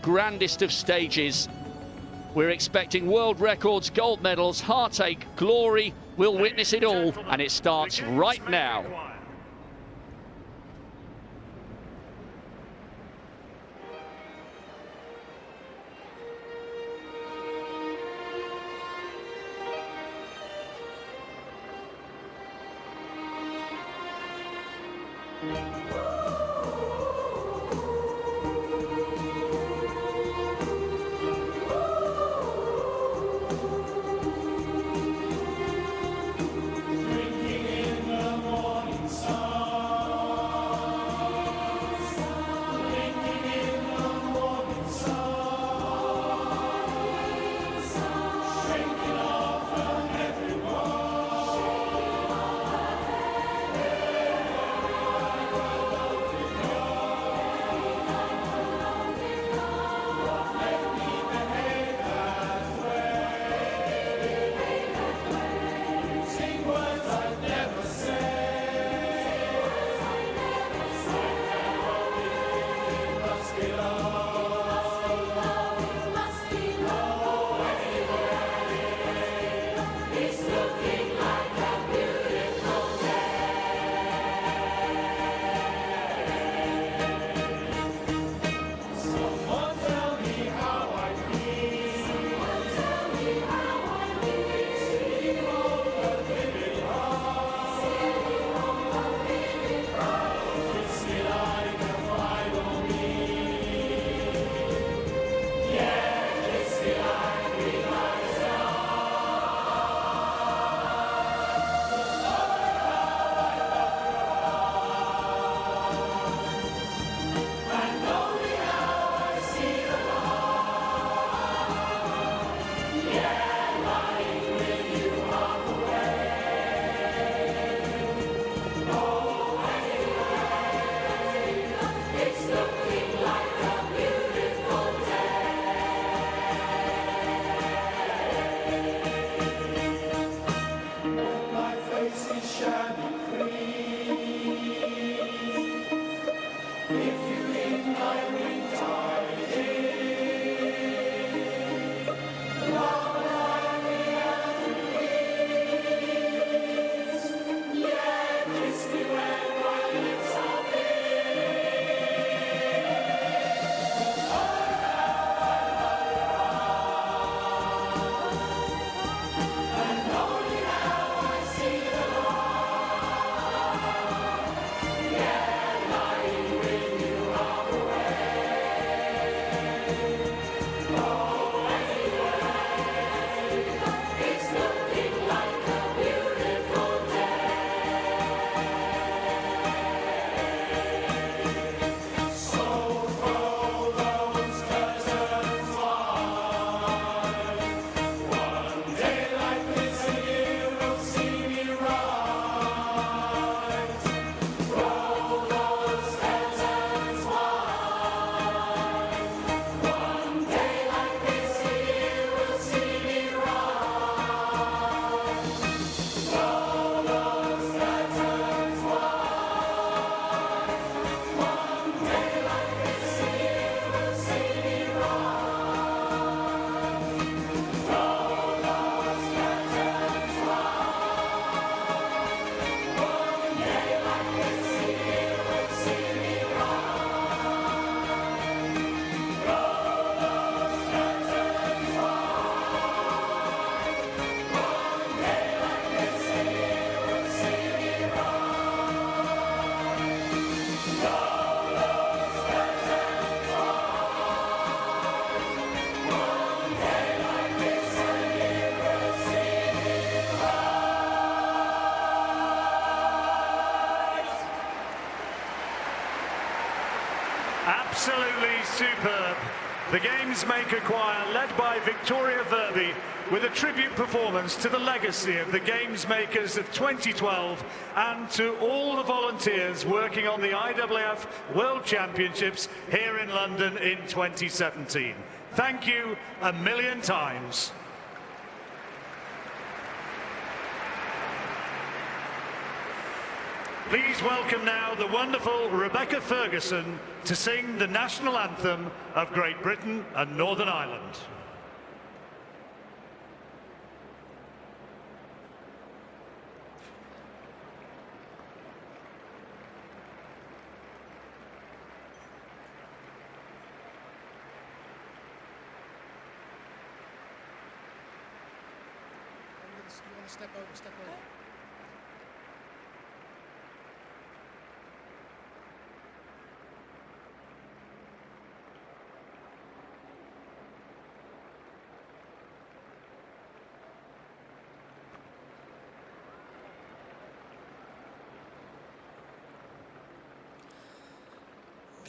grandest of stages. We're expecting world records, gold medals, heartache, glory. We'll witness it all, and it starts right now. Absolutely superb. The Gamesmaker Choir, led by Victoria Verby, with a tribute performance to the legacy of the Gamesmakers of 2012 and to all the volunteers working on the IAAF World Championships here in London in 2017. Thank you a million times. Please welcome now the wonderful Rebecca Ferguson to sing the national anthem of Great Britain and Northern Ireland. Step over, step over.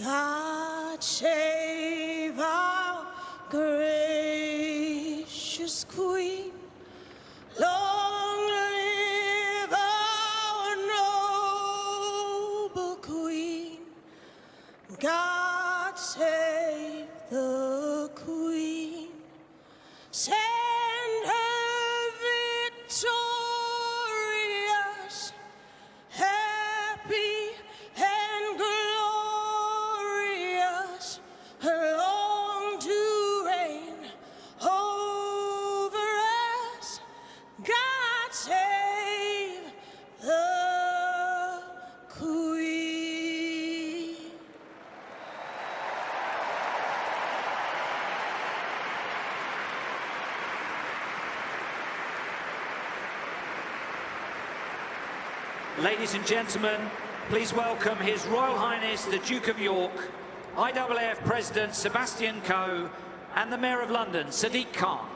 God save our gracious Queen. Long live our noble Queen. God save the Queen. Send her victorious, happy and glorious, long to reign over us. God save the Queen. Ladies and gentlemen, please welcome His Royal Highness the Duke of York, IAAF President Sebastian Coe, and the Mayor of London, Sadiq Khan.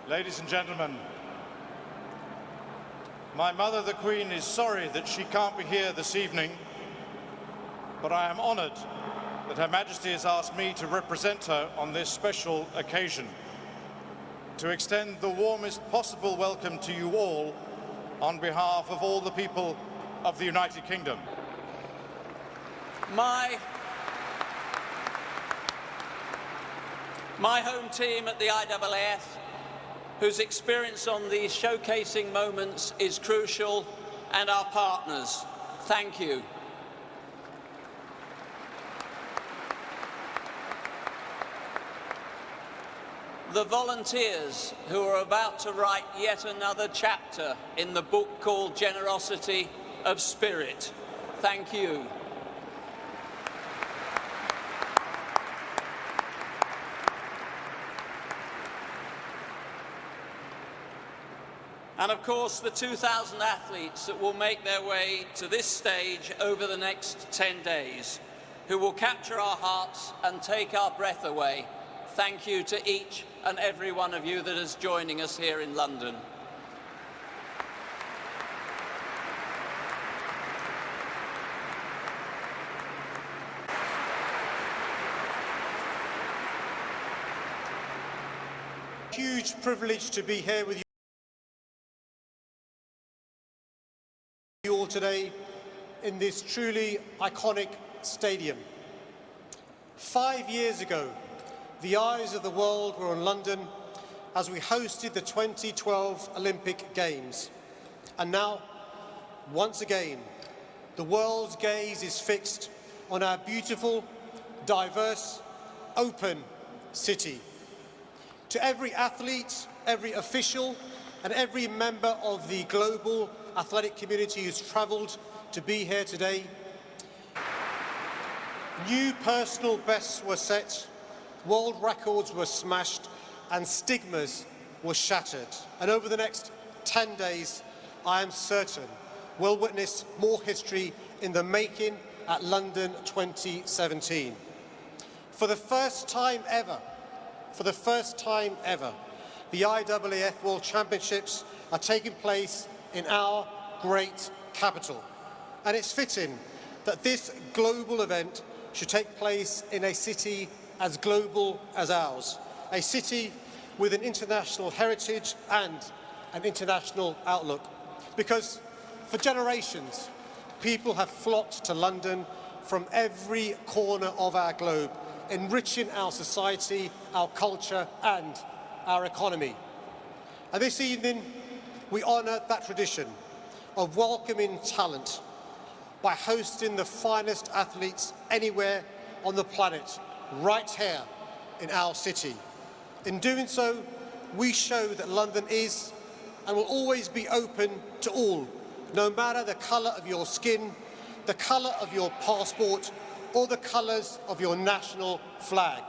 Ladies and gentlemen, my mother, the Queen, is sorry that she can't be here this evening, but I am honoured that Her Majesty has asked me to represent her on this special occasion, to extend the warmest possible welcome to you all on behalf of all the people of the United Kingdom. My home team at the IAAF, whose experience on these showcasing moments is crucial, and our partners, thank you. The volunteers who are about to write yet another chapter in the book called Generosity of Spirit, thank you. And of course, the 2,000 athletes that will make their way to this stage over the next 10 days, who will capture our hearts and take our breath away. Thank you to each and every one of you that is joining us here in London. Huge privilege to be here with you all today in this truly iconic stadium. 5 years ago, the eyes of the world were on London as we hosted the 2012 Olympic Games. And now, once again, the world's gaze is fixed on our beautiful, diverse, open city. To every athlete, every official, and every member of the global athletic community who's travelled to be here today, new personal bests were set, world records were smashed, and stigmas were shattered. And over the next 10 days, I am certain we'll witness more history in the making at London 2017. For the first time ever, the IAAF World Championships are taking place in our great capital. And it's fitting that this global event should take place in a city as global as ours, a city with an international heritage and an international outlook. Because for generations, people have flocked to London from every corner of our globe, enriching our society, our culture and our economy. And this evening, we honour that tradition of welcoming talent by hosting the finest athletes anywhere on the planet, right here in our city. In doing so, we show that London is and will always be open to all, no matter the colour of your skin, the colour of your passport, or the colours of your national flag.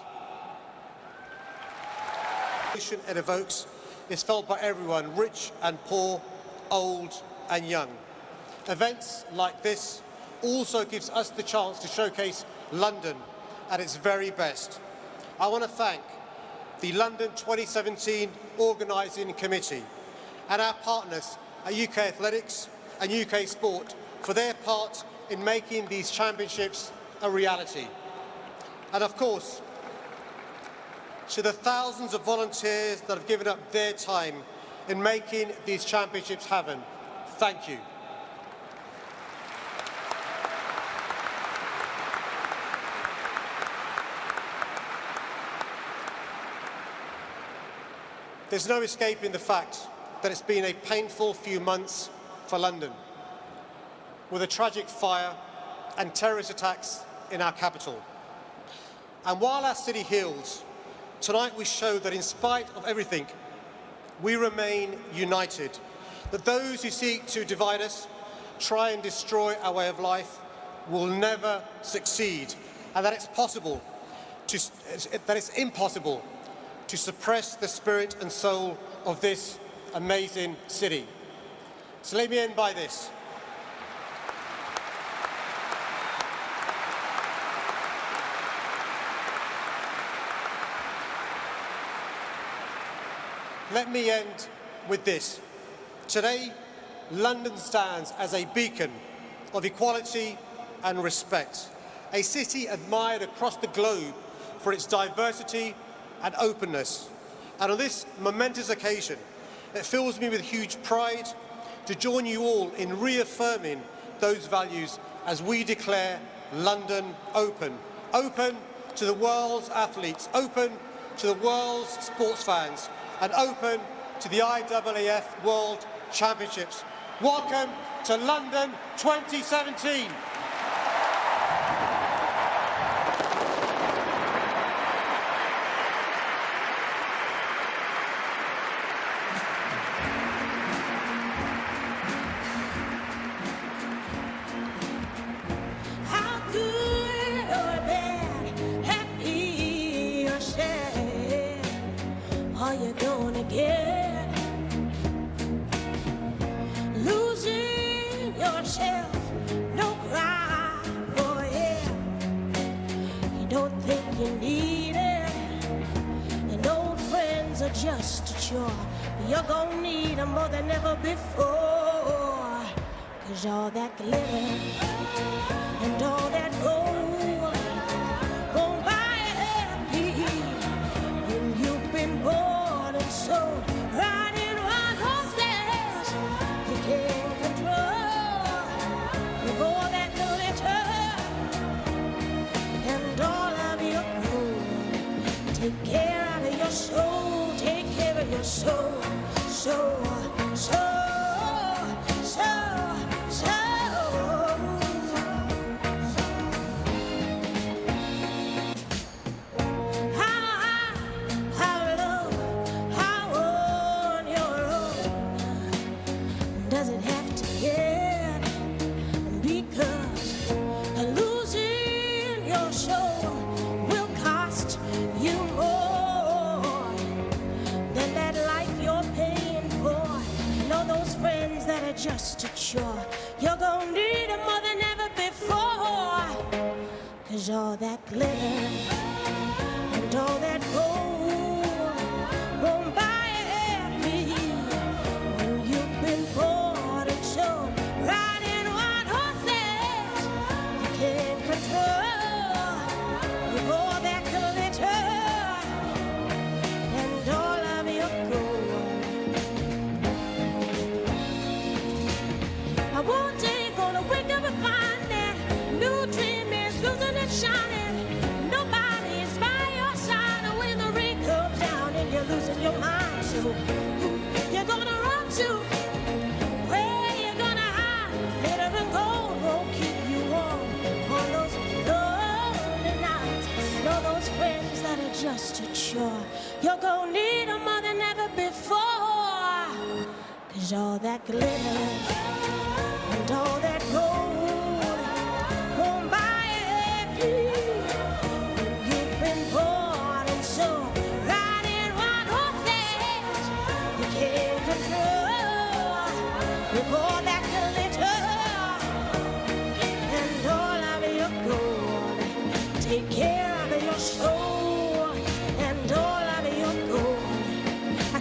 It evokes is felt by everyone, rich and poor, old and young. Events like this also gives us the chance to showcase London at its very best. I want to thank the London 2017 Organising Committee and our partners at UK Athletics and UK Sport for their part in making these championships a reality. And of course, to the thousands of volunteers that have given up their time in making these championships happen, thank you. There's no escaping the fact that it's been a painful few months for London, with a tragic fire and terrorist attacks in our capital. And while our city heals, tonight we show that in spite of everything, we remain united, that those who seek to divide us, try and destroy our way of life, will never succeed, and that it's impossible to suppress the spirit and soul of this amazing city. So let me end by this. Let me end with this. Today, London stands as a beacon of equality and respect, a city admired across the globe for its diversity and openness. And on this momentous occasion, it fills me with huge pride to join you all in reaffirming those values as we declare London open. Open to the world's athletes, open to the world's sports fans, and open to the IAAF World Championships. Welcome to London 2017. How good or bad, happy or sad, are you gonna get? Losing yourself, no cry for help. You don't think you need it, and old friends are just a chore. You're gonna need them more than ever before, 'cause all that glitter and all that gold won't buy you happy when you've been born and sold. Riding on horses you can't control, with all that glitter and all of your gold. Take care of your soul, take care of your soul, so. Does it have to get? Because losing your soul will cost you more than that life you're paying for. And all those friends that are just a chore, you're gonna need them more than ever before, 'cause all that glitter and all that gold won't buy you happy when you've been bought and sold. Riding wild horses you can't control, with all that glitter and all of shining. Nobody's by your side when the rain comes down and you're losing your mind. So you're gonna run to where you're gonna hide. Glitter and gold won't keep you warm on those lonely nights. Know those friends that are just a chore. You're gonna need them more than ever before. 'Cause all that glitter and all that gold won't buy you. You've been born and so right in one whole things you can't control. With all that glitter and all of your gold, take care of your soul and all of your gold.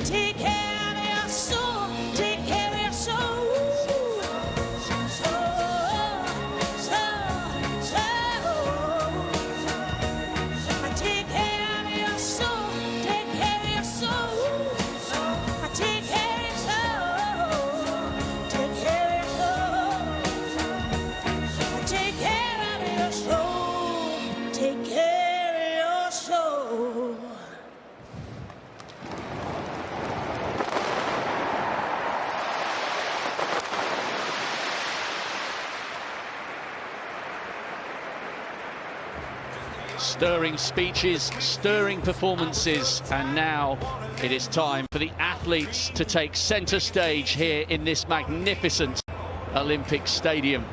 Take care of your soul. Take care of your soul. Take care of your soul. Take care of your soul. Take care of your soul. Take care of your soul. Take care of your soul. Take care of your soul. Stirring speeches, stirring performances, and now it is time for the athletes to take centre stage here in this magnificent Olympic Stadium.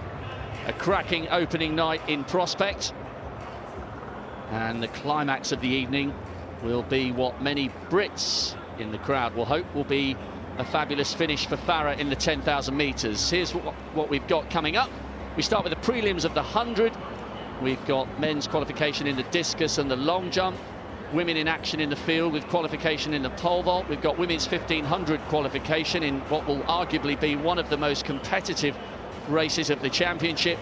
A cracking opening night in prospect, and the climax of the evening will be what many Brits in the crowd will hope will be a fabulous finish for Farah in the 10,000 metres. Here's what we've got coming up. We start with the prelims of the 100. We've got men's qualification in the discus and the long jump, women in action in the field with qualification in the pole vault. We've got women's 1500 qualification in what will arguably be one of the most competitive races of the championship.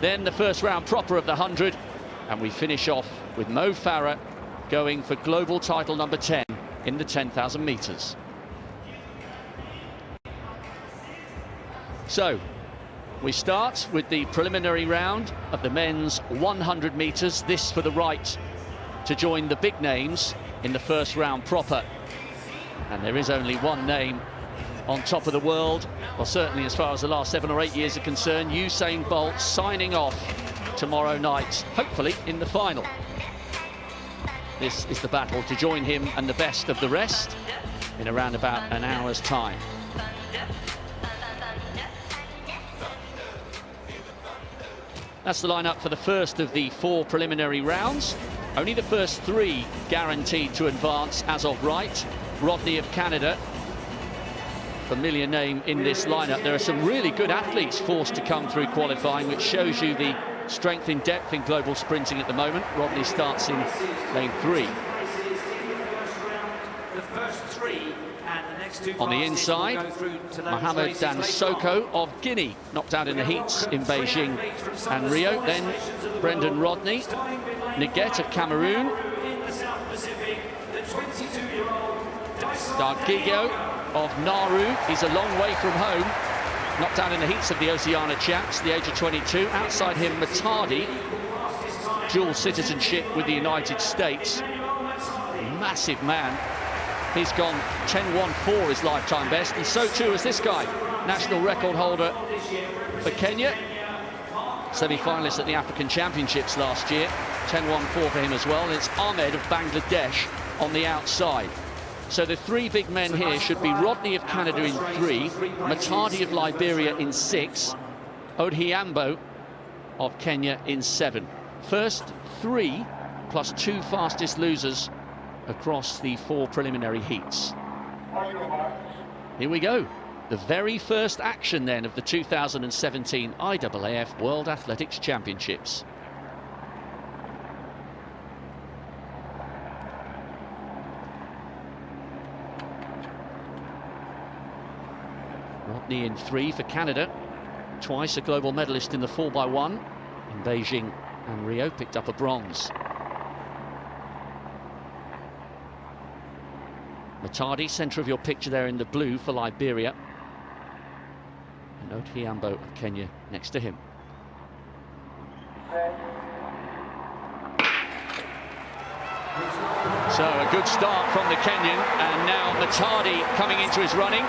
Then the first round proper of the 100, and we finish off with Mo Farah going for global title number 10 in the 10,000 metres. So we start with the preliminary round of the men's 100 metres. This for the right to join the big names in the first round proper. And there is only one name on top of the world, well, certainly as far as the last 7 or 8 years are concerned. Usain Bolt signing off tomorrow night, hopefully in the final. This is the battle to join him and the best of the rest in around about an hour's time. That's the lineup for the first of the 4 preliminary rounds. Only the first 3 guaranteed to advance as of right. Rodney of Canada, familiar name in this lineup. There are some really good athletes forced to come through qualifying, which shows you the strength in depth in global sprinting at the moment. Rodney starts in lane 3. The first 3. On the inside, Mohamed Dansoko of Guinea, knocked out in the heats in Beijing and Rio. Then Brendan Rodney, Niguet of Cameroon, Dargigo of Nauru. He's a long way from home, knocked out in the heats of the Oceania Champs, the age of 22. Outside him, Matadi, dual citizenship with the United States. Massive man. He's gone 10.14 his lifetime best, and so too is this guy, national record holder for Kenya, semi-finalist at the African Championships last year. 10.14 for him as well, and it's Ahmed of Bangladesh on the outside. So the 3 big men here should be Rodney of Canada in 3, Matadi of Liberia in 6, Odhiambo of Kenya in 7. First 3 plus 2 fastest losers across the 4 preliminary heats. Here we go. The very first action then of the 2017 IAAF World Athletics Championships. Rodney in 3 for Canada. Twice a global medalist in the 4x1 in Beijing and Rio, picked up a bronze. Matadi, centre of your picture there in the blue for Liberia. And Odhiambo of Kenya next to him. So a good start from the Kenyan, and now Matadi coming into his running.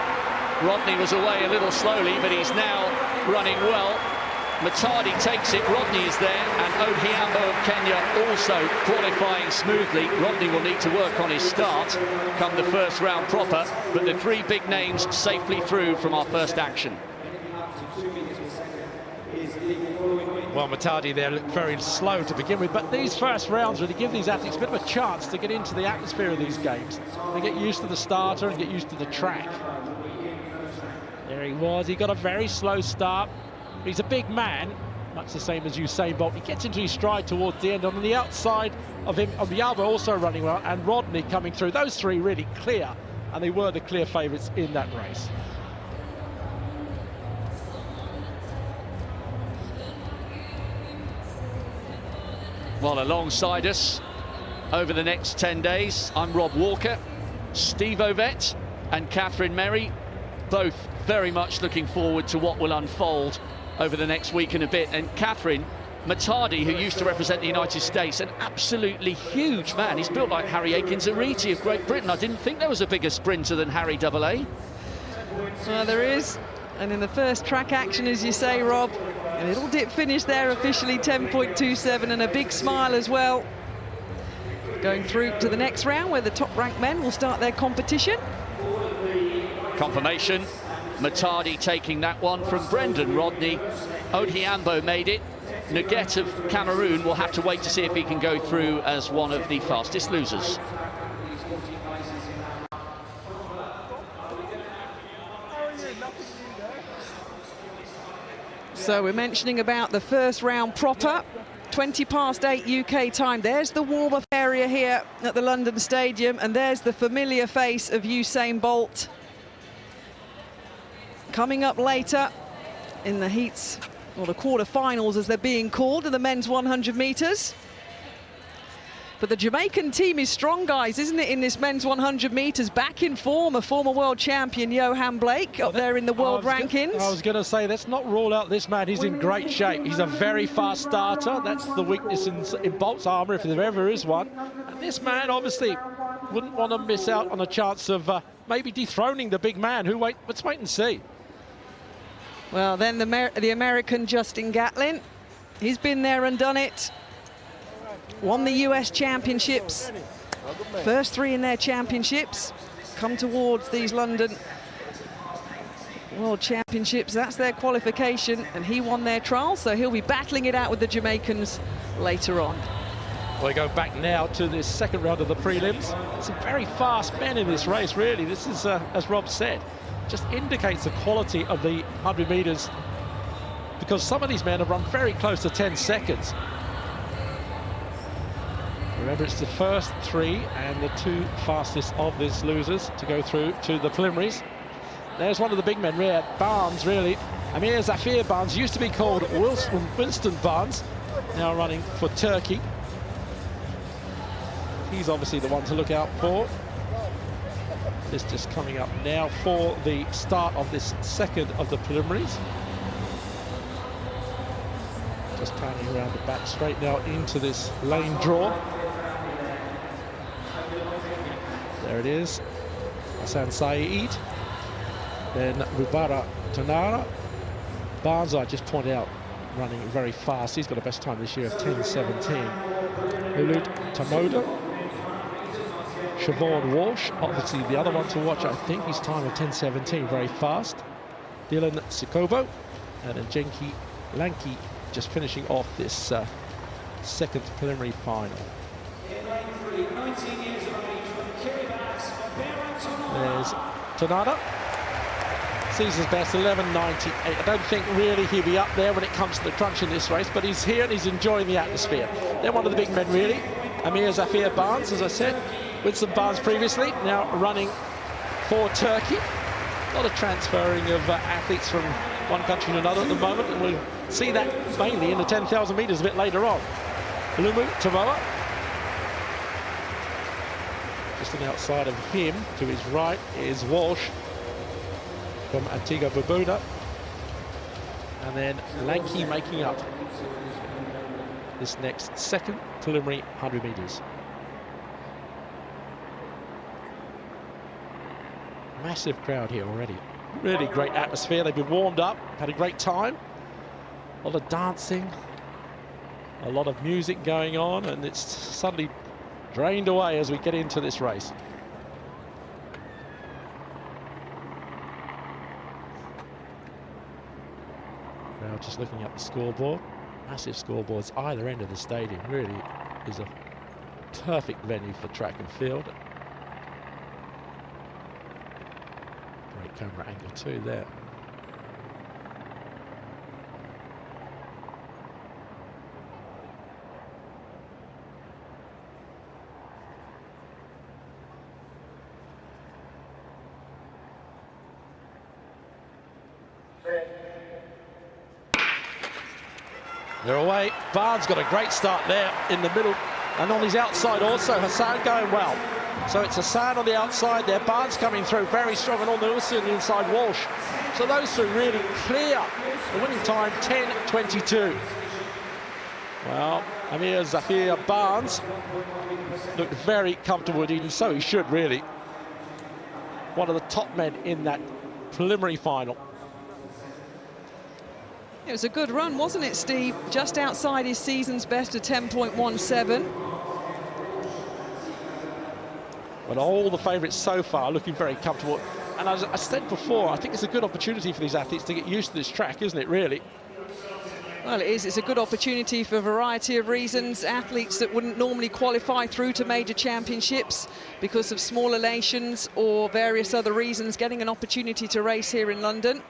Rodney was away a little slowly, but he's now running well. Matadi takes it, Rodney is there, and Odhiambo of Kenya also qualifying smoothly. Rodney will need to work on his start come the first round proper, but the three big names safely through from our first action. Well, Matadi there looked very slow to begin with, but these first rounds really give these athletes a bit of a chance to get into the atmosphere of these games. They get used to the starter and get used to the track. There he was, he got a very slow start. He's a big man, much the same as Usain Bolt. He gets into his stride towards the end. On the outside of him, Obialbo also running well, and Rodney coming through. Those three really clear, and they were the clear favourites in that race. Well, alongside us over the next 10 days, I'm Rob Walker, Steve Ovett and Catherine Merry, both very much looking forward to what will unfold over the next week and a bit. And Catherine, Matadi, who used to represent the United States, an absolutely huge man. He's built like Harry Akins-Ariti of Great Britain. I didn't think there was a bigger sprinter than Harry AA. Well, there is. And in the first track action, as you say, Rob, a little dip finish there officially, 10.27, and a big smile as well. Going through to the next round where the top-ranked men will start their competition. Confirmation, Matadi taking that one from Brendan Rodney. Odhiambo made it. Nugget of Cameroon will have to wait to see if he can go through as one of the fastest losers. So we're mentioning about the first round proper. 8:20 UK time. There's the warm-up area here at the London Stadium, and there's the familiar face of Usain Bolt. Coming up later in the heats, or the quarter-finals as they're being called, in the men's 100 metres. But the Jamaican team is strong, guys, isn't it, in this men's 100 metres? Back in form, a former world champion, Johan Blake, up there in the world rankings. I was going to say, let's not rule out this man. He's in great shape. He's a very fast starter. That's the weakness in Bolt's armour, if there ever is one. And this man, obviously, wouldn't want to miss out on a chance of maybe dethroning the big man. Let's wait and see. Well, then the American Justin Gatlin. He's been there and done it. Won the US Championships. First three in their championships. Come towards these London World Championships. That's their qualification, and he won their trial, so he'll be battling it out with the Jamaicans later on. We go back now to this second round of the prelims. Some very fast men in this race, really. This is, as Rob said, just indicates the quality of the 100 metres, because some of these men have run very close to 10 seconds. Remember, it's the first three and the two fastest of these losers to go through to the preliminaries. There's one of the big men, Riyad Barnes, really. Amir Zafir Barnes, used to be called Winston Barnes, now running for Turkey. He's obviously the one to look out for. This just coming up now for the start of this second of the preliminaries. Just turning around the back straight now into this lane draw. There it is, Hassan Saeed, then Rubara Tanara. Barnes, I just pointed out, running very fast. He's got a best time this year of 10:17. Hulud Tamoda, Siobhan Walsh, obviously the other one to watch, I think, his time of 10:17, very fast. Dylan Sikobo, and then Jenki Lanky just finishing off this second preliminary final. There's Tanada. Season's best, 11:98. I don't think really he'll be up there when it comes to the crunch in this race, but he's here and he's enjoying the atmosphere. They're one of the big men, really. Amir Zafir Barnes, as I said, Winston Barnes previously, now running for Turkey. A lot of transferring of athletes from one country to another at the moment, and we'll see that mainly in the 10,000 metres a bit later on. Lumu Tamoa. Just on the outside of him, to his right, is Walsh from Antigua Barbuda. And then Lanky making up this next second preliminary 100 metres. Massive crowd here already. Really great atmosphere. They've been warmed up, had a great time. A lot of dancing, a lot of music going on, and it's suddenly drained away as we get into this race. Now just looking at the scoreboard. Massive scoreboards either end of the stadium. Really is a perfect venue for track and field. Great camera angle too there. They're away. Barnes got a great start there in the middle, and on his outside also. Hassan going well. So it's Hassan on the outside there. Barnes coming through very strong, and also on the inside Walsh. So those two really clear. The winning time 10:22. Well, Amir Zafir Barnes looked very comfortable, and so he should really. One of the top men in that preliminary final. It was a good run, wasn't it, Steve? Just outside his season's best of 10.17. But all the favourites so far looking very comfortable. And as I said before, I think it's a good opportunity for these athletes to get used to this track, isn't it, really? Well, it is. It's a good opportunity for a variety of reasons. Athletes that wouldn't normally qualify through to major championships because of small elations or various other reasons, getting an opportunity to race here in London.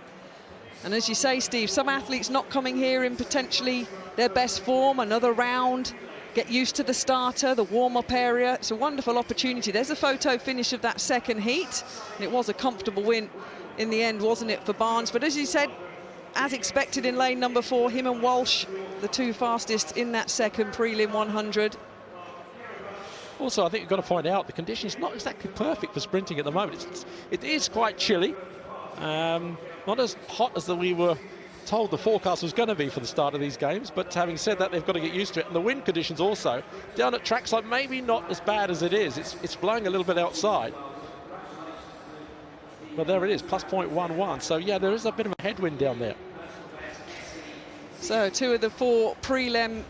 And as you say, Steve, some athletes not coming here in potentially their best form, another round, get used to the starter, the warm-up area. It's a wonderful opportunity. There's a photo finish of that second heat, and it was a comfortable win in the end, wasn't it, for Barnes? But as you said, as expected in lane number 4, him and Walsh, the two fastest in that second prelim 100. Also, I think you've got to point out the conditions not exactly perfect for sprinting at the moment. It is quite chilly. Not as hot as we were told the forecast was going to be for the start of these games, but having said that, they've got to get used to it. And the wind conditions also down at trackside maybe not as bad as it is. It's blowing a little bit outside, but there it is, plus 0.11. So yeah, there is a bit of a headwind down there. So 2 of the 4 prelim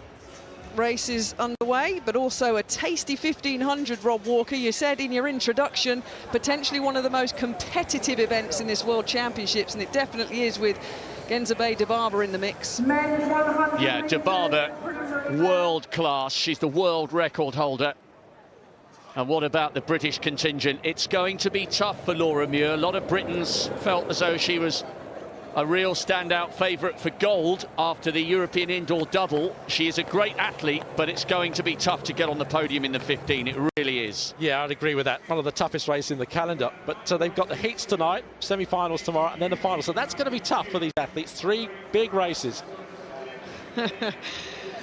races underway, but also a tasty 1500, Rob Walker. You said in your introduction, potentially one of the most competitive events in this World Championships, and it definitely is with Genzabeh Dibaba in the mix. Yeah, Dibaba, world class. She's the world record holder. And what about the British contingent? It's going to be tough for Laura Muir. A lot of Britons felt as though she was a real standout favourite for gold after the European indoor double. She is a great athlete, but it's going to be tough to get on the podium in the 15. It really is. Yeah, I'd agree with that. One of the toughest races in the calendar. But they've got the heats tonight, semi-finals tomorrow, and then the finals. So that's going to be tough for these athletes. 3 big races.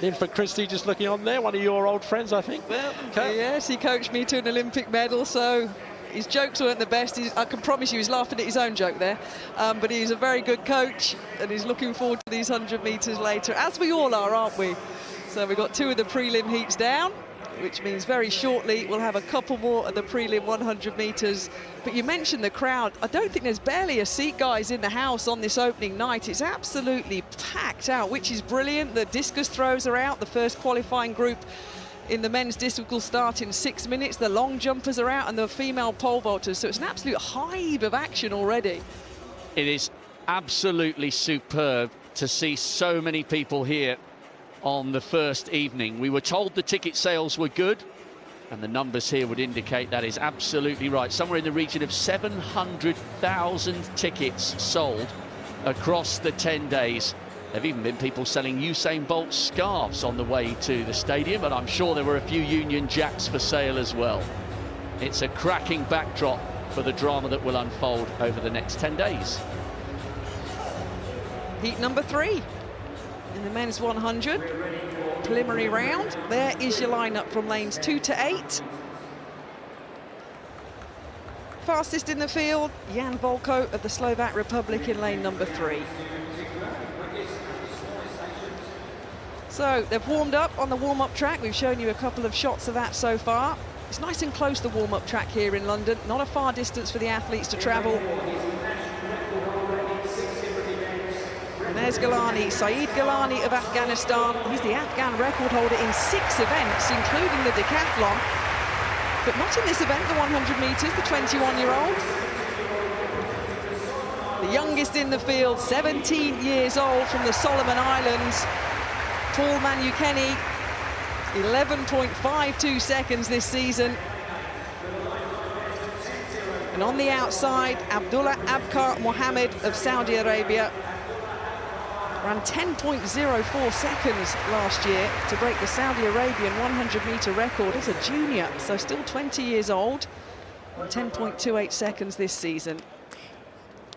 Linford Christie just looking on there, one of your old friends, I think. Well, yes, he coached me to an Olympic medal, so his jokes weren't the best. I can promise you he's laughing at his own joke there. But he's a very good coach, and he's looking forward to these 100 metres later, as we all are, aren't we? So we've got 2 of the prelim heats down, which means very shortly we'll have a couple more of the prelim 100 metres. But you mentioned the crowd. I don't think there's barely a seat, guys, in the house on this opening night. It's absolutely packed out, which is brilliant. The discus throws are out. The first qualifying group in the men's discus will start in 6 minutes. The long jumpers are out and the female pole vaulters. So it's an absolute hive of action already. It is absolutely superb to see so many people here on the first evening. We were told the ticket sales were good, and the numbers here would indicate that is absolutely right. Somewhere in the region of 700,000 tickets sold across the 10 days. There have even been people selling Usain Bolt scarves on the way to the stadium, and I'm sure there were a few Union Jacks for sale as well. It's a cracking backdrop for the drama that will unfold over the next 10 days. Heat number 3 in the men's 100 preliminary round. There is your lineup from lanes 2 to 8. Fastest in the field, Jan Volko of the Slovak Republic in lane number 3. So they've warmed up on the warm-up track. We've shown you a couple of shots of that so far. It's nice and close, the warm-up track here in London. Not a far distance for the athletes to travel. And there's Gilani, Saeed Gilani of Afghanistan. He's the Afghan record holder in 6 events, including the decathlon. But not in this event, the 100 metres, the 21-year-old. The youngest in the field, 17 years old, from the Solomon Islands. Paul Manukeni, 11.52 seconds this season. And on the outside, Abdullah Abkar Mohammed of Saudi Arabia ran 10.04 seconds last year to break the Saudi Arabian 100-metre record as a junior, so still 20 years old, and 10.28 seconds this season.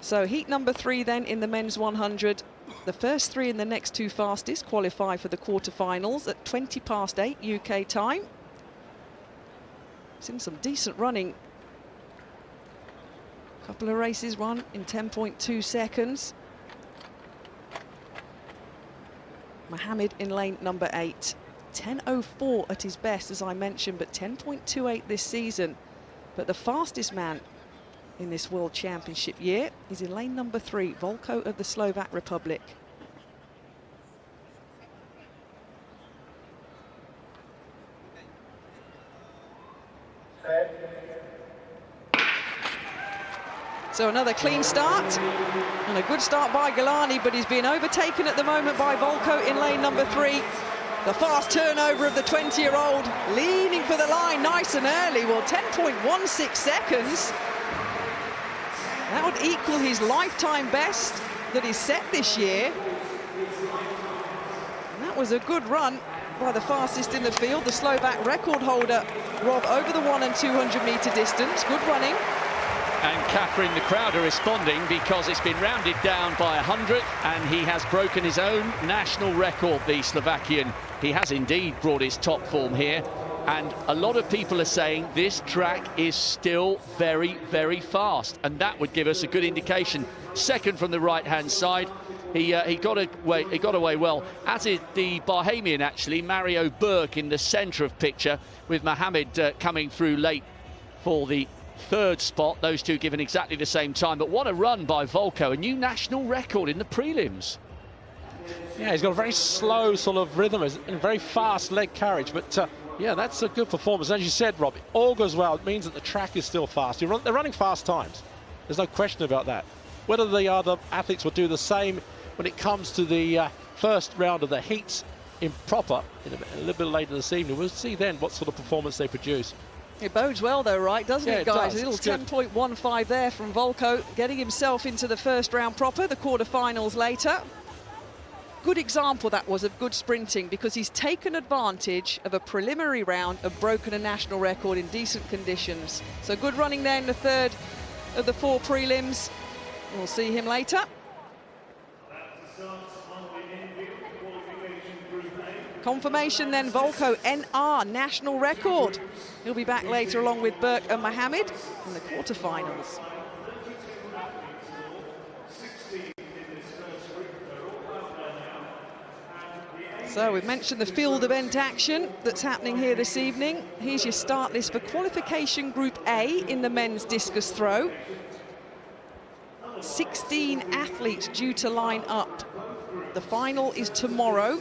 So heat number 3 then in the men's 100. The first 3 in the next 2 fastest qualify for the quarterfinals at 8:20 UK time. It's in some decent running. Couple of races run in 10.2 seconds. Mohammed in lane number 8. 10.04 at his best, as I mentioned, but 10.28 this season. But the fastest man in this World Championship year is in lane number 3, Volko of the Slovak Republic. So another clean start, and a good start by Gilani, but he's being overtaken at the moment by Volko in lane number 3. The fast turnover of the 20-year-old, leaning for the line nice and early. Well, 10.16 seconds. That would equal his lifetime best that he's set this year. And that was a good run by the fastest in the field, the Slovak record holder, Rob, over the 100 and 200-metre distance. Good running. And Catherine, the crowd are responding because it's been rounded down by 100th, and he has broken his own national record, the Slovakian. He has indeed brought his top form here. And a lot of people are saying this track is still very, very fast, and that would give us a good indication. Second from the right-hand side, he got away well, as did the Bahamian, actually, Mario Burke in the centre of picture, with Mohammed coming through late for the 3rd spot. Those two given exactly the same time. But what a run by Volko, a new national record in the prelims. Yeah, he's got a very slow sort of rhythm and very fast leg carriage, but yeah, that's a good performance. As you said, Rob, it all goes well. It means that the track is still fast. They're running fast times. There's no question about that. Whether the other athletes will do the same when it comes to the first round of the heats in proper, a little bit later this evening, we'll see then what sort of performance they produce. It bodes well, though, right, doesn't it, guys? Does. A little 10.15 there from Volko, getting himself into the first round proper, the quarterfinals later. Good example that was of good sprinting, because he's taken advantage of a preliminary round and broken a national record in decent conditions. So good running there in the 3rd of the 4 prelims. We'll see him later. Confirmation then, Volko, NR, national record. He'll be back later along with Burke and Mohammed in the quarterfinals. So we've mentioned the field event action that's happening here this evening. Here's your start list for qualification Group A in the men's discus throw. 16 athletes due to line up. The final is tomorrow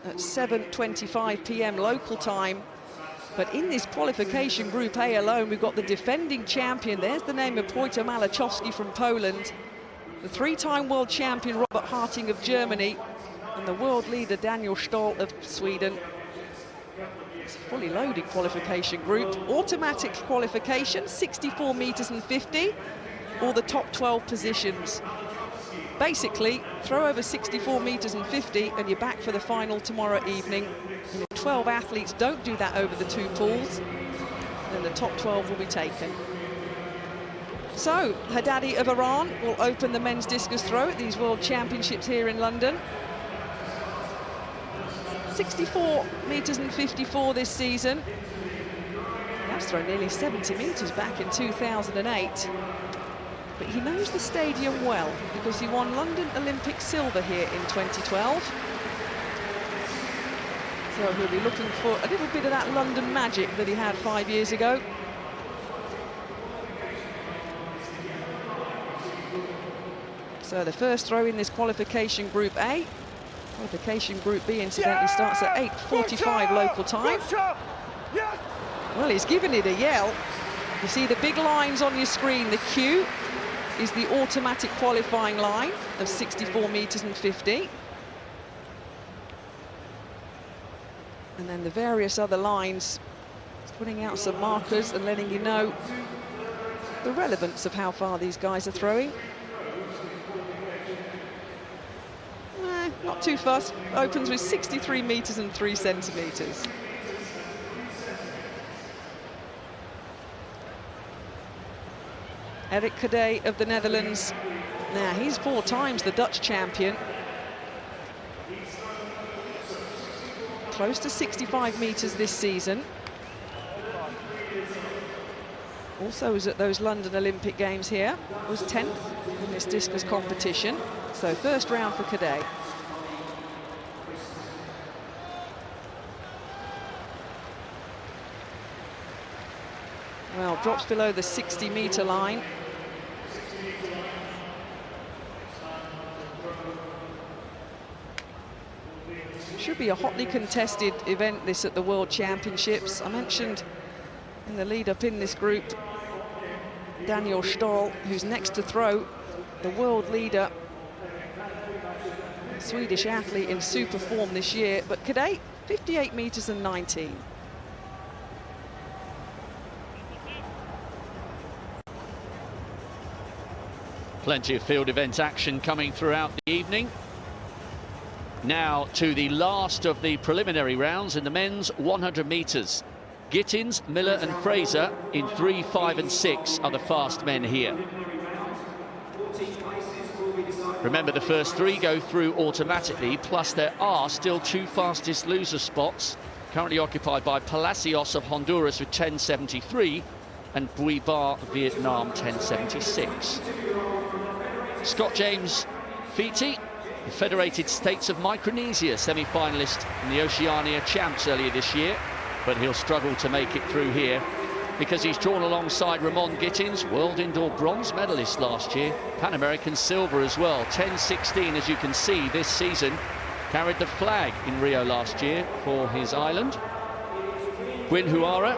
at 7:25 p.m. local time. But in this qualification Group A alone, we've got the defending champion. There's the name of Wojciech Malachowski from Poland, the 3-time world champion Robert Harting of Germany, and the world leader Daniel Stoll of Sweden. It's a fully loaded qualification group. Automatic qualification, 64 meters and 50, or the top 12 positions. Basically, throw over 64 meters and 50 and you're back for the final tomorrow evening. And if 12 athletes don't do that over the 2 pools, then the top 12 will be taken. So, Haddadi of Iran will open the men's discus throw at these World Championships here in London. 64 meters and 54 this season. That's thrown nearly 70 meters back in 2008. But he knows the stadium well because he won London Olympic silver here in 2012. So So he'll be looking for a little bit of that London magic that he had 5 years ago. So the first throw in this qualification Group A. Qualification Group B, incidentally, starts at 8:45 local time. Well, he's given it a yell. You see the big lines on your screen. The Q is the automatic qualifying line of 64 meters and 50. And then the various other lines, putting out some markers and letting you know the relevance of how far these guys are throwing. Not too fast. Opens with 63 meters and 3 centimeters. Eric Cadet of the Netherlands. Now, he's 4 times the Dutch champion. Close to 65 meters this season. Also was at those London Olympic Games here. Was 10th in this discus competition. So first round for Cadet. Well, drops below the 60-meter line. Should be a hotly contested event, this, at the World Championships. I mentioned in the lead-up in this group, Daniel Stoll, who's next to throw, the world leader, Swedish athlete in super form this year. But Cadet, 58 meters and 19. Plenty of field event action coming throughout the evening. Now to the last of the preliminary rounds in the men's 100 metres. Gittins, Miller and Fraser in 3, 5 and 6 are the fast men here. Remember, the first 3 go through automatically, plus there are still 2 fastest loser spots, currently occupied by Palacios of Honduras with 10.73 and Bui Ba, Vietnam, 10.76. Scott James Fiti, the Federated States of Micronesia semi-finalist in the Oceania Champs earlier this year, but he'll struggle to make it through here because he's drawn alongside Ramon Gittins, world indoor bronze medalist last year, Pan American silver as well, 10.16 as you can see this season, carried the flag in Rio last year for his island. Gwyn Huara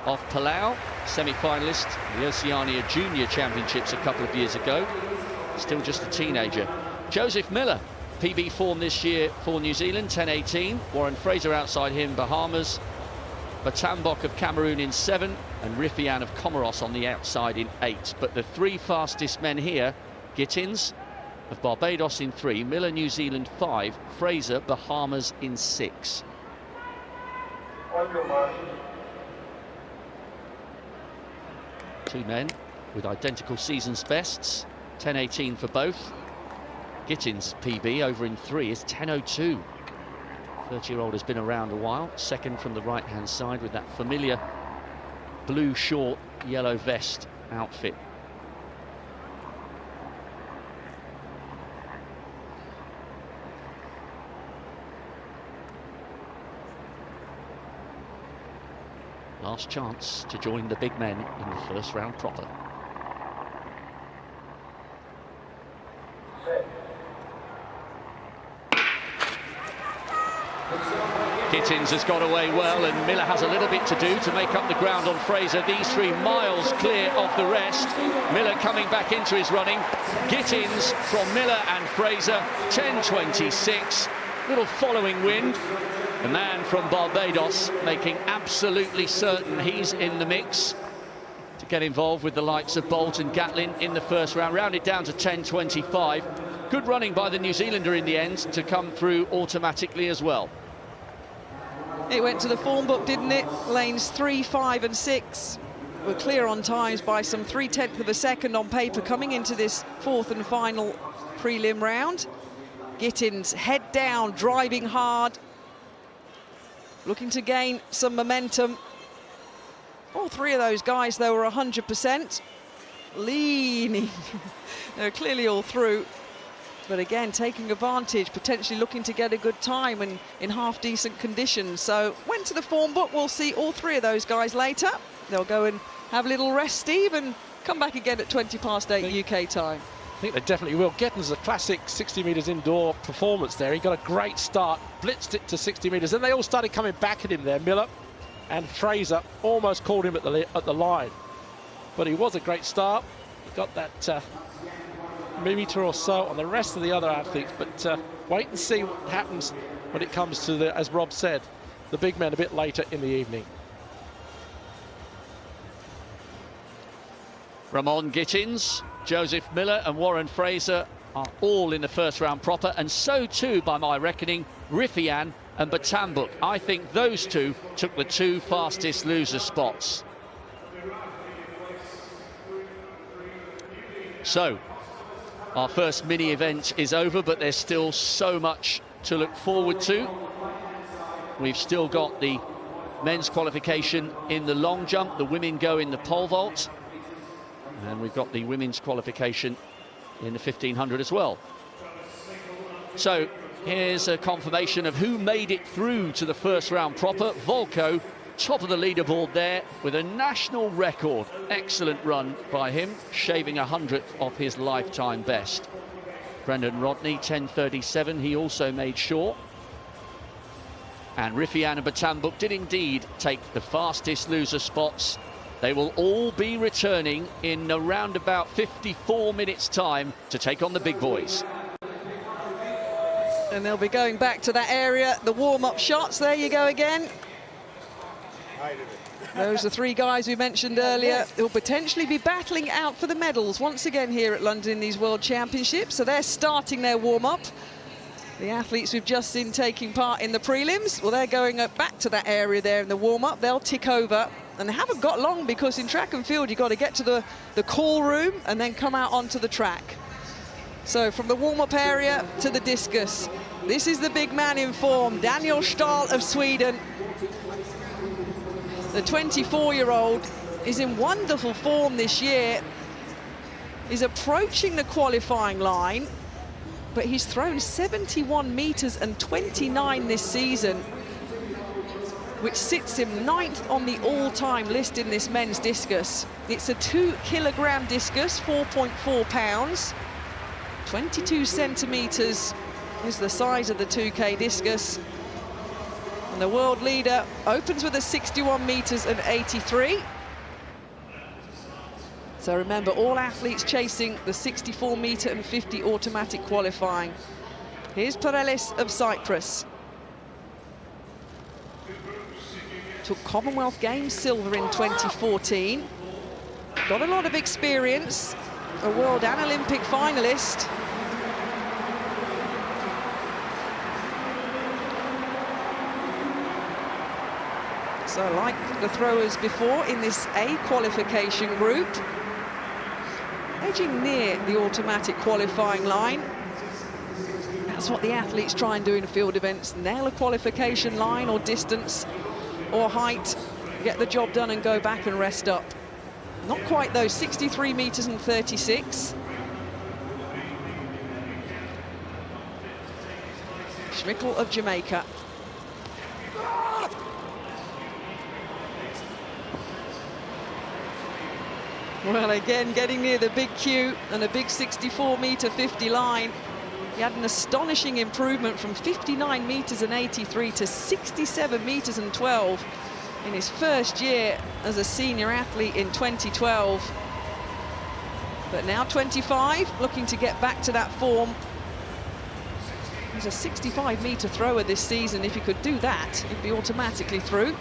of Palau, semi-finalist in the Oceania Junior Championships a couple of years ago, still just a teenager. Joseph Miller, PB form this year for New Zealand, 10.18. Warren Fraser outside him, Bahamas. Batambok of Cameroon in 7, and Rifian of Comoros on the outside in 8. But the 3 fastest men here, Gittins of Barbados in 3, Miller New Zealand 5, Fraser Bahamas in 6. Two men with identical season's bests, 10.18 for both. Gittins' PB over in 3 is 10.02. 30-year-old has been around a while, second from the right-hand side with that familiar blue short, yellow vest outfit. Last chance to join the big men in the first round proper. Gittins has got away well, and Miller has a little bit to do to make up the ground on Fraser. These 3 miles clear of the rest. Miller coming back into his running. Gittins from Miller and Fraser, 10.26. Little following wind. The man from Barbados making absolutely certain he's in the mix to get involved with the likes of Bolt and Gatlin in the first round. Rounded down to 10.25. Good running by the New Zealander in the end to come through automatically as well. It went to the form book, didn't it? Lanes 3, 5 and 6 were clear on times by some 3/10 of a second on paper coming into this 4th and final prelim round. Gittins head down, driving hard, looking to gain some momentum. All 3 of those guys, though, were 100%. Leaning. They're clearly all through. But again, taking advantage, potentially looking to get a good time and in half-decent conditions. So went to the form book. We'll see all three of those guys later. They'll go and have a little rest, Steve, and come back again at 8:20 UK time. I think they definitely will. Getton's a classic 60 metres indoor performance there. He got a great start, blitzed it to 60 metres. Then they all started coming back at him there. Miller and Fraser almost caught him at the line. But he was a great start. He got that metre or so on the rest of the other athletes. But wait and see what happens when it comes to, the, as Rob said, the big men a bit later in the evening. Ramon Gittins, Joseph Miller and Warren Fraser are all in the first round proper, and so too, by my reckoning, Riffian and Batambuk. I think those two took the two fastest loser spots. So, our first mini event is over, but there's still so much to look forward to. We've still got the men's qualification in the long jump, the women go in the pole vault, and we've got the women's qualification in the 1500 as well. So here's a confirmation of who made it through to the first round proper. Volko, top of the leaderboard there with a national record. Excellent run by him, shaving 100th off his lifetime best. Brendan Rodney, 10:37, he also made sure. And Riffian and Batambuk did indeed take the fastest loser spots. They will all be returning in around about 54 minutes time to take on the big boys. And they'll be going back to that area, the warm-up shots. There you go again. Those are three guys we mentioned earlier who'll potentially be battling out for the medals once again here at London in these World Championships. So they're starting their warm-up. The athletes we've just seen taking part in the prelims, well, they're going back to that area there in the warm-up. They'll tick over, and they haven't got long, because in track and field you've got to get to the call room and then come out onto the track. So from the warm-up area to the discus, this is the big man in form, Daniel Stahl of Sweden. The 24-year-old is in wonderful form this year. He's approaching the qualifying line, but he's thrown 71 meters and 29 this season, which sits him 9th on the all-time list in this men's discus. It's a 2-kilogram discus, 4.4 pounds. 22 centimeters is the size of the 2K discus. And the world leader opens with a 61 meters and 83. So remember, all athletes chasing the 64 meter and 50 automatic qualifying. Here's Parelis of Cyprus. Took Commonwealth Games silver in 2014. Got a lot of experience, a world and Olympic finalist. So like the throwers before in this A qualification group, edging near the automatic qualifying line. That's what the athletes try and do in field events, nail a qualification line or distance or height, get the job done and go back and rest up. Not quite those 63 meters and 36. Schmickel of Jamaica. Well, again, getting near the big Q and a big 64 meter 50 line. He had an astonishing improvement from 59 meters and 83 to 67 meters and 12 in his first year as a senior athlete in 2012. But now 25, looking to get back to that form. He's a 65 meter thrower this season. If he could do that, he'd be automatically through.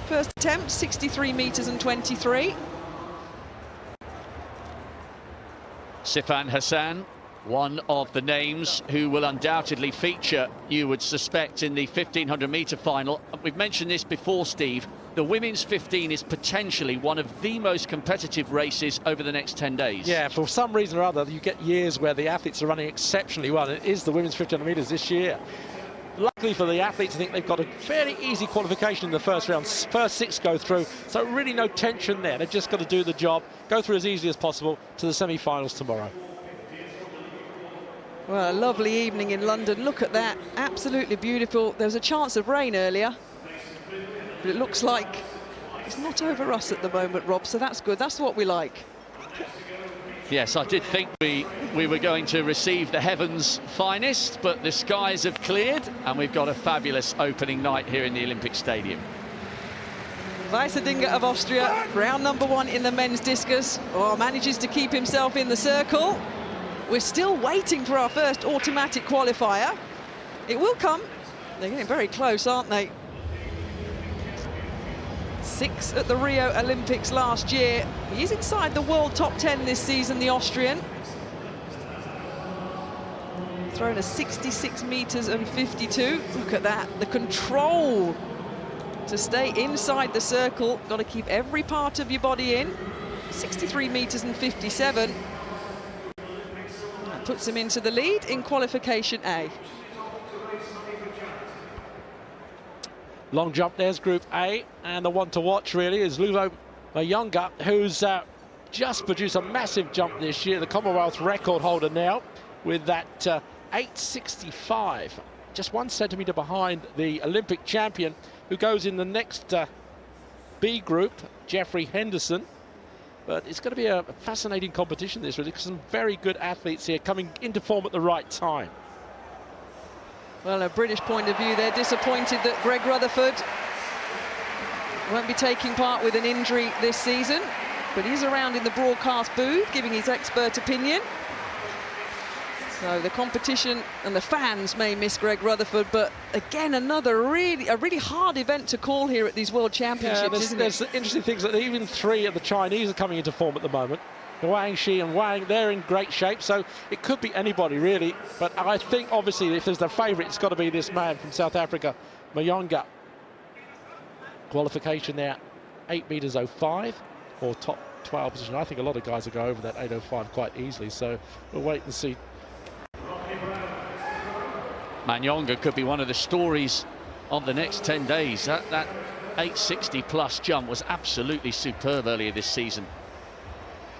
First attempt, 63 meters and 23. Sifan Hassan, one of the names who will undoubtedly feature, you would suspect, in the 1500 meter final. We've mentioned this before, Steve. The women's 15 is potentially one of the most competitive races over the next 10 days. Yeah, for some reason or other, you get years where the athletes are running exceptionally well. It is the women's 1500 meters this year. Luckily for the athletes, I think they've got a fairly easy qualification in the first round. First 6 go through, so really no tension there. They've just got to do the job, go through as easily as possible to the semi-finals tomorrow. Well, a lovely evening in London. Look at that, absolutely beautiful. There was a chance of rain earlier, but it looks like it's not over us at the moment, Rob, so that's good. That's what we like. Yes, I did think we were going to receive the heavens' finest, but the skies have cleared, and we've got a fabulous opening night here in the Olympic Stadium. Weissedinger of Austria, round number 1 in the men's discus. Oh, manages to keep himself in the circle. We're still waiting for our first automatic qualifier. It will come. They're getting very close, aren't they? 6 at the Rio Olympics last year. He's inside the world top 10 this season, the Austrian. Thrown a 66 meters and 52. Look at that, the control to stay inside the circle. Got to keep every part of your body in. 63 meters and 57. That puts him into the lead in qualification A. Long jump, there's Group A, and the one to watch really is Luvo Mayunga, who's just produced a massive jump this year, the Commonwealth record holder now, with that 8.65, just 1 centimetre behind the Olympic champion, who goes in the next B group, Jeffrey Henderson. But it's going to be a fascinating competition, this really, because some very good athletes here coming into form at the right time. Well, a British point of view, they're disappointed that Greg Rutherford won't be taking part with an injury this season, but he's around in the broadcast booth giving his expert opinion. So the competition and the fans may miss Greg Rutherford, but again, another really hard event to call here at these World Championships, isn't it? There's interesting things that even 3 of the Chinese are coming into form at the moment. Wang Shi and Wang, they're in great shape, so it could be anybody really. But I think obviously if there's the favourite, it's got to be this man from South Africa, Mayunga. Qualification there, 8 meters 05, or top 12 position. I think a lot of guys will go over that 8.05 quite easily, so we'll wait and see. Mayunga could be one of the stories of the next 10 days. That 860 plus jump was absolutely superb earlier this season.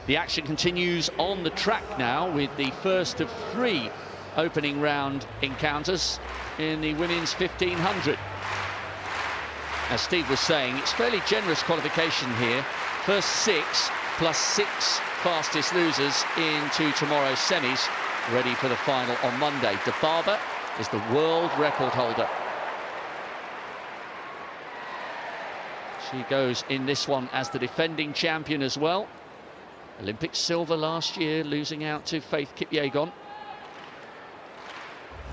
The action continues on the track now with the first of 3 opening round encounters in the women's 1500. As Steve was saying, it's fairly generous qualification here. First 6 plus 6 fastest losers into tomorrow's semis, ready for the final on Monday. Dibaba is the world record holder. She goes in this one as the defending champion as well. Olympic silver last year, losing out to Faith Kipyegon.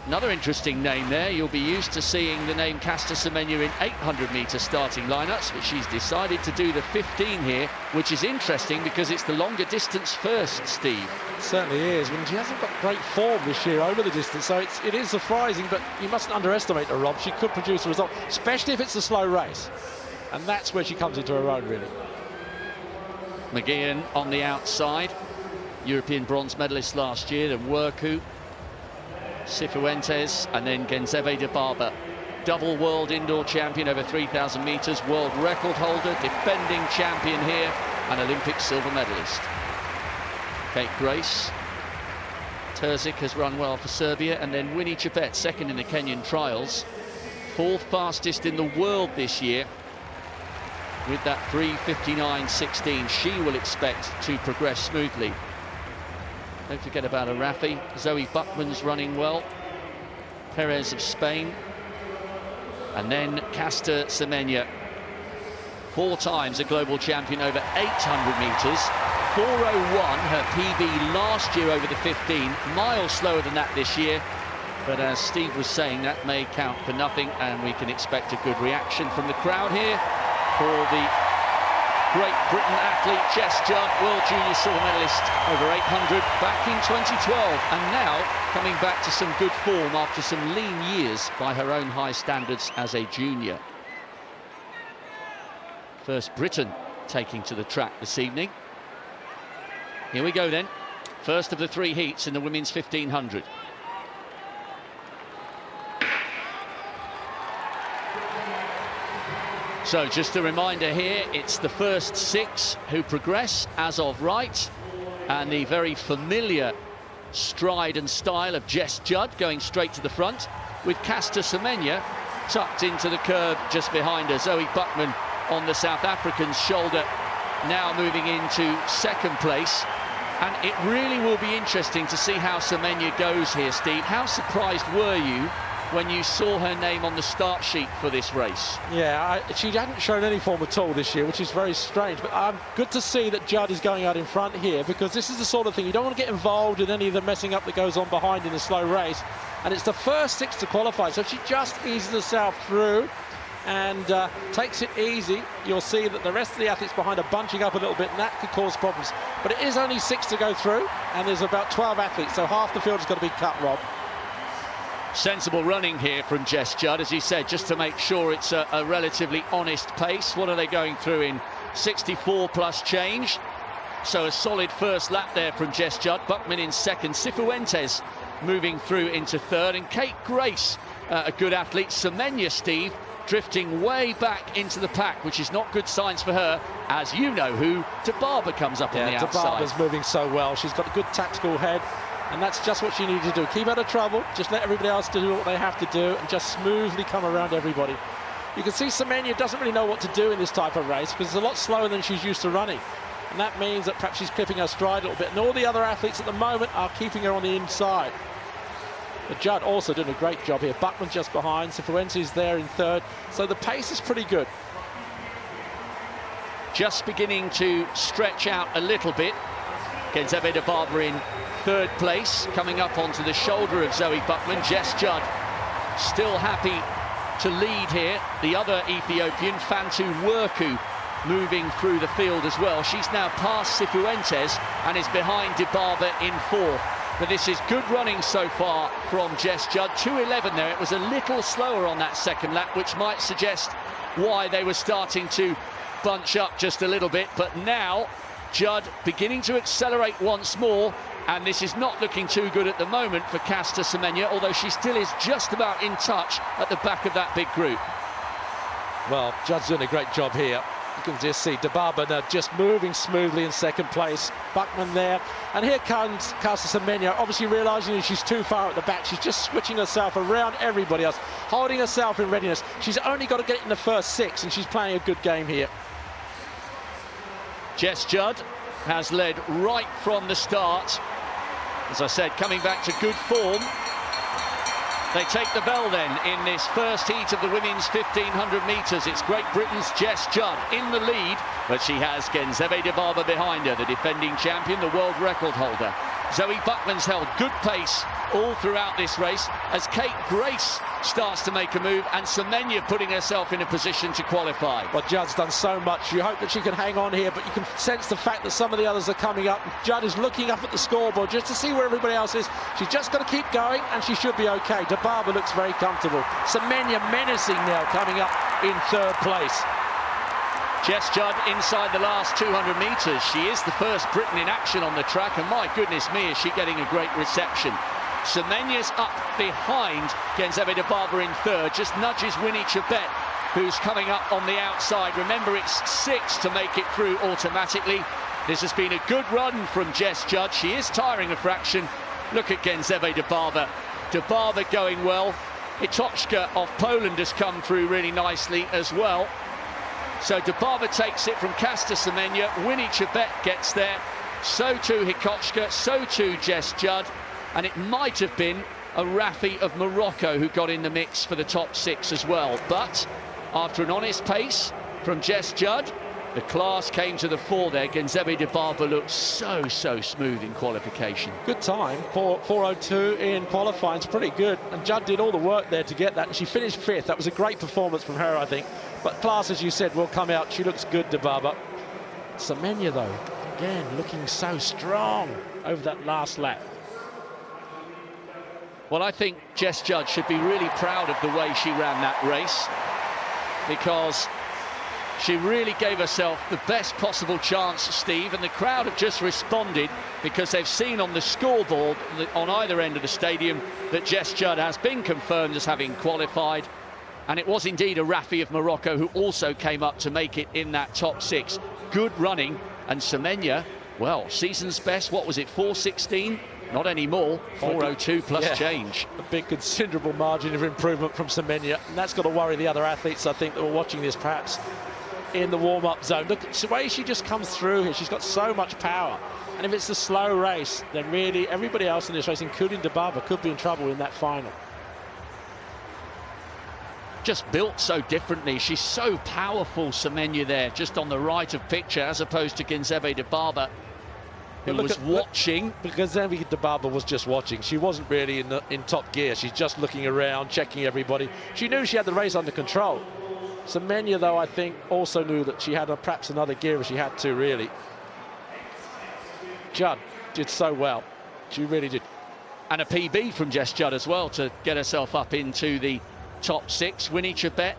Another interesting name there. You'll be used to seeing the name Caster Semenya in 800-metre starting lineups, but she's decided to do the 15 here, which is interesting because it's the longer distance first, Steve. It certainly is. When she hasn't got great form this year over the distance, so it is surprising, but you mustn't underestimate her, Rob. She could produce a result, especially if it's a slow race. And that's where she comes into her own, really. McGeehan on the outside, European bronze medalist last year, then Werku, Cifuentes, and then Genzebe Dibaba. Double world indoor champion over 3,000 metres, world record holder, defending champion here, and Olympic silver medalist. Kate Grace. Terzic has run well for Serbia, and then Winnie Chepet, second in the Kenyan trials. 4th fastest in the world this year. With that 3:59.16, she will expect to progress smoothly. Don't forget about Arafi. Zoe Buckman's running well. Perez of Spain. And then Caster Semenya. 4 times a global champion over 800 metres. 4:01, her PB last year over the 15. Miles slower than that this year. But as Steve was saying, that may count for nothing, and we can expect a good reaction from the crowd here for the Great Britain athlete, Jess Judd, world junior silver medalist over 800 back in 2012, and now coming back to some good form after some lean years by her own high standards as a junior. First Britain taking to the track this evening. Here we go then, first of the 3 heats in the women's 1500. So just a reminder here, it's the first 6 who progress as of right, and the very familiar stride and style of Jess Judd going straight to the front, with Caster Semenya tucked into the curve just behind her. Zoe Buckman on the South African's shoulder, now moving into second place. And it really will be interesting to see how Semenya goes here, Steve. How surprised were you when you saw her name on the start sheet for this race? Yeah, she hadn't shown any form at all this year, which is very strange. But good to see that Judd is going out in front here, because this is the sort of thing you don't want to get involved in any of the messing up that goes on behind in a slow race. And it's the first 6 to qualify, so if she just eases herself through and takes it easy, you'll see that the rest of the athletes behind are bunching up a little bit, and that could cause problems. But it is only 6 to go through, and there's about 12 athletes, so half the field has got to be cut, Rob. Sensible running here from Jess Judd, as he said, just to make sure it's a relatively honest pace. What are they going through in 64 plus change? So a solid first lap there from Jess Judd. Buckman in second, Cifuentes moving through into third, and Kate Grace, a good athlete. Semenya, Steve, drifting way back into the pack, which is not good signs for her, as you know who Dibaba comes up on the outside. Dibaba's moving so well. She's got a good tactical head, and that's just what she needed to do. Keep out of trouble, just let everybody else do what they have to do, and just smoothly come around everybody. You can see Semenya doesn't really know what to do in this type of race, because it's a lot slower than she's used to running. And that means that perhaps she's clipping her stride a little bit, and all the other athletes at the moment are keeping her on the inside. But Judd also doing a great job here. Buckman just behind, Cifuentes there in third, so the pace is pretty good. Just beginning to stretch out a little bit. Genzebe Dibaba in third place, coming up onto the shoulder of Zoe Buckman. Jess Judd still happy to lead here. The other Ethiopian, Fantu Werku, moving through the field as well. She's now past Cifuentes and is behind Dibaba in fourth. But this is good running so far from Jess Judd. 2:11 there. It was a little slower on that second lap, which might suggest why they were starting to bunch up just a little bit. But now Judd beginning to accelerate once more, and this is not looking too good at the moment for Caster Semenya, although she still is just about in touch at the back of that big group. Well, Judd's doing a great job here. You can just see Dibaba now just moving smoothly in second place. Buckman there. And here comes Caster Semenya, obviously realising that she's too far at the back. She's just switching herself around everybody else, holding herself in readiness. She's only got to get in the first 6, and she's playing a good game here. Jess Judd has led right from the start. As I said, coming back to good form. They take the bell then in this first heat of the women's 1500 metres. It's Great Britain's Jess Judd in the lead, but she has Genzebe Dibaba behind her, the defending champion, the world record holder. Zoe Buckman's held good pace all throughout this race as Kate Grace starts to make a move, and Semenya putting herself in a position to qualify. Well, Judd's done so much. You hope that she can hang on here, but you can sense the fact that some of the others are coming up. Judd is looking up at the scoreboard just to see where everybody else is. She's just got to keep going, and she should be okay. Dibaba looks very comfortable. Semenya menacing now, coming up in third place. Jess Judd inside the last 200 metres. She is the first Briton in action on the track, and my goodness me, is she getting a great reception. Semenya's up behind Genzebe Dibaba in third, just nudges Winnie Chebet, who's coming up on the outside. Remember, it's 6 to make it through automatically. This has been a good run from Jess Judd. She is tiring a fraction. Look at Genzebe Dibaba. Dibaba going well. Hitochka of Poland has come through really nicely as well. So Dibaba takes it from Caster Semenya. Winnie Chebet gets there. So too Hitochka, so too Jess Judd. And it might have been a Rafi of Morocco who got in the mix for the top 6 as well. But after an honest pace from Jess Judd, the class came to the fore there. Genzebe Dibaba looked so smooth in qualification. Good time, 4:02 in qualifying. It's pretty good. And Judd did all the work there to get that. And she finished 5th. That was a great performance from her, I think. But class, as you said, will come out. She looks good, Dibaba. Semenya, though, again, looking so strong over that last lap. Well, I think Jess Judd should be really proud of the way she ran that race, because she really gave herself the best possible chance, Steve, and the crowd have just responded because they've seen on the scoreboard on either end of the stadium that Jess Judd has been confirmed as having qualified. And it was indeed a Rafi of Morocco who also came up to make it in that top 6. Good running, and Semenya, well, season's best, what was it, 4:16? Not anymore. 4:02 plus change. A big considerable margin of improvement from Semenya, and that's got to worry the other athletes, I think, that were watching this perhaps in the warm-up zone. Look, the way she just comes through here, she's got so much power. And if it's a slow race, then really everybody else in this race, including Dibaba, could be in trouble in that final. Just built so differently. She's so powerful, Semenya, there, just on the right of picture, as opposed to Genzebe Dibaba, who was watching. Because Genzebe Dibaba was just watching. She wasn't really in top gear. She's just looking around, checking everybody. She knew she had the race under control. Semenya, though, I think, also knew that she had perhaps another gear if she had to, really. Judd did so well. She really did. And a PB from Jess Judd as well to get herself up into the top 6. Winnie Chebet,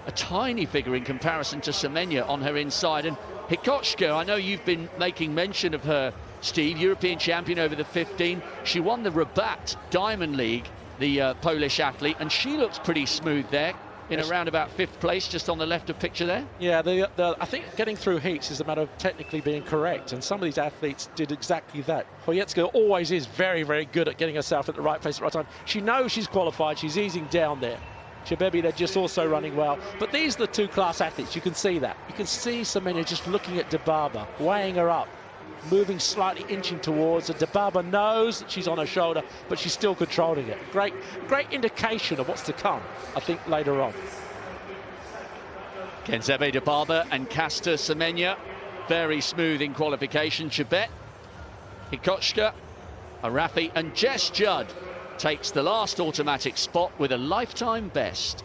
a tiny figure in comparison to Semenya on her inside. And Hikochka, I know you've been making mention of her, Steve, European champion over the 15. She won the Rabat Diamond League, the Polish athlete, and she looks pretty smooth there. In around about 5th place, just on the left of picture there. Yeah, I think getting through heats is a matter of technically being correct, and some of these athletes did exactly that. Chojecka always is very, very good at getting herself at the right place at the right time. She knows she's qualified, she's easing down there. Chebebe, they're just also running well. But these are the two class athletes, you can see that. You can see Semenya just looking at Dibaba, weighing her up, moving slightly, inching towards her. Dibaba knows that she's on her shoulder, but she's still controlling it. Great indication of what's to come, I think, later on. Genzebe Dibaba and Caster Semenya, very smooth in qualification. Chebet, Hikochka, Arafi, and Jess Judd takes the last automatic spot with a lifetime best.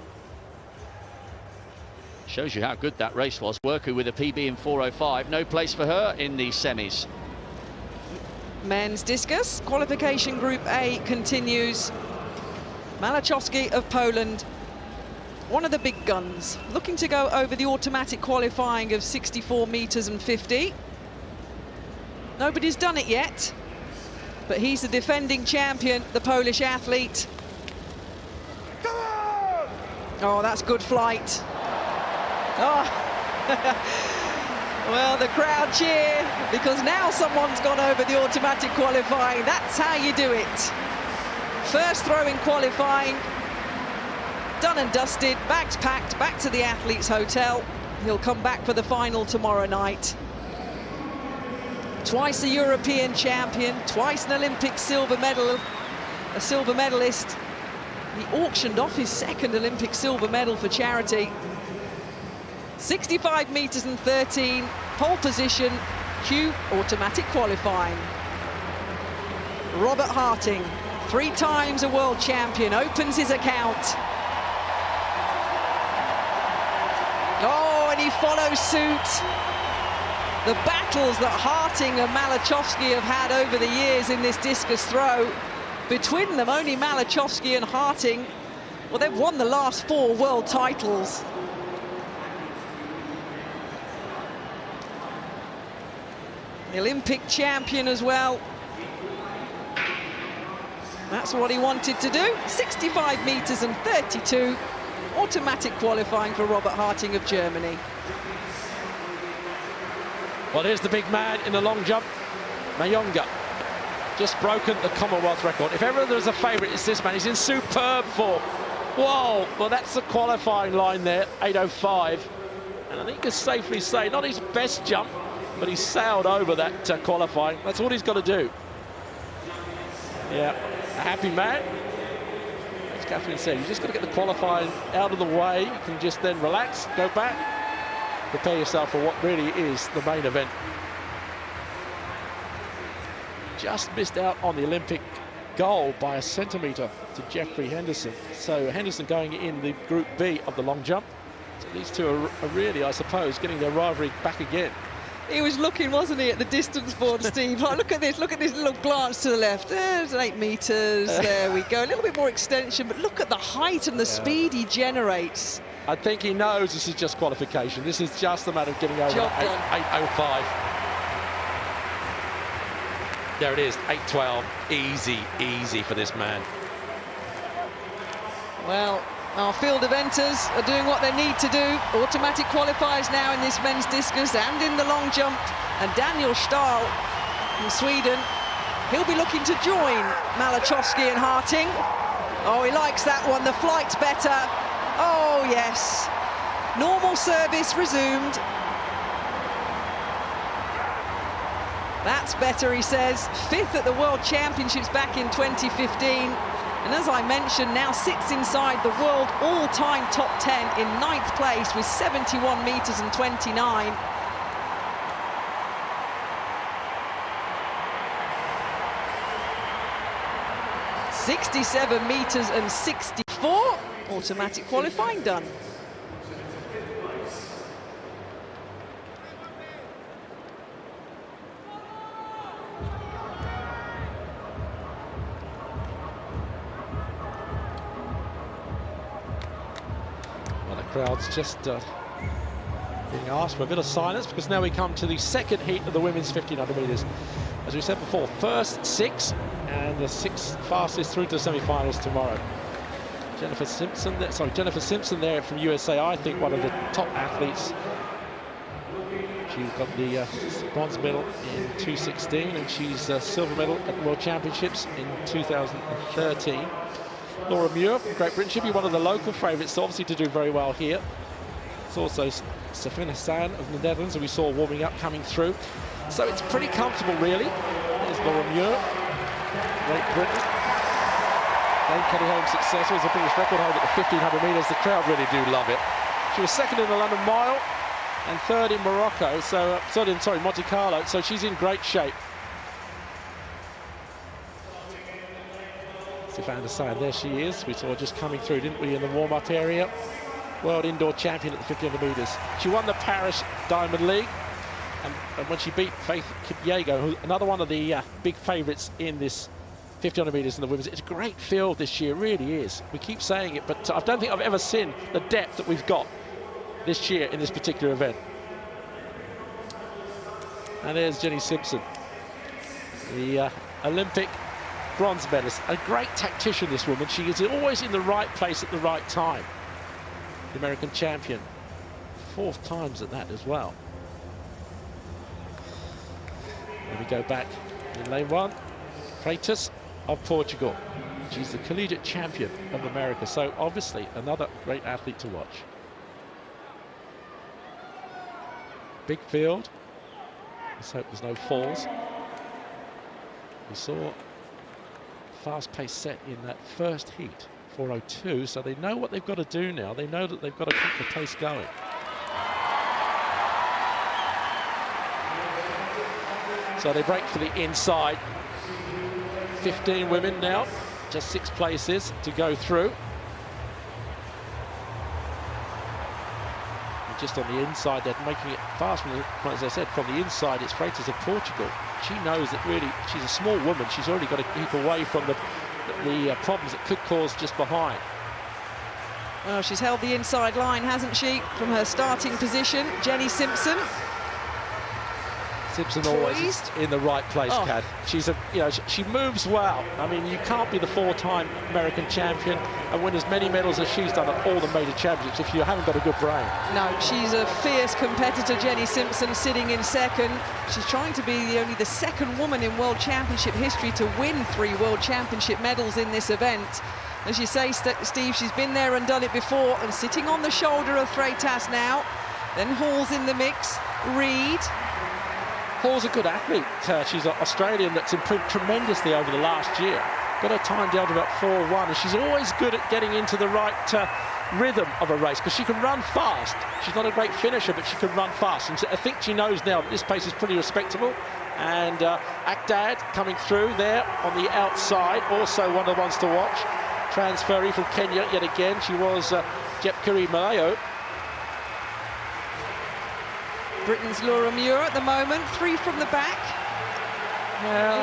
Shows you how good that race was. Werku with a PB in 4:05. No place for her in the semis. Men's discus qualification group A continues. Malachowski of Poland, one of the big guns, looking to go over the automatic qualifying of 64 meters and 50. Nobody's done it yet, but he's the defending champion, the Polish athlete. Oh, that's good flight. Oh, well, the crowd cheer because now someone's gone over the automatic qualifying. That's how you do it. First throw in qualifying, done and dusted, bags packed, back to the athletes' hotel. He'll come back for the final tomorrow night. Twice a European champion, twice an Olympic silver medal, a silver medalist. He auctioned off his 2nd Olympic silver medal for charity. 65 meters and 13, pole position, Q automatic qualifying. Robert Harting, 3 times a world champion, opens his account. Oh, and he follows suit. The battles that Harting and Malachowski have had over the years in this discus throw, between them only Malachowski and Harting, well, they've won the last 4 world titles. The Olympic champion as well. That's what he wanted to do. 65 meters and 32. Automatic qualifying for Robert Harting of Germany. Well, here's the big man in the long jump. Mayonga. Just broken the Commonwealth record. If ever there's a favourite, it's this man. He's in superb form. Whoa, well, that's the qualifying line there, 8:05. And I think you can safely say, not his best jump, but he sailed over that qualifying. That's all he's got to do. Yeah, a happy man. As Catherine said, you just got to get the qualifying out of the way. You can just then relax, go back, prepare yourself for what really is the main event. Just missed out on the Olympic goal by a centimetre to Jeffrey Henderson. So Henderson going in the Group B of the long jump. So these two are really, I suppose, getting their rivalry back again. He was looking, wasn't he, at the distance board, Steve? Like, look at this little glance to the left. There's 8 meters, there we go. A little bit more extension, but look at the height and the speed he generates. I think he knows this is just qualification. This is just a matter of getting over 8:05. There it is, 8:12. Easy, easy for this man. Well, our field eventers are doing what they need to do. Automatic qualifiers now in this men's discus and in the long jump. And Daniel Stahl from Sweden, He'll be looking to join Malachowski and Harting. Oh, he likes that one. The flight's better. Oh, yes. Normal service resumed. That's better, he says. 5th at the World Championships back in 2015. And as I mentioned, now sits inside the world all-time top 10 in 9th place with 71 metres and 29. .67 metres and 64. Automatic qualifying done. Crowd's just being asked for a bit of silence, because now we come to the second heat of the women's 1500 metres. As we said before, first 6 and the 6 fastest through to the semi-finals tomorrow. Jennifer Simpson there from USA, I think one of the top athletes. She got the bronze medal in 2016, and she's silver medal at the World Championships in 2013. Laura Muir from Great Britain should be one of the local favourites, obviously, to do very well here. It's also Safin Hassan of the Netherlands, who we saw warming up, coming through. So it's pretty comfortable, really. There's Laura Muir, Great Britain. Dame Kelly Holmes' successor as a British record holder at the 1500 metres. The crowd really do love it. She was second in the London Mile and third in Morocco, so Monte Carlo. So she's in great shape. Safin Hassan, there she is. We saw her just coming through, didn't we, in the warm-up area. World indoor champion at the 1500 metres. She won the Paris Diamond League, and when she beat Faith Kipyego, who's another one of the big favourites in this 1500 metres in the women's. It's a great field this year, really is. We keep saying it, but I don't think I've ever seen the depth that we've got this year in this particular event. And there's Jenny Simpson, the Olympic bronze medalist. A great tactician, this woman. She is always in the right place at the right time. The American champion. 4th times at that as well. Then we go back in lane 1. Freitas of Portugal. She's the collegiate champion of America. So obviously another great athlete to watch. Big field. Let's hope there's no falls. We saw fast-paced set in that first heat, 4:02, so they know what they've got to do now. They know that they've got to keep the pace going. So they break for the inside. 15 women now, just 6 places to go through. And just on the inside, they're making it fast. As I said, from the inside, it's Freitas of Portugal. She knows that really she's a small woman. She's already got to keep away from the problems that could cause just behind. Well, she's held the inside line, hasn't she, from her starting position. Jenny Simpson. Simpson always is in the right place, Kath. She's she moves well. I mean, you can't be the 4-time American champion and win as many medals as she's done at all the major championships if you haven't got a good brain. No, she's a fierce competitor, Jenny Simpson, sitting in second. She's trying to be only the 2nd woman in World Championship history to win 3 World Championship medals in this event. As you say, Steve, she's been there and done it before, and sitting on the shoulder of Freitas now. Then Hall's in the mix, Reid. Hall's a good athlete. She's an Australian that's improved tremendously over the last year. Got her time down to about 4:01, and she's always good at getting into the right rhythm of a race, because she can run fast. She's not a great finisher, but she can run fast, and I think she knows now that this pace is pretty respectable. And Akdad coming through there on the outside, also one of the ones to watch. Transferee from Kenya yet again. She was Jepkiri Malayo. Britain's Laura Muir at the moment, 3 from the back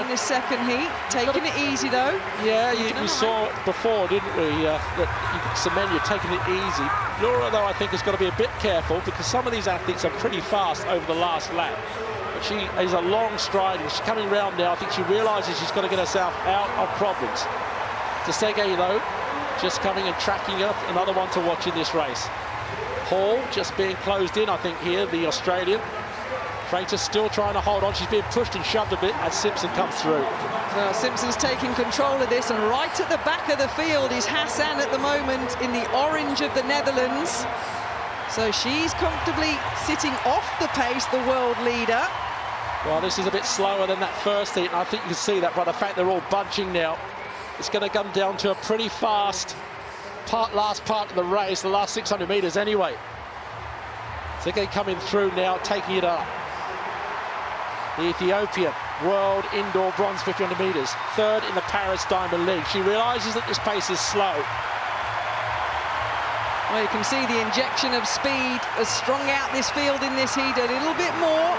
in the second heat. Taking it easy, though. Yeah, we saw it before, didn't we? That Semenya taking it easy. Laura, though, I think has got to be a bit careful, because some of these athletes are pretty fast over the last lap. But she is a long stride, and she's coming round now. I think she realises she's got to get herself out of problems. Tsegay, though, just coming and tracking her, another one to watch in this race. Hall just being closed in, I think, here, the Australian. Freitas still trying to hold on. She's being pushed and shoved a bit as Simpson comes through. Well, Simpson's taking control of this, and right at the back of the field is Hassan at the moment in the orange of the Netherlands. So she's comfortably sitting off the pace, the world leader. Well, this is a bit slower than that first heat, and I think you can see that by the fact they're all bunching now. It's going to come down to a pretty fast last part of the race, the last 600 metres anyway. Tsegay coming through now, taking it up. The Ethiopian world indoor bronze 1500 metres, third in the Paris Diamond League. She realises that this pace is slow. Well, you can see the injection of speed has strung out this field in this heat a little bit more.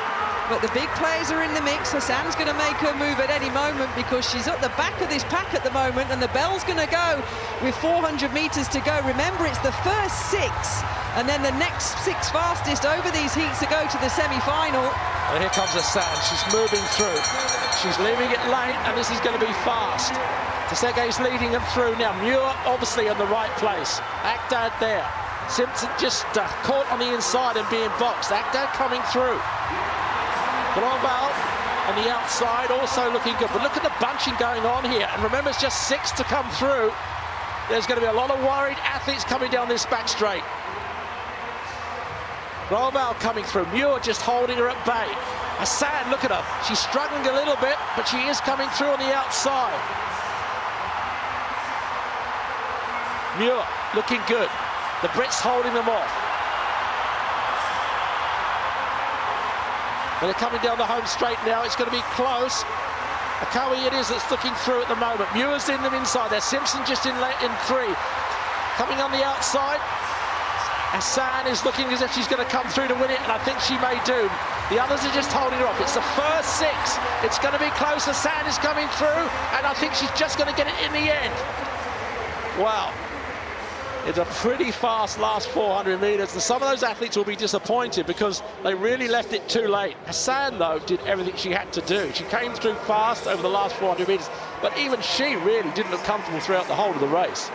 But the big players are in the mix. Hassan's going to make her move at any moment because she's at the back of this pack at the moment, and the bell's going to go with 400 metres to go. Remember, it's the first 6, and then the next 6 fastest over these heats to go to the semi-final. And here comes Hassan. She's moving through. She's leaving it late, and this is going to be fast. Tsegay's leading them through now. Muir obviously in the right place. Akdad there. Simpson just caught on the inside and being boxed. Akdad coming through. Global on the outside also looking good, but look at the bunching going on here, and remember it's just 6 to come through. There's going to be a lot of worried athletes coming down this back straight. Global coming through, Muir just holding her at bay. Hassan, look at her, she's struggling a little bit, but she is coming through on the outside. Muir looking good, the Brits holding them off. They're coming down the home straight now. It's going to be close. Akawi it is that's looking through at the moment. Muir's in them inside there. Simpson just in 3. Coming on the outside. Hassan is looking as if she's going to come through to win it, and I think she may do. The others are just holding her off. It's the first 6. It's going to be close. Hassan is coming through, and I think she's just going to get it in the end. Wow. It's a pretty fast last 400 metres. Some of those athletes will be disappointed because they really left it too late. Hassan, though, did everything she had to do. She came through fast over the last 400 metres, but even she really didn't look comfortable throughout the whole of the race.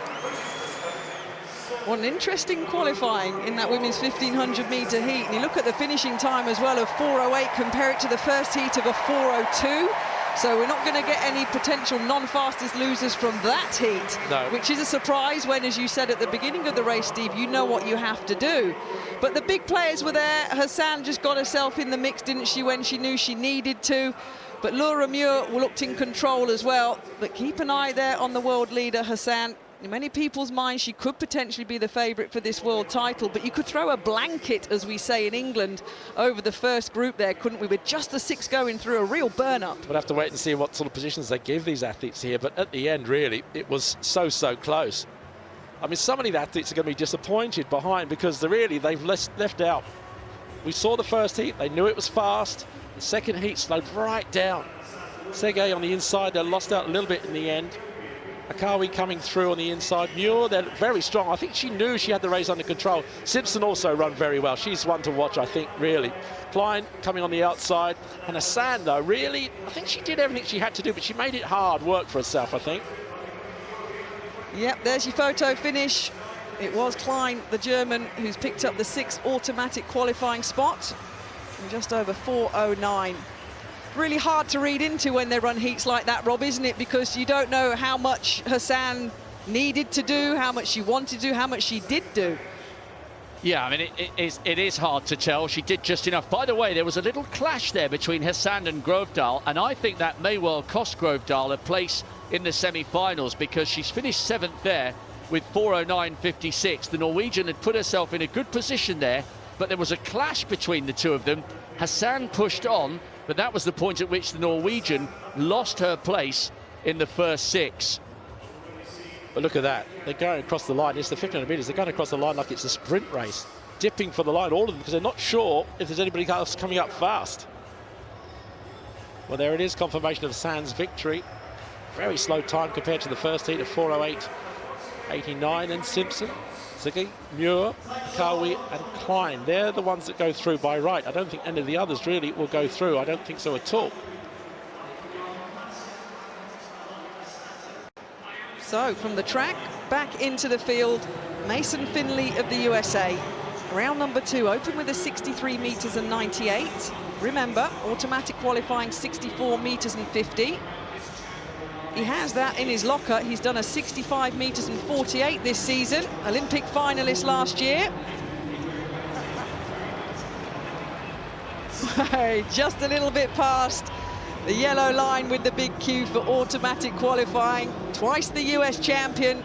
What an interesting qualifying in that women's 1500 metre heat. And you look at the finishing time as well of 4:08, compare it to the first heat of a 4:02. So we're not going to get any potential non-fastest losers from that heat, no. Which is a surprise when, as you said at the beginning of the race, Steve, you know what you have to do. But the big players were there. Hassan just got herself in the mix, didn't she, when she knew she needed to. But Laura Muir looked in control as well. But keep an eye there on the world leader, Hassan. In many people's minds, she could potentially be the favourite for this world title, but you could throw a blanket, as we say in England, over the first group there, couldn't we? With just the 6 going through, a real burn-up. We'll have to wait and see what sort of positions they give these athletes here, but at the end, really, it was so close. I mean, some of these athletes are going to be disappointed behind because they've left out. We saw the first heat, they knew it was fast. The second heat slowed right down. Tsegay on the inside, they lost out a little bit in the end. Akawi coming through on the inside. Muir, they're very strong. I think she knew she had the race under control. Simpson also run very well. She's one to watch, I think, really. Klein coming on the outside. And Hassan, though, really, I think she did everything she had to do, but she made it hard work for herself, I think. Yep, there's your photo finish. It was Klein, the German, who's picked up the 6th automatic qualifying spot. In just over 4:09. Really hard to read into when they run heats like that, Rob, isn't it? Because you don't know how much Hassan needed to do, how much she wanted to do, how much she did do. Yeah, I mean, it is hard to tell. She did just enough. By the way, there was a little clash there between Hassan and Grovedal, and I think that may well cost Grovedal a place in the semi-finals because she's finished 7th there with 4:09.56. The Norwegian had put herself in a good position there, but there was a clash between the two of them. Hassan pushed on, but that was the point at which the Norwegian lost her place in the first 6. But look at that. They're going across the line. It's the 1500 metres. They're going across the line like it's a sprint race. Dipping for the line, all of them, because they're not sure if there's anybody else coming up fast. Well, there it is, confirmation of Hassan's victory. Very slow time compared to the first heat of 4:08.89. And Simpson, Tsegay, Muir, Akawi and Klein. They're the ones that go through by right. I don't think any of the others really will go through. I don't think so at all. So from the track back into the field, Mason Finley of the USA. Round number 2, open with a 63 metres and 98. Remember, automatic qualifying 64 metres and 50. He has that in his locker. He's done a 65 metres and 48 this season. Olympic finalist last year. Just a little bit past the yellow line with the big Q for automatic qualifying. Twice the US champion,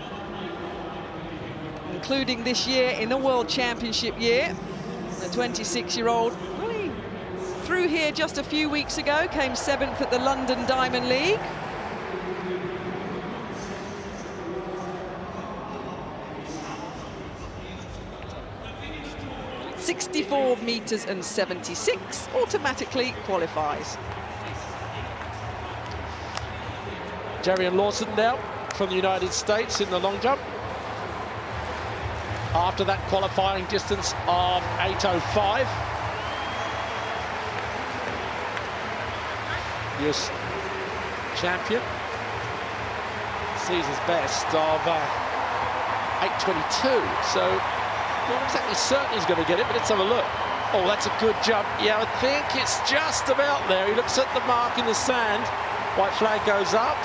including this year in the World Championship year. The 26-year-old through here just a few weeks ago, came 7th at the London Diamond League. .64 metres and 76, automatically qualifies. Jarian Lawson now from the United States in the long jump. After that qualifying distance of 8:05. US champion. Season's best of 8:22. So not exactly certain he's going to get it, but let's have a look. Oh, that's a good jump. Yeah, I think it's just about there. He looks at the mark in the sand. White flag goes up.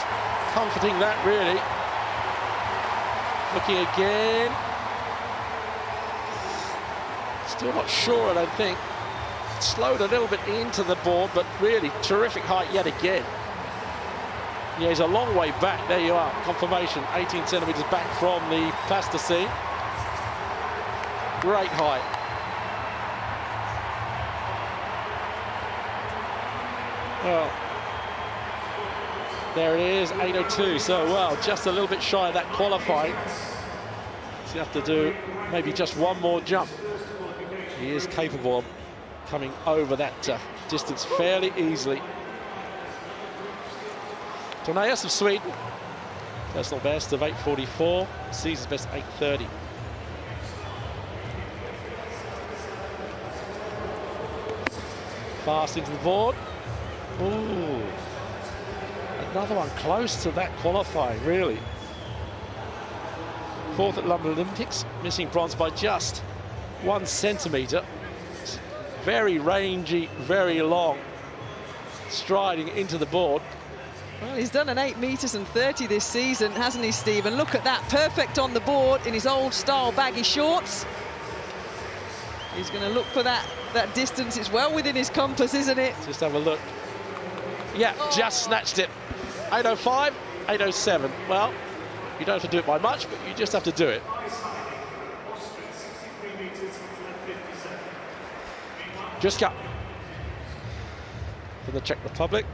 Comforting that, really. Looking again. Still not sure, I don't think. Slowed a little bit into the board, but really terrific height yet again. Yeah, he's a long way back. There you are, confirmation. 18 centimetres back from the plasticine. Great height. Well, there it is, 8:02. So, well, just a little bit shy of that qualifying. So you have to do maybe just one more jump. He is capable of coming over that distance fairly easily. Tornéus of Sweden, personal best of 8:44, season's best 8:30. Fast into the board. Ooh, another one close to that qualifying, really. 4th at London Olympics, missing bronze by just 1 centimetre. Very rangy, very long, striding into the board. Well, he's done an 8 metres and 30 this season, hasn't he, Stephen? Look at that, perfect on the board in his old style baggy shorts. He's going to look for that distance. It's well within his compass, isn't it? Just have a look. Yeah, just snatched it. 8:05, 8:07. Well, you don't have to do it by much, but you just have to do it. Juska from the Czech Republic.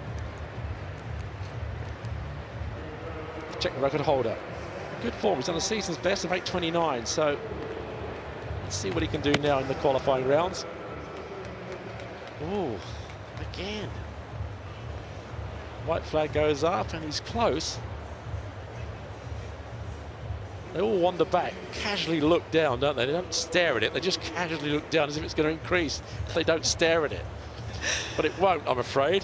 The Czech record holder. Good form, he's done the season's best of 8:29, so let's see what he can do now in the qualifying rounds. Ooh, again. White flag goes up and he's close. They all wander back, casually look down, don't they? They don't stare at it, they just casually look down as if it's going to increase if they don't stare at it. But it won't, I'm afraid.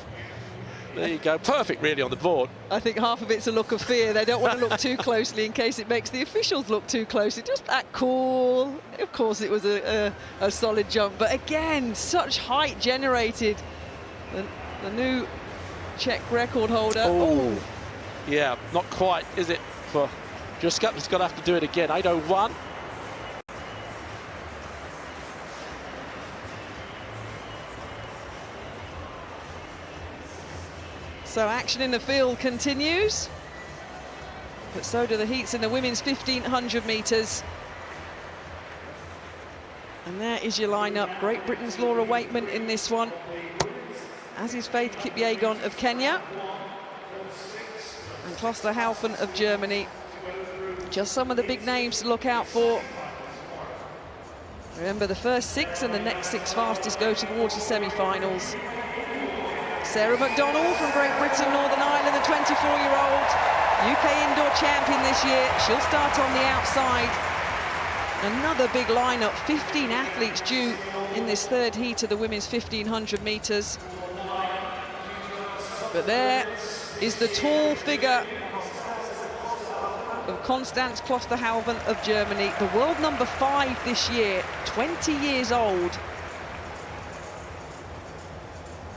There you go, perfect really on the board. I think half of it's a look of fear. They don't want to look too closely in case it makes the officials look too closely. Just that cool. Of course it was a solid jump, but again, such height generated. The new Czech record holder. Oh, yeah, not quite, is it, for Juska? He's going to have to do it again. 8:01. So action in the field continues, but so do the heats in the women's 1500 metres. And there is your lineup. Great Britain's Laura Waitman in this one, as is Faith Kipyegon of Kenya and Kloster Haufen of Germany. Just some of the big names to look out for. Remember, the first 6 and the next 6 fastest go towards the semi-finals. Sarah McDonnell from Great Britain, Northern Ireland, the 24-year-old UK indoor champion this year. She'll start on the outside. Another big lineup, 15 athletes due in this third heat of the women's 1500 metres. But there is the tall figure of Konstanz Klosterhalfen of Germany, the world number 5 this year, 20 years old.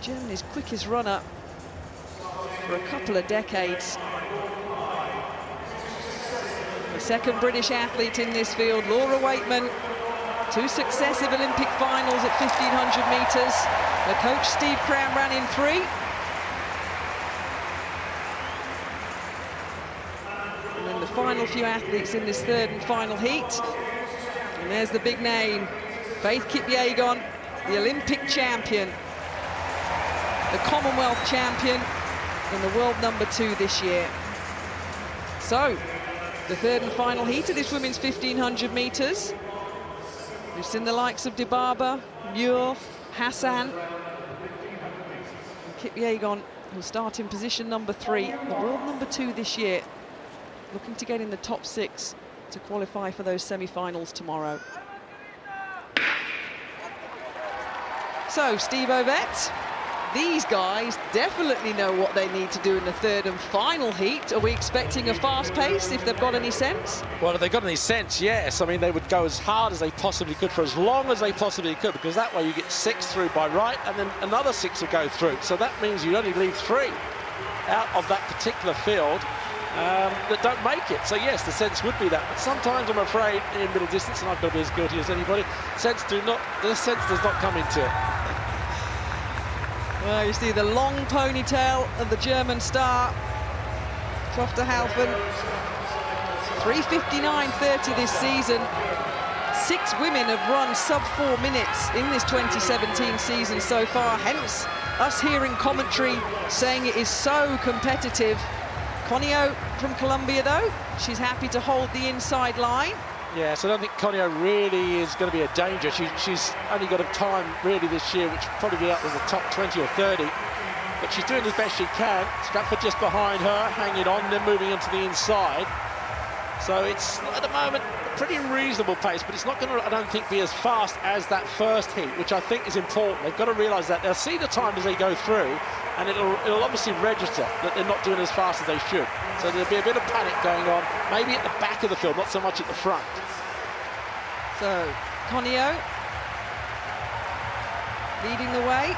Germany's quickest runner for a couple of decades. The second British athlete in this field, Laura Waitman, 2 successive Olympic finals at 1500 metres. Her coach Steve Cram ran in 3. And then the final few athletes in this third and final heat. And there's the big name, Faith Kipyegon, the Olympic champion, the Commonwealth champion, and the world number 2 this year. So, the third and final heat of this women's 1500 metres. We've seen the likes of Dibaba, Muir, Hassan. And Kipyegon will start in position number 3, the world number 2 this year, looking to get in the top 6 to qualify for those semi-finals tomorrow. So, Steve Ovett, these guys definitely know what they need to do in the third and final heat. Are we expecting a fast pace, if they've got any sense? Well, if they've got any sense, yes. I mean, they would go as hard as they possibly could for as long as they possibly could, because that way you get 6 through by right, and then another 6 will go through. So that means you only leave 3 out of that particular field that don't make it. So yes, the sense would be that. But sometimes I'm afraid in middle distance, and I've got to be as guilty as anybody, the sense does not come into it. Well, you see the long ponytail of the German star, Klosterhalfen. 3:59.30 this season. 6 women have run sub 4 minutes in this 2017 season so far, hence us hearing commentary saying it is so competitive. Conio from Colombia, though, she's happy to hold the inside line. Yeah, so I don't think Conio really is going to be a danger. She's only got a time really this year, which will probably be up in the top 20 or 30. But she's doing as best she can. Stratford just behind her, hanging on, then moving onto the inside. So it's, at the moment, a pretty reasonable pace, but it's not going to, I don't think, be as fast as that first heat, which I think is important. They've got to realise that. They'll see the time as they go through, and it'll obviously register that they're not doing as fast as they should. So there'll be a bit of panic going on, maybe at the back of the field, not so much at the front. So, Conio leading the way.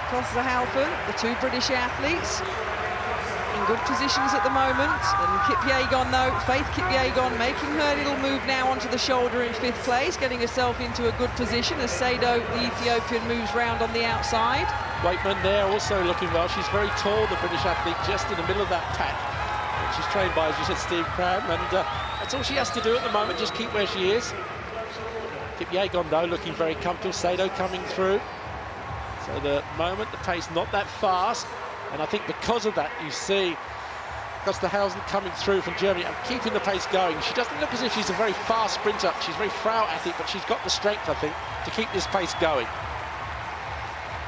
Klosterhalfen, the 2 British athletes, in good positions at the moment. And Kipyegon, though, Faith Kipyegon making her little move now onto the shoulder in 5th place, getting herself into a good position as Saido, the Ethiopian, moves round on the outside. Waitman there also looking well. She's very tall, the British athlete, just in the middle of that pack. And she's trained by, as you said, Steve Cram, and that's all she has to do at the moment, just keep where she is. Kipyegon, though, looking very comfortable. Saido coming through. So the moment, the pace not that fast, and I think because of that, you see Klosterhalfen coming through from Germany and keeping the pace going. She doesn't look as if she's a very fast sprinter. She's a very frail athlete, but she's got the strength, I think, to keep this pace going.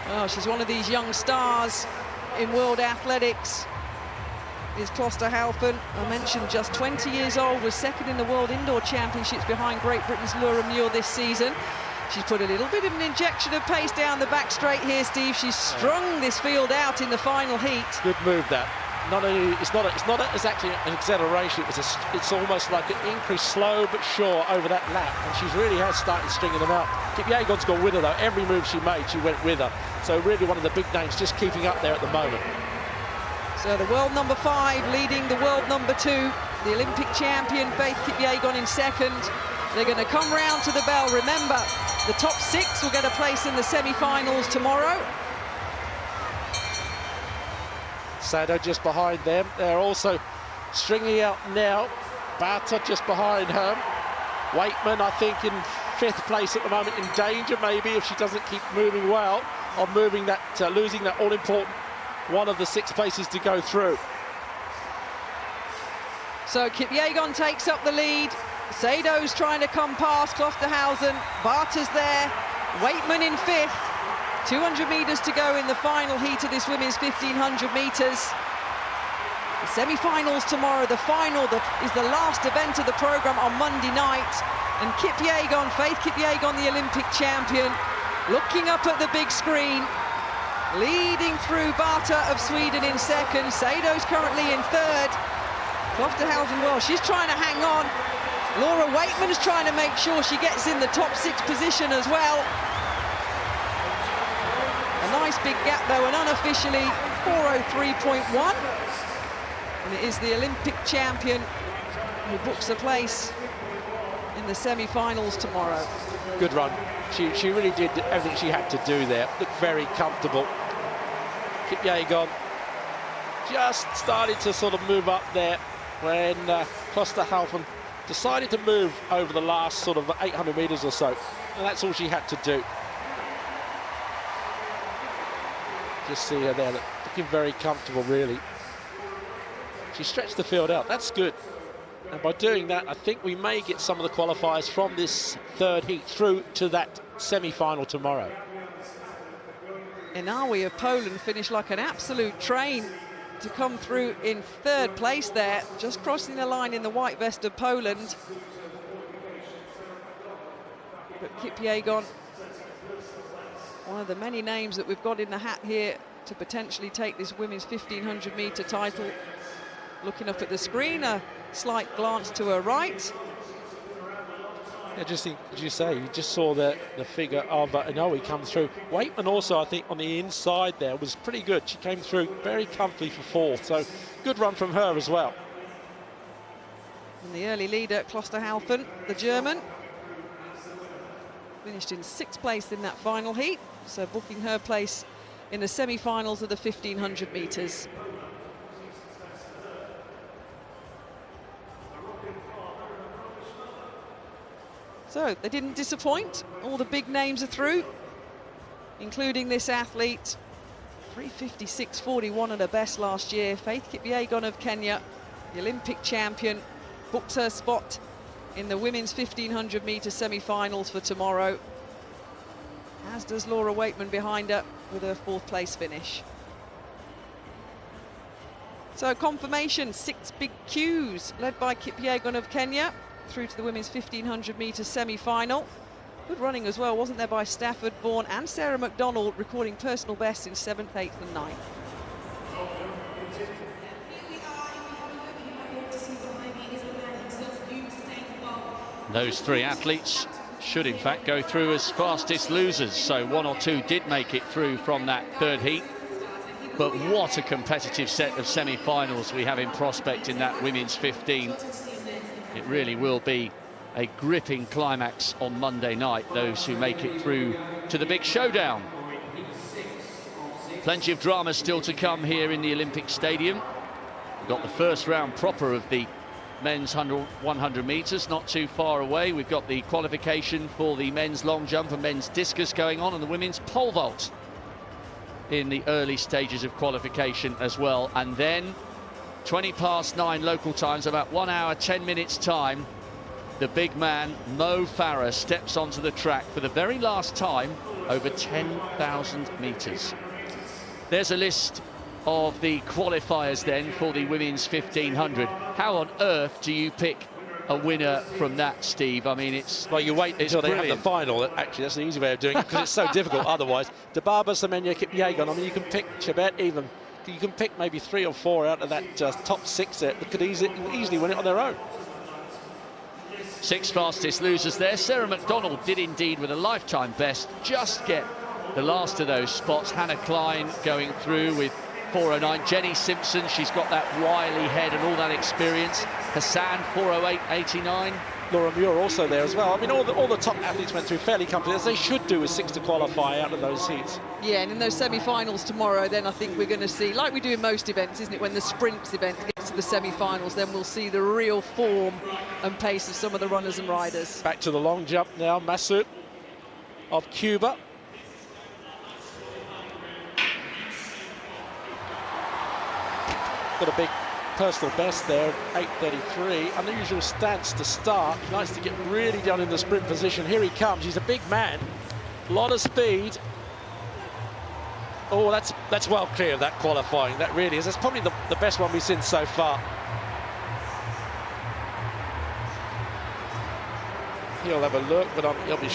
Oh, she's one of these young stars in world athletics, is Klosterhalfen. I mentioned just 20 years old, was 2nd in the World Indoor Championships behind Great Britain's Laura Muir this season. She's put a little bit of an injection of pace down the back straight here, Steve. She's strung this field out in the final heat. Good move, that. It's not exactly an acceleration. It's almost like an increase, slow but sure, over that lap. And she really has started stringing them out. Kipyegon's gone with her, though. Every move she made, she went with her. So really one of the big names just keeping up there at the moment. So the world number 5 leading the world number 2, the Olympic champion Faith Kipyegon in 2nd. They're going to come round to the bell. Remember, the top 6 will get a place in the semi-finals tomorrow. Saido just behind them. They're also stringing out now. Bata just behind her. Waitman, I think, in 5th place at the moment, in danger maybe if she doesn't keep moving well, of moving that, losing that all-important one of the 6 places to go through. So Kipyegon takes up the lead. Saido's trying to come past Klosterhalfen. Bata's there. Waitman in 5th. 200 metres to go in the final heat of this women's 1500 metres. The semi-finals tomorrow. The final is the last event of the programme on Monday night. And Kipyegon, Faith Kipyegon, the Olympic champion, looking up at the big screen, leading through Bata of Sweden in 2nd. Saido's currently in 3rd. Klofterhausen, well, she's trying to hang on. Laura Waitman's trying to make sure she gets in the top 6 position as well. A nice big gap though, and unofficially 4:03.1. And it is the Olympic champion who books a place in the semi-finals tomorrow. Good run. She really did everything she had to do there. Looked very comfortable. Kipyegon just started to sort of move up there when Klostterhausen decided to move over the last sort of 800 meters or so, and that's all she had to do. Just see her there, looking very comfortable, really. She stretched the field out. That's good. And by doing that, I think we may get some of the qualifiers from this third heat through to that semi-final tomorrow. Inawi of Poland finished like an absolute train to come through in 3rd place there, just crossing the line in the white vest of Poland. But Kipyegon, one of the many names that we've got in the hat here to potentially take this women's 1500 meter title. Looking up at the screen, a slight glance to her right. Yeah, just think, as you say, you just saw the figure of Inawi come through. Waitman also, I think, on the inside there was pretty good. She came through very comfortably for 4th, so good run from her as well. And the early leader, Klostterhausen, the German, finished in 6th place in that final heat, so booking her place in the semi-finals of the 1500 meters. So they didn't disappoint. All the big names are through, including this athlete. 3:56.41 at her best last year. Faith Kipyegon of Kenya, the Olympic champion, books her spot in the women's 1500 meter semi-finals for tomorrow, as does Laura Waitman behind her with her 4th place finish. So confirmation, 6 big Qs led by Kipyegon of Kenya through to the women's 1500 metre semi-final. Good running as well, wasn't there, by Stafford, Vaughan and Sarah McDonald, recording personal bests in 7th, 8th and 9th. Those 3 athletes should in fact go through as fastest losers, so 1 or 2 did make it through from that 3rd heat. But what a competitive set of semi-finals we have in prospect in that women's 15. It really will be a gripping climax on Monday night, those who make it through to the big showdown. Plenty of drama still to come here in the Olympic Stadium. We've got the first round proper of the men's 100 metres not too far away. We've got the qualification for the men's long jump and men's discus going on, and the women's pole vault in the early stages of qualification as well. And then 9:20 local times, about 1 hour 10 minutes time, the big man Mo Farah steps onto the track for the very last time over 10,000 metres. There's a list of the qualifiers then for the women's 1500. How on earth do you pick a winner from that, Steve? I mean, it's... Well, you wait until they have the final. Actually, that's the easy way of doing it, because it's so difficult otherwise. Dibaba, Semenya, Kipyegon, I mean, you can pick Chebet even. You can pick maybe 3 or 4 out of that top 6 there that could easily win it on their own. 6 fastest losers there. Sarah McDonald did indeed, with a lifetime best, just get the last of those spots. Hannah Klein going through with 4:09. Jenny Simpson, she's got that wily head and all that experience. Hassan, 4:08.89. Laura Muir also there as well. I mean, all the top athletes went through fairly comfortably, as they should do, with 6 to qualify out of those heats. Yeah, and in those semi-finals tomorrow, then I think we're going to see, like we do in most events, isn't it, when the sprints event gets to the semi-finals, then we'll see the real form and pace of some of the runners and riders. Back to the long jump now, Masud of Cuba. Got a big personal best there, 8:33. Unusual stance to start. Nice to get really down in the sprint position. Here he comes. He's a big man. A lot of speed. Oh, that's well clear of that qualifying. That really is. That's probably the best one we've seen so far. He'll have a look, but he'll be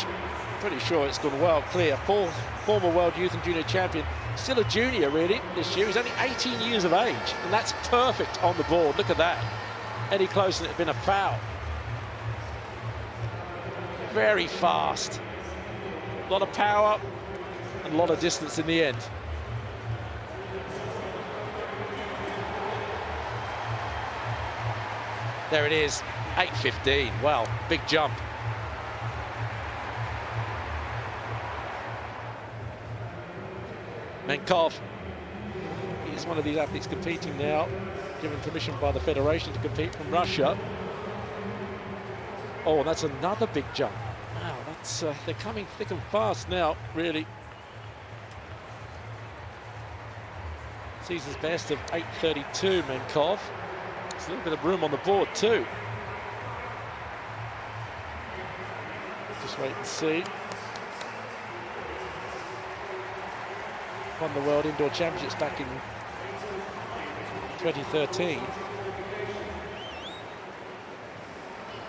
pretty sure it's gone well clear. Former world youth and junior champion. Still a junior, really, this year. He's only 18 years of age, and that's perfect on the board. Look at that. any closer, it'd been a foul. Very fast. A lot of power and a lot of distance in the end. There it is, 8:15. Wow, big jump. Menkov is one of these athletes competing now, given permission by the Federation to compete from Russia. Oh, that's another big jump. Wow, that's they're coming thick and fast now, really. Sees his best of 8:32, Menkov. There's a little bit of room on the board too. Just wait and see. Won the World Indoor Championships back in 2013.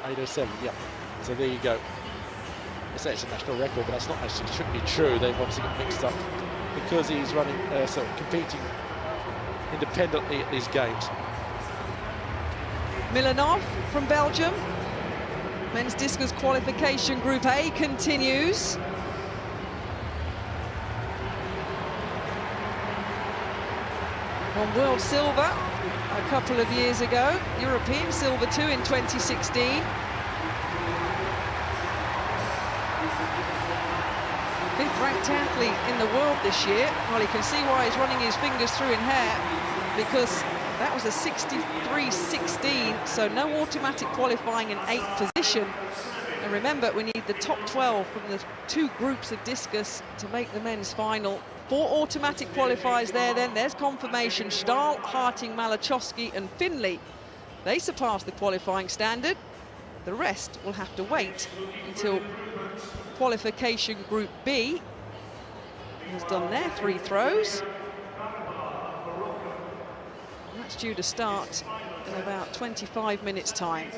8:07, yeah. So there you go. They say it's a national record, but that's not actually strictly true. They've obviously got mixed up because he's running, competing independently at these games. Milanov from Belgium. Men's discus qualification Group A continues. Won world silver a couple of years ago. European silver too in 2016. Fifth-ranked athlete in the world this year. Well, you can see why he's running his fingers through in hair, because that was a 63.16, so no automatic qualifying in 8th position. And remember, we need the top 12 from the 2 groups of discus to make the men's final. 4 automatic qualifiers there then. There's confirmation. Stahl, Harting, Malachowski and Finley. They surpassed the qualifying standard. The rest will have to wait until qualification Group B has done their 3 throws. That's due to start in about 25 minutes' time.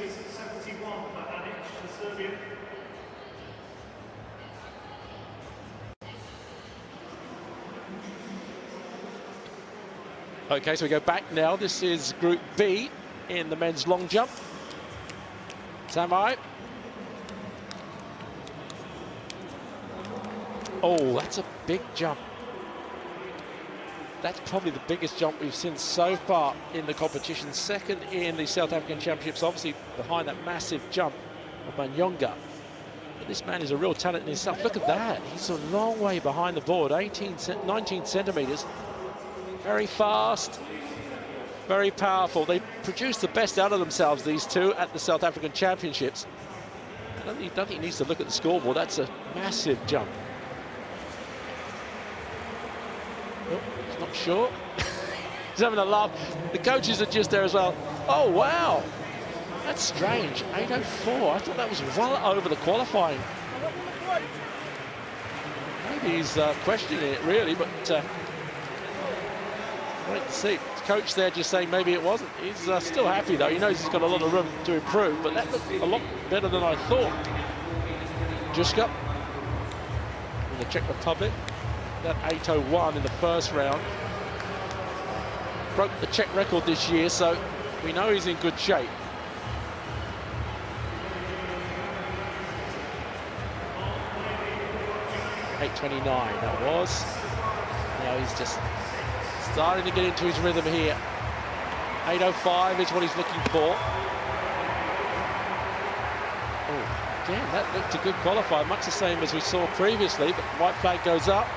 Okay, so we go back now. This is Group B in the men's long jump. Samai. Oh, that's a big jump. That's probably the biggest jump we've seen so far in the competition. Second in the South African Championships, obviously behind that massive jump of Manyonga. But this man is a real talent in himself. Look at that. He's a long way behind the board, 19 centimetres. Very fast, very powerful. They produced the best out of themselves, these two, at the South African Championships. I don't think he needs to look at the scoreboard. That's a massive jump. Oh, he's not sure. He's having a laugh. The coaches are just there as well. Oh, wow. That's strange. 8:04. I thought that was well over the qualifying. Maybe he's questioning it, really, but wait to see. Coach there just saying maybe it wasn't. He's still happy, though. He knows he's got a lot of room to improve, but that looked a lot better than I thought. Juska in the Czech Republic. That 8:01 in the first round. Broke the Czech record this year, so we know he's in good shape. .829 that was. Now he's just starting to get into his rhythm here. 8:05 is what he's looking for. Oh, again, that looked a good qualifier, much the same as we saw previously, but white flag goes up.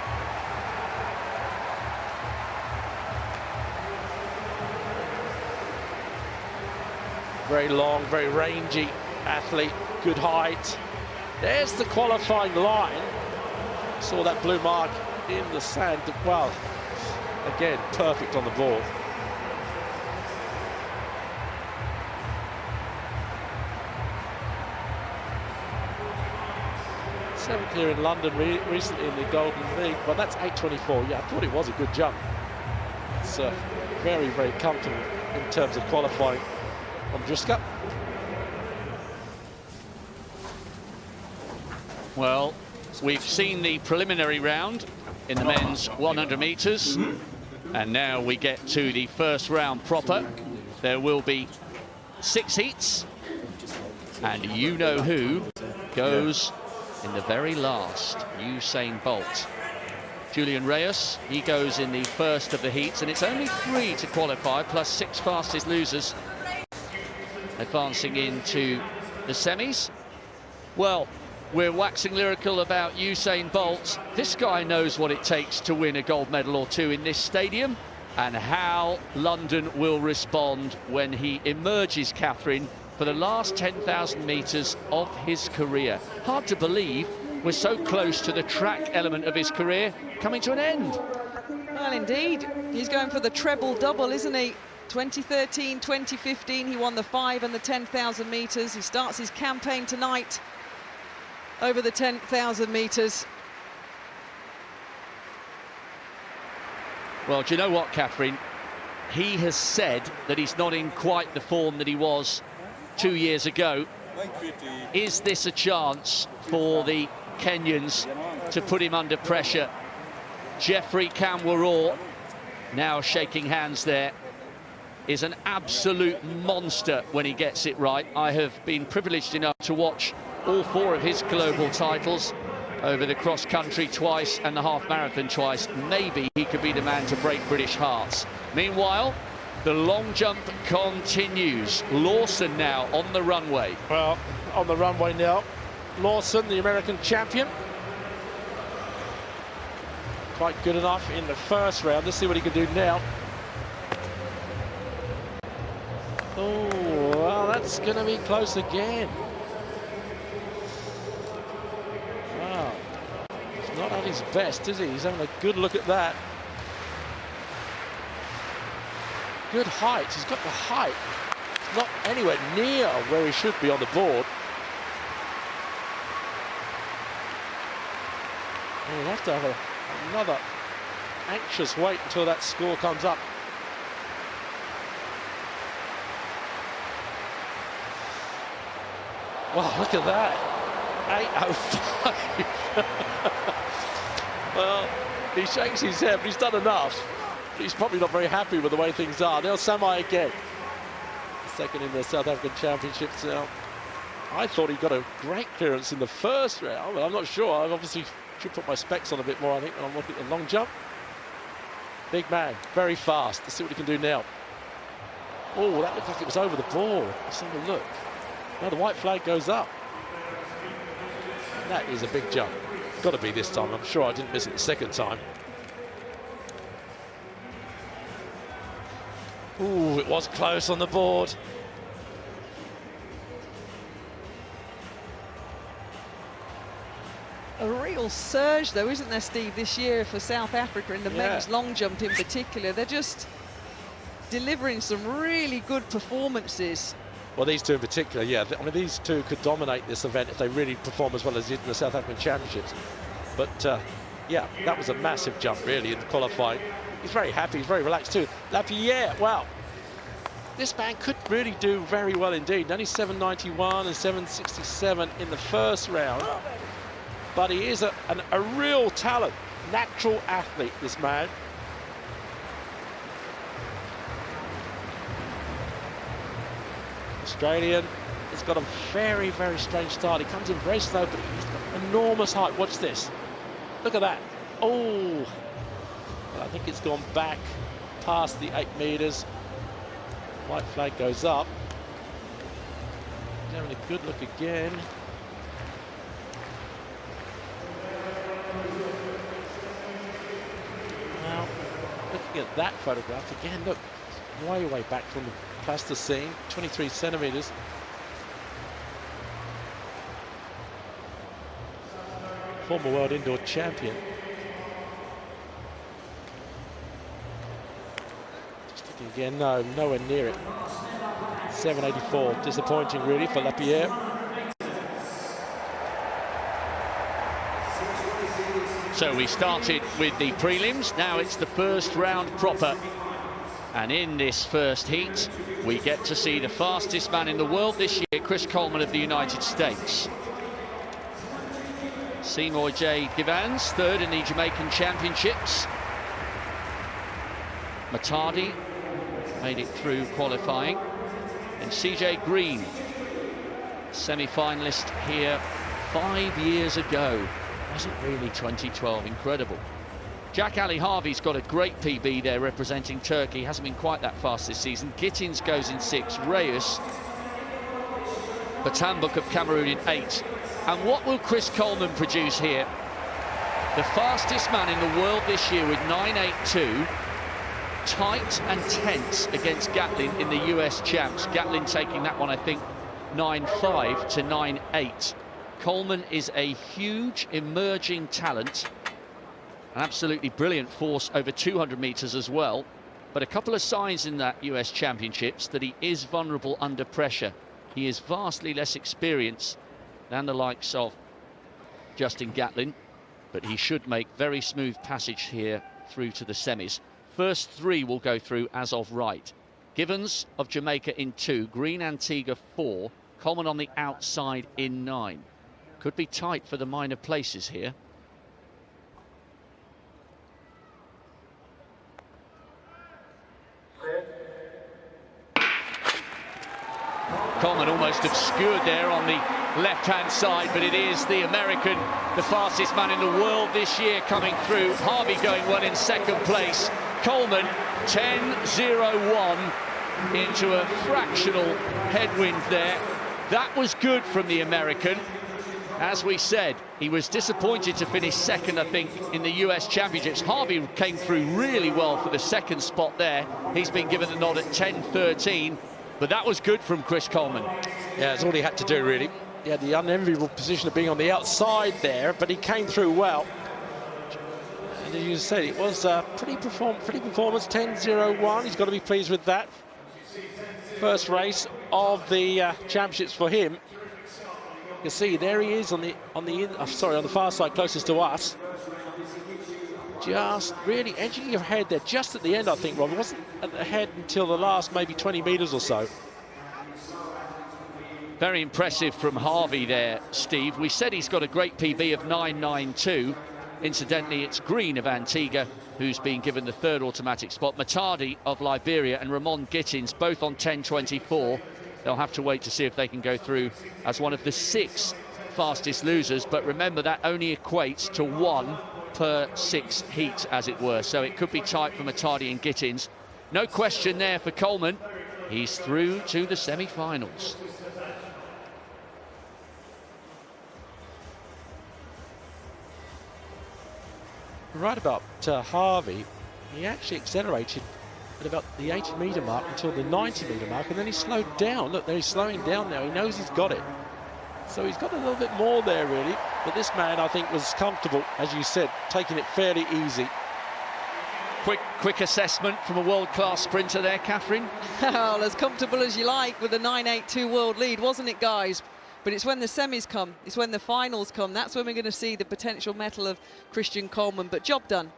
Very long, very rangy athlete, good height. There's the qualifying line. Saw that blue mark in the sand. Well, again, perfect on the board. Seventh here in London recently in the Golden League, but that's 8:24. Yeah, I thought it was a good jump. It's very, very comfortable in terms of qualifying on Juska. Well, we've seen the preliminary round in the men's 100 metres, and now we get to the first round proper. There will be 6 heats. And you know who goes in the very last, Usain Bolt. Julian Reyes, he goes in the first of the heats, and it's only 3 to qualify, plus 6 fastest losers advancing into the semis. Well, we're waxing lyrical about Usain Bolt. This guy knows what it takes to win a gold medal or 2 in this stadium, and how London will respond when he emerges, Catherine, for the last 10,000 metres of his career. Hard to believe we're so close to the track element of his career coming to an end. Well, indeed. He's going for the treble double, isn't he? 2013, 2015, he won the 5 and the 10,000 metres. He starts his campaign tonight over the 10,000 metres. Well, do you know what, Catherine? He has said that he's not in quite the form that he was 2 years ago. Is this a chance for the Kenyans to put him under pressure? Geoffrey Kamworor, now shaking hands there, is an absolute monster when he gets it right. I have been privileged enough to watch all 4 of his global titles over the cross-country twice and the half-marathon twice. Maybe he could be the man to break British hearts. Meanwhile, the long jump continues. Lawson now on the runway. Well, on the runway now, Lawson, the American champion. Quite good enough in the first round. Let's see what he can do now. Oh, well, that's going to be close again. Wow. He's not at his best, is he? He's having a good look at that. Good height. He's got the height. Not anywhere near where he should be on the board. We'll have to have another anxious wait until that score comes up. Wow, look at that. 8:05. Well, he shakes his head, but he's done enough. He's probably not very happy with the way things are. Neil Samai again. Second in the South African Championships now. I thought he got a great clearance in the first round, but I'm not sure. I obviously should put my specs on a bit more, I think, when I'm looking at the long jump. Big man, very fast. Let's see what he can do now. Oh, that looked like it was over the board. Let's have a look. Now the white flag goes up. That is a big jump. Got to be this time. I'm sure I didn't miss it the second time. Ooh, it was close on the board. A real surge, though, isn't there, Steve, this year for South Africa in the men's long jump in particular. They're just delivering some really good performances. Well, these two in particular, yeah. I mean, these two could dominate this event if they really perform as well as they did in the South African Championships. But, yeah, that was a massive jump, really, in the qualifying. He's very happy, he's very relaxed, too. Lapierre, wow. This man could really do very well indeed. Only 791 and 767 in the first round. But he is a real talent, natural athlete, this man. Australian has got a very, very strange start. He comes in very slow, but he's got enormous height. Watch this. Look at that. Oh, well, I think it's gone back past the 8 meters. White flag goes up. He's having a good look again. Now, looking at that photograph again, look, way back from the plasticine, 23 centimeters. Former world indoor champion. Just looking again, no, nowhere near it. 784, disappointing really for Lapierre. So we started with the prelims, now it's the first round proper. And in this first heat, we get to see the fastest man in the world this year, Chris Coleman of the United States. Seymour J. Givens, third in the Jamaican Championships. Matadi made it through qualifying. And CJ Green, semi-finalist here 5 years ago. Was it really 2012? Incredible. Jack Ali Harvey's got a great PB there representing Turkey. Hasn't been quite that fast this season. Gittins goes in 6. Reyes. Batambuk of Cameroon in 8. And what will Chris Coleman produce here? The fastest man in the world this year with 9.82. Tight and tense against Gatlin in the US champs. Gatlin taking that one, I think, 9.5 to 9.8. Coleman is a huge emerging talent. An absolutely brilliant force over 200 metres as well. But a couple of signs in that US championships that he is vulnerable under pressure. He is vastly less experienced than the likes of Justin Gatlin, but he should make very smooth passage here through to the semis. First 3 will go through as of right. Givens of Jamaica in 2, Green Antigua 4, Coleman on the outside in 9. Could be tight for the minor places here. Coleman almost obscured there on the left-hand side, but it is the American, the fastest man in the world this year, coming through. Harvey going well in second place. Coleman 10.01 into a fractional headwind there. That was good from the American. As we said, he was disappointed to finish second, I think, in the US Championships. Harvey came through really well for the second spot there. He's been given the nod at 10.13. But that was good from Chris Coleman. Yeah, it's all he had to do, really. He had the unenviable position of being on the outside there, but he came through well. And as you said, it was a pretty performance, 10.01. He's got to be pleased with that. First race of the championships for him. You can see there he is on the far side, closest to us. Just really edging ahead there, just at the end, I think, Rob. It wasn't at the head until the last maybe 20 metres or so. Very impressive from Harvey there, Steve. We said he's got a great PB of 9.92. Incidentally, it's Green of Antigua who's been given the third automatic spot. Matadi of Liberia and Ramon Gittins both on 10.24. They'll have to wait to see if they can go through as one of the 6 fastest losers. But remember, that only equates to 1 per 6 heats, as it were. So it could be tight for Matadi and Gittins. No question there for Coleman. He's through to the semi-finals. Right about Harvey, he actually accelerated at about the 80-metre mark until the 90-metre mark, and then he slowed down. Look, there he's slowing down now. He knows he's got it. So he's got a little bit more there, really. But this man, I think, was comfortable, as you said, taking it fairly easy. Quick assessment from a world-class sprinter there, Catherine. Well, as comfortable as you like with a 9.82 world lead, wasn't it, guys? But it's when the semis come, it's when the finals come, that's when we're going to see the potential medal of Christian Coleman. But job done.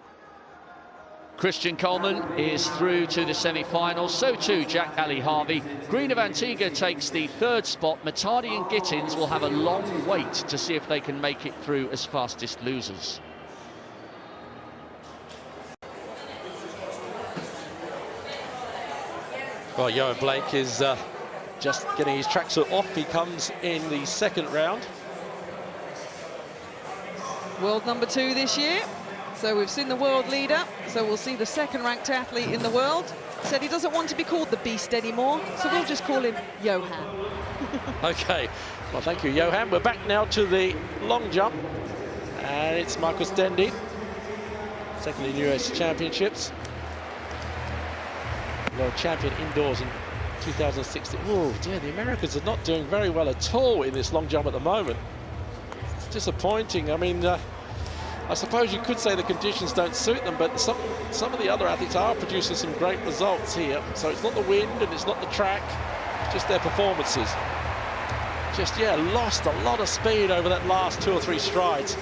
Christian Coleman is through to the semi-finals. So too Jack Ali Harvey. Green of Antigua takes the 3rd spot. Matadi and Gittins will have a long wait to see if they can make it through as fastest losers. Well, Johan Blake is just getting his tracksuit off. He comes in the 2nd round. World number 2 this year. So we've seen the world leader, so we'll see the 2nd-ranked athlete in the world. Said he doesn't want to be called the Beast anymore, so we'll just call him Johan. Okay, well, thank you, Johan. We're back now to the long jump, and it's Marcus Dendy, 2nd in US Championships. World champion indoors in 2016. Oh dear, the Americans are not doing very well at all in this long jump at the moment. It's disappointing. I mean, I suppose you could say the conditions don't suit them, but some of the other athletes are producing some great results here. So it's not the wind and it's not the track, just their performances. Just, yeah, lost a lot of speed over that last 2 or 3 strides.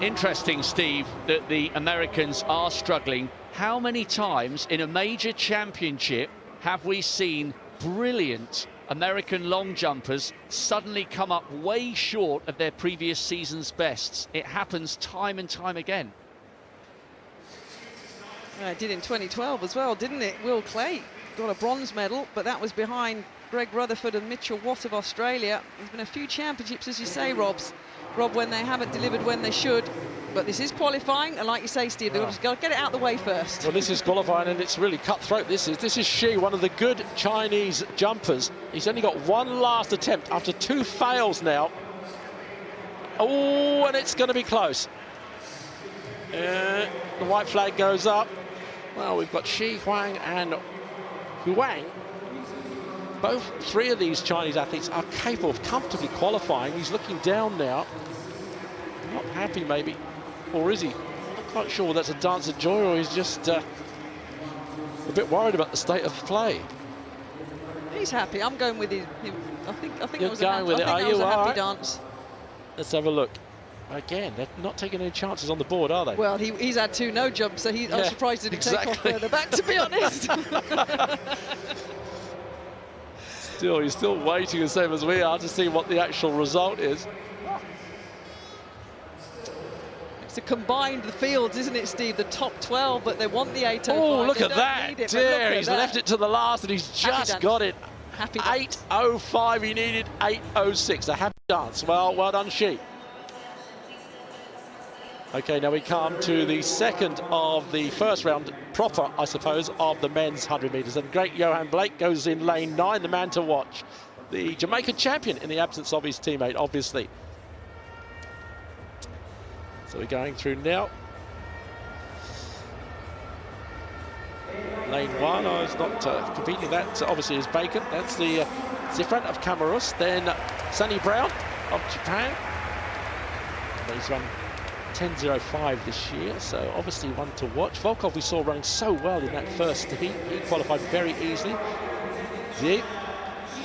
Interesting, Steve, that the Americans are struggling. How many times in a major championship have we seen brilliant American long jumpers suddenly come up way short of their previous season's bests? It happens time and time again. It did in 2012 as well, didn't it? Will Clay got a bronze medal, but that was behind Greg Rutherford and Mitchell Watt of Australia. There's been a few championships, as you say, Rob, when they haven't delivered when they should. But this is qualifying, and like you say, Steve, they've just got to get it out of the way first. Well, this is qualifying, and it's really cutthroat. This is Shi, one of the good Chinese jumpers. He's only got one last attempt after 2 fails now. Oh, and it's going to be close. The white flag goes up. Well, we've got Shi, Huang, and Huang. Both 3 of these Chinese athletes are capable of comfortably qualifying. He's looking down now. Not happy, maybe. Or is he? Not quite sure that's a dance of joy, or he's just a bit worried about the state of play. He's happy. I'm going with him. I think You're it was going with it. Are you? a happy Alright. dance. Let's have a look. Again, they're not taking any chances on the board, are they? Well, he's had 2 no jumps, so I'm surprised he didn't take off further back, to be honest. He's still waiting, the same as we are, to see what the actual result is. It's a combined the fields, isn't it, Steve? The top 12, but they want the 805. Oh, look They at don't that. need it, but Dear, look at he's that. left it to the last, and he's Happy just dance. got it. Happy dance. 8:05, he needed 8:06. A happy dance. Well done, Shi. Okay, now we come to the second of the first round, proper, I suppose, of the men's 100 metres. And great Johan Blake goes in lane 9, the man to watch. The Jamaican champion in the absence of his teammate, obviously. So we're going through now. Lane 1, I was not competing. That obviously is Bacon. That's the Zifran of Camarus. Then Sunny Brown of Japan. He's run 10.05 this year, so obviously one to watch. Volkov we saw running so well in that first heat. He qualified very easily. Xie,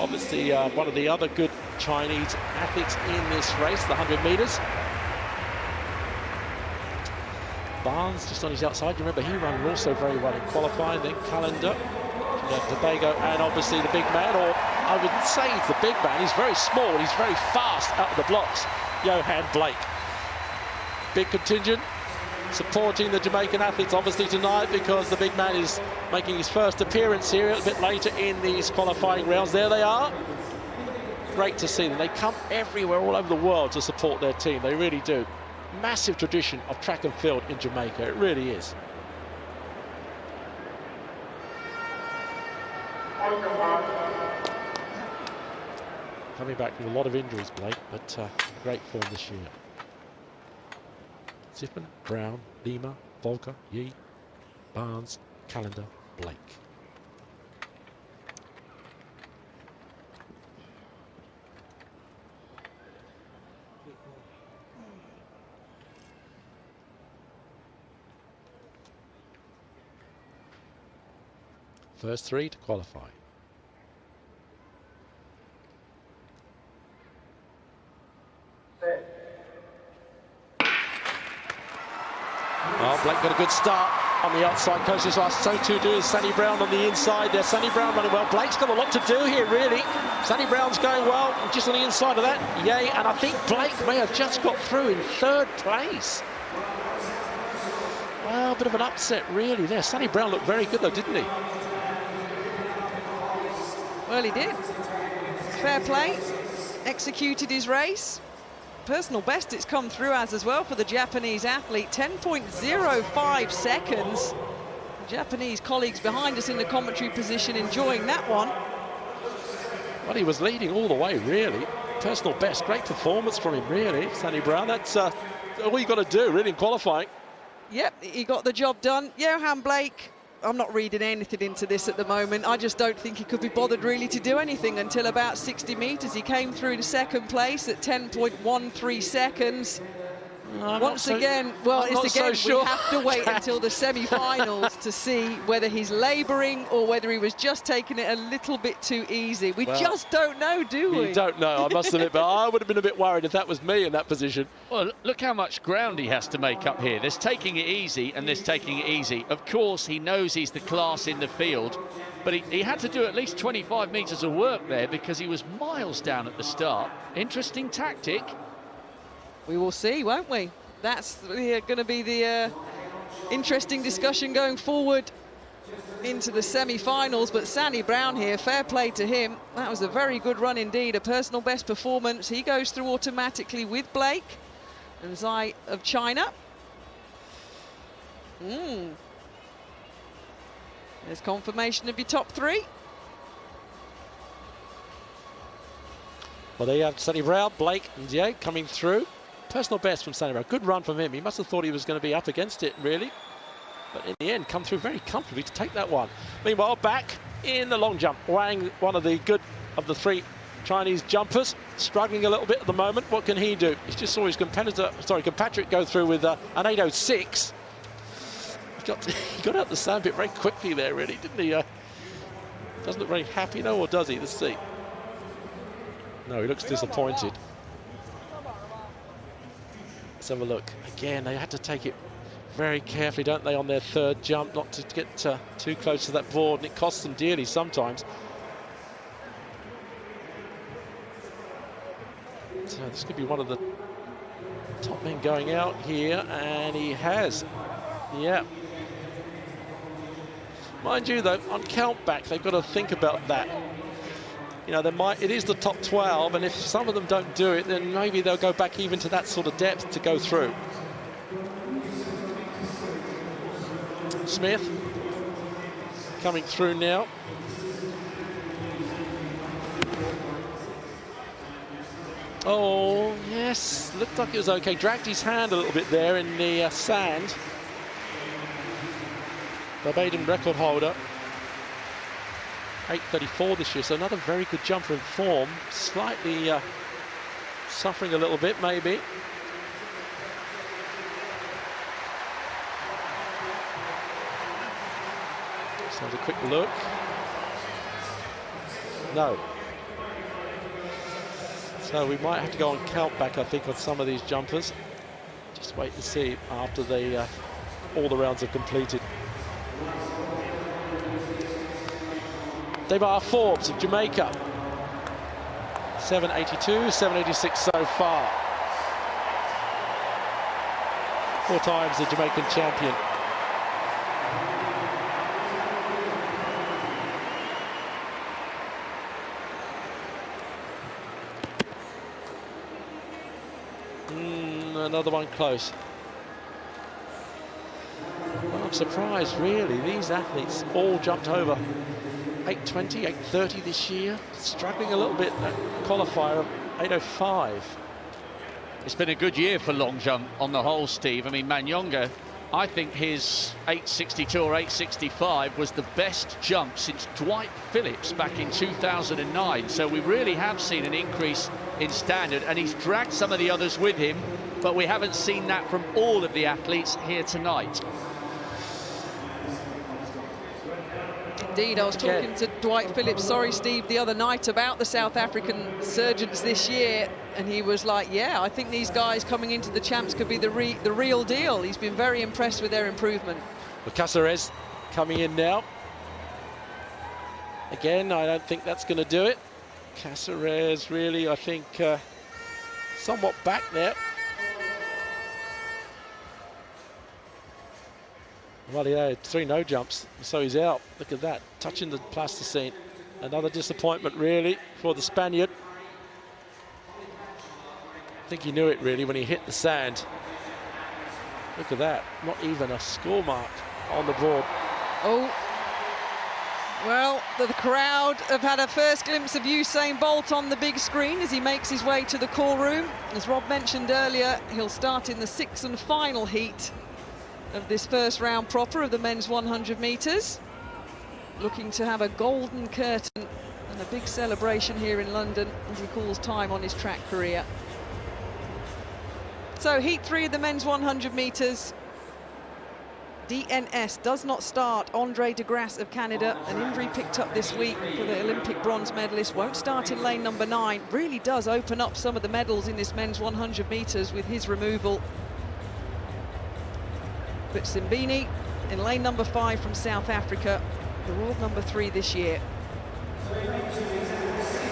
obviously one of the other good Chinese athletes in this race, the 100 metres. Barnes just on his outside. You remember he ran also very well in qualifying. Then Calendar, Tobago, and obviously the big man, or I wouldn't say he's the big man. He's very small and he's very fast out of the blocks. Johan Blake. Big contingent supporting the Jamaican athletes obviously tonight, because the big man is making his first appearance here a little bit later in these qualifying rounds. There they are. Great to see them. They come everywhere, all over the world, to support their team. They really do. Massive tradition of track and field in Jamaica. It really is. Coming back with a lot of injuries, Blake, but great form this year. Ziffman, Brown, Lima, Volker, Yi, Barnes, Calendar, Blake. First 3 to qualify. Well, Blake got a good start on the outside coast as well. So too do is Sunny Brown on the inside there. Sunny Brown running well. Blake's got a lot to do here, really. Sunny Brown's going well, and just on the inside of that, yay. And I think Blake may have just got through in 3rd place. Well, a bit of an upset, really, there. Sunny Brown looked very good, though, didn't he? Well, he did. Fair play. Executed his race. Personal best it's come through as well for the Japanese athlete. 10.05 seconds. Japanese colleagues behind us in the commentary position enjoying that one. Well, he was leading all the way, really. Personal best. Great performance from him, really. Sunny Brown, that's all you've got to do, really, in qualifying. Yep, he got the job done. Johan Blake, I'm not reading anything into this at the moment. I just don't think he could be bothered really to do anything until about 60 metres. He came through to 2nd place at 10.13 seconds. Once again, well, it's again, we have to wait until the semi-finals to see whether he's labouring or whether he was just taking it a little bit too easy. We just don't know, do we? You don't know, I must admit, but I would have been a bit worried if that was me in that position. Well, look how much ground he has to make up here. There's taking it easy and there's taking it easy. Of course, he knows he's the class in the field, but he had to do at least 25 metres of work there because he was miles down at the start. Interesting tactic. We will see, won't we? That's going to be the interesting discussion going forward into the semi-finals, but Sandy Brown here, fair play to him. That was a very good run indeed, a personal best performance. He goes through automatically with Blake and Zhai of China. There's confirmation of your top three. Well, there you have Sandy Brown, Blake and Zhai coming through. Personal best from Sandy Brown. Good run from him. He must have thought he was going to be up against it, really. But in the end, come through very comfortably to take that one. Meanwhile, back in the long jump, Wang, one of the good of the three Chinese jumpers, struggling a little bit at the moment. What can he do? He just saw his compatriot go through with an 8.06. He got out the sandpit very quickly there, really, didn't he? Doesn't look very happy, though, or does he? Let's see. No, he looks disappointed. Let's have a look. Again, they had to take it very carefully, don't they, on their third jump, not to get too close to that board, and it costs them dearly sometimes. So this could be one of the top men going out here, and he has. Yeah. Mind you, though, on countback, they've got to think about that. You know, it is the top 12, and if some of them don't do it, then maybe they'll go back even to that sort of depth to go through. Smith coming through now. Oh, yes, looked like it was okay. Dragged his hand a little bit there in the sand. Barbadian record holder. 8.34 this year, so another very good jumper in form. Slightly suffering a little bit, maybe. Let's have a quick look. No. So we might have to go on countback, I think, on some of these jumpers. Just wait and see after all the rounds are completed. Demar Forbes of Jamaica. 7.82, 7.86 so far. 4 times the Jamaican champion. Another one close. Well, I'm surprised, really. These athletes all jumped over 8.20, 8.30 this year. Struggling a little bit, that qualifier of 8.05. It's been a good year for long jump on the whole, Steve. I mean, Manyonga, I think his 8.62 or 8.65 was the best jump since Dwight Phillips back in 2009. So we really have seen an increase in standard, and he's dragged some of the others with him, but we haven't seen that from all of the athletes here tonight. Indeed, I was talking to Dwight Phillips, sorry Steve, the other night about the South African surgeons this year, and he was like, yeah, I think these guys coming into the champs could be the real deal. He's been very impressed with their improvement. Well, Caceres coming in now. Again, I don't think that's going to do it. Caceres really, I think, somewhat back there. Well, he had 3 no jumps, so he's out. Look at that, touching the plasticine. Another disappointment, really, for the Spaniard. I think he knew it, really, when he hit the sand. Look at that, not even a score mark on the board. Oh, well, the crowd have had a first glimpse of Usain Bolt on the big screen as he makes his way to the call room. As Rob mentioned earlier, he'll start in the 6th and final heat of this first round proper of the men's 100 metres. Looking to have a golden curtain and a big celebration here in London as he calls time on his track career. So heat 3 of the men's 100 metres. DNS does not start. Andre de Grasse of Canada, an injury picked up this week for the Olympic bronze medalist, won't start in lane number 9. Really does open up some of the medals in this men's 100 metres with his removal. But Simbini in lane number 5 from South Africa, the world number 3 this year.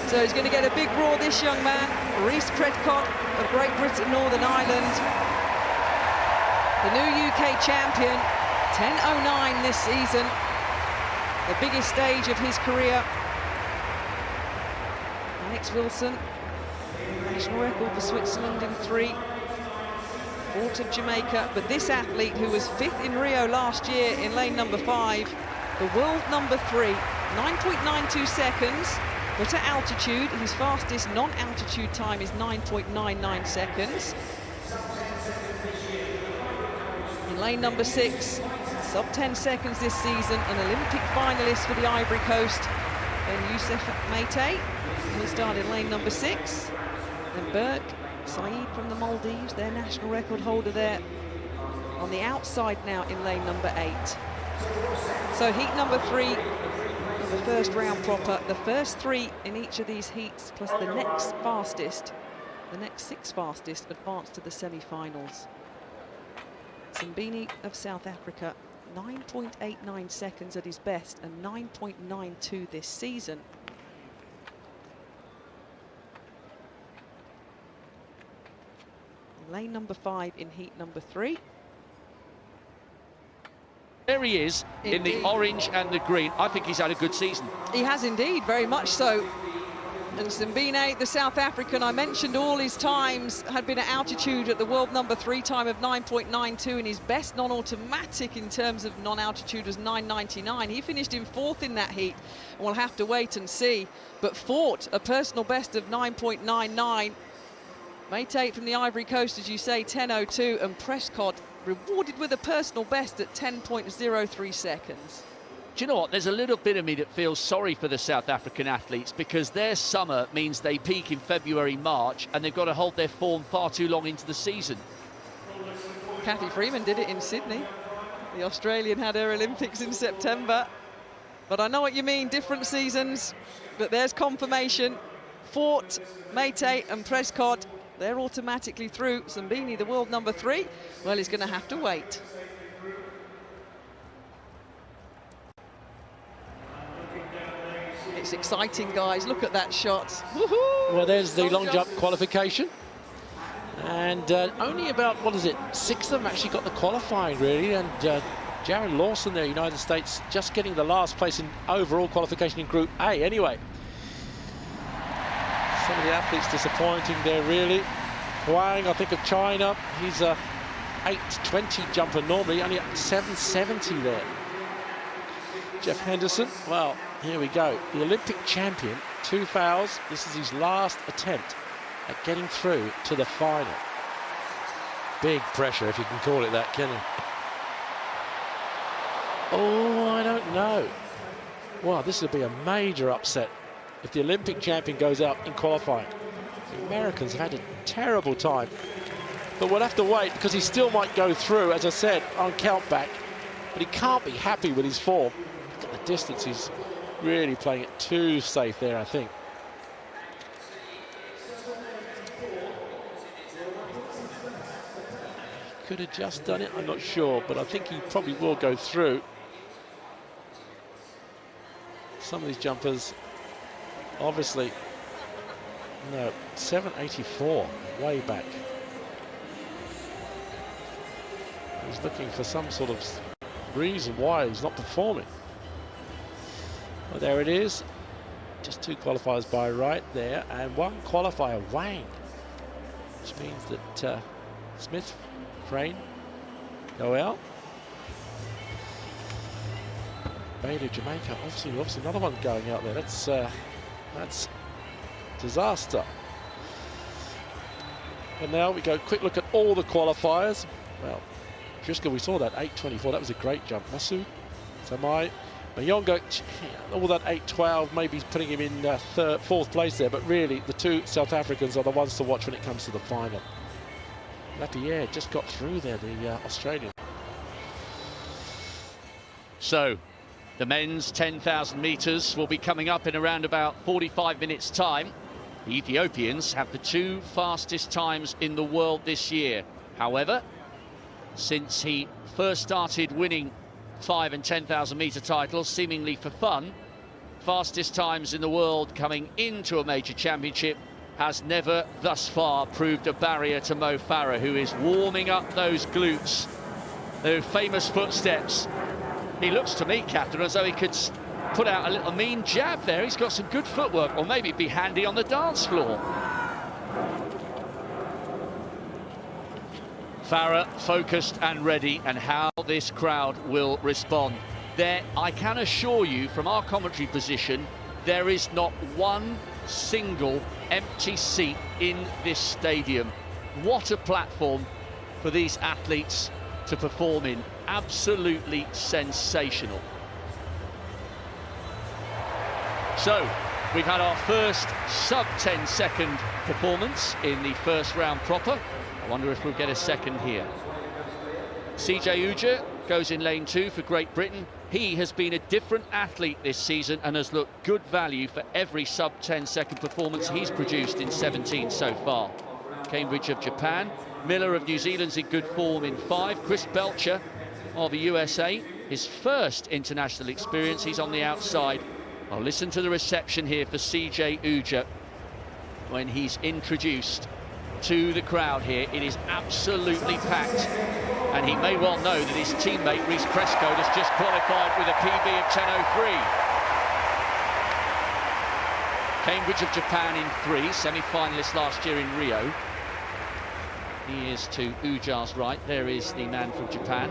So he's going to get a big roar, this young man, Rhys Predcott of Great Britain, Northern Ireland. The new UK champion, 10.09 this season. the biggest stage of his career. Alex Wilson, national record for Switzerland in 3. Fourth of Jamaica, but this athlete who was 5th in Rio last year in lane number 5, the world number 3, 9.92 seconds, but at altitude, his fastest non-altitude time is 9.99 seconds. In lane number 6, sub 10 seconds this season, an Olympic finalist for the Ivory Coast, then Youssef Meite, he'll start in lane number 6, then Burke Saeed from the Maldives, their national record holder there on the outside now in lane number 8. So heat number 3 of the first round proper, the first 3 in each of these heats, plus the next fastest, the next 6 fastest advance to the semi-finals. Simbine of South Africa, 9.89 seconds at his best and 9.92 this season. Lane number 5 in heat number 3. There he is, in the orange and the green. I think he's had a good season. He has indeed, very much so. And Simbine, the South African, I mentioned all his times had been at altitude at the world number 3 time of 9.92, and his best non-automatic in terms of non-altitude was 9.99. He finished in 4th in that heat, and we'll have to wait and see. But fought a personal best of 9.99. Meite from the Ivory Coast, as you say, 10.02, and Prescott rewarded with a personal best at 10.03 seconds. Do you know what? There's a little bit of me that feels sorry for the South African athletes, because their summer means they peak in February, March, and they've got to hold their form far too long into the season. Cathy Freeman did it in Sydney. The Australian had her Olympics in September. But I know what you mean, different seasons, but there's confirmation. Fort, Meite and Prescott, they're automatically through. Simbine, the world number 3, well, he's going to have to wait. It's exciting, guys. Look at that shot. Well, there's the long jump qualification. And only about, 6 of them actually got the qualifying, really. And Jared Lawson there, United States, just getting the last place in overall qualification in Group A. Anyway, some of the athletes disappointing there, really. Huang, I think, of China, he's a 8.20 jumper normally, only at 7.70 there. Jeff Henderson, well, here we go. The Olympic champion, 2 fouls. This is his last attempt at getting through to the final. Big pressure, if you can call it that, can you? Oh, I don't know. Wow, this would be a major upset if the Olympic champion goes out in qualifying. The Americans have had a terrible time, but we'll have to wait, because he still might go through, as I said, on countback, but he can't be happy with his form. Look at the distance, he's really playing it too safe there, I think. Could have just done it, I'm not sure, but I think he probably will go through. Some of these jumpers, obviously, no, 7.84, way back. He's looking for some sort of reason why he's not performing. Well, there it is. Just 2 qualifiers by right there, and 1 qualifier, Wang, which means that Smith, Crane, Noel, Bader, Jamaica, obviously another one going out there. That's disaster. And now we go quick look at all the qualifiers. Well, Driscoll, we saw that 8.24. That was a great jump. Masu, Samai, Mayongo, all that 8.12, maybe putting him in 4th place there. But really, the 2 South Africans are the ones to watch when it comes to the final. Lapierre just got through there, the Australian. So, the men's 10,000 metres will be coming up in around about 45 minutes' time. The Ethiopians have the 2 fastest times in the world this year. However, since he first started winning 5 and 10,000 metre titles, seemingly for fun, fastest times in the world coming into a major championship has never thus far proved a barrier to Mo Farah, who is warming up those glutes, those famous footsteps. He looks to me, Catherine, as though he could put out a little mean jab there. He's got some good footwork, or maybe it'd be handy on the dance floor. Farah focused and ready, and how this crowd will respond. There, I can assure you from our commentary position, there is not one single empty seat in this stadium. What a platform for these athletes to perform in. Absolutely sensational. So, we've had our first sub-10 second performance in the first round proper. I wonder if we'll get a second here. CJ Ujah goes in lane 2 for Great Britain. He has been a different athlete this season and has looked good value for every sub-10 second performance he's produced in 17 so far. Cambridge of Japan. Miller of New Zealand's in good form in 5. Chris Belcher of the USA, his first international experience. He's on the outside. I'll listen to the reception here for CJ Ujah when he's introduced to the crowd here. It is absolutely packed, and he may well know that his teammate Reece Prescott has just qualified with a PB of 10.03. Cambridge of Japan in 3, semi-finalist last year in Rio. He is to Ujah's right. There is the man from Japan.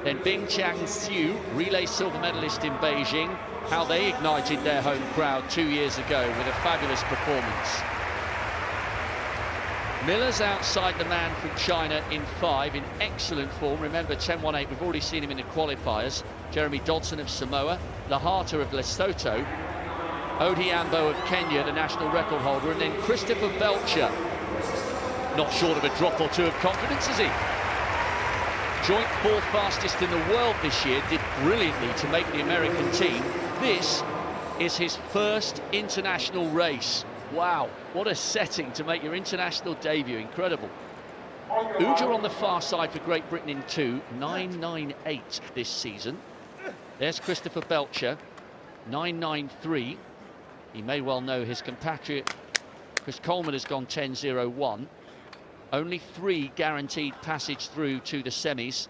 Then Bing Chang Xiu, relay silver medalist in Beijing. How they ignited their home crowd 2 years ago with a fabulous performance. Miller's outside the man from China in 5, in excellent form. Remember, 10.18, we've already seen him in the qualifiers. Jeremy Dodson of Samoa, Lahata of Lesotho, Odhiambo of Kenya, the national record holder, and then Christopher Belcher. Not short of a drop or two of confidence, is he? Joint 4th fastest in the world this year, did brilliantly to make the American team. This is his first international race. Wow, what a setting to make your international debut, incredible. Ujah on the far side for Great Britain in 2, 9.98 this season. There's Christopher Belcher, 9.93. He may well know his compatriot Chris Coleman has gone 10.01. Only 3 guaranteed passage through to the semis,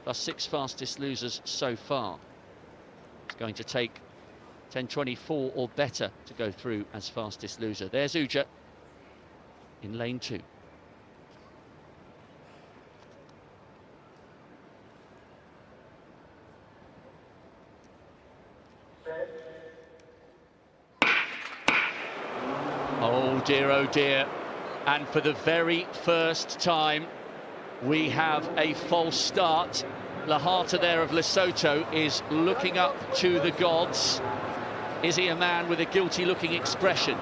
plus 6 fastest losers so far. It's going to take 10.24 or better to go through as fastest loser. There's Ujah in lane 2. Oh dear, and for the very first time we have a false start. Lahata there of Lesotho is looking up to the gods. Is he a man with a guilty looking expression?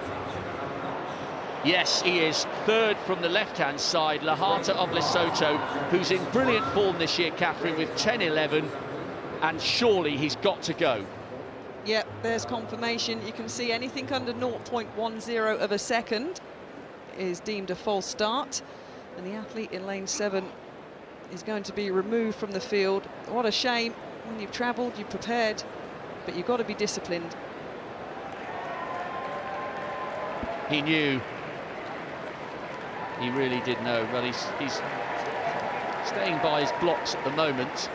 Yes, he is. 3rd from the left-hand side, Lahata of Lesotho, who's in brilliant form this year, Catherine, with 10.11, and surely he's got to go. Yep, there's confirmation. You can see anything under 0.10 of a second is deemed a false start, and the athlete in lane 7 is going to be removed from the field. What a shame. When you've travelled, you've prepared, but you've got to be disciplined. He knew. He really did know. Well, he's staying by his blocks at the moment,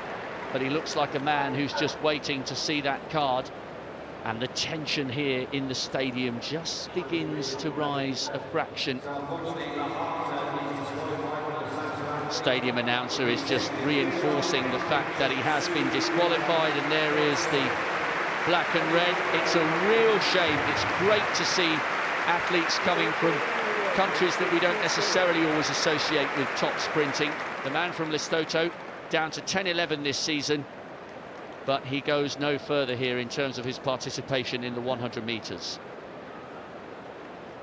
but he looks like a man who's just waiting to see that card. And the tension here in the stadium just begins to rise a fraction. Stadium announcer is just reinforcing the fact that he has been disqualified, and there is the black and red. It's a real shame. It's great to see athletes coming from countries that we don't necessarily always associate with top sprinting. The man from Lesotho down to 10.11 this season, but he goes no further here in terms of his participation in the 100 metres.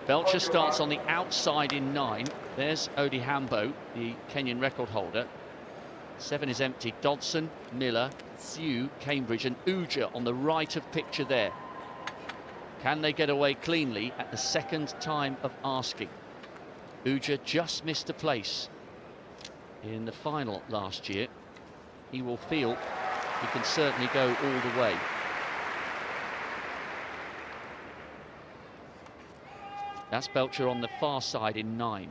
Belcher starts on the outside in 9. There's Odhiambo, the Kenyan record holder. 7 is empty. Dodson, Miller, Xiu, Cambridge, and Ujah on the right of picture there. Can they get away cleanly at the second time of asking? Ujah just missed a place in the final last year. He will feel he can certainly go all the way. That's Belcher on the far side in 9.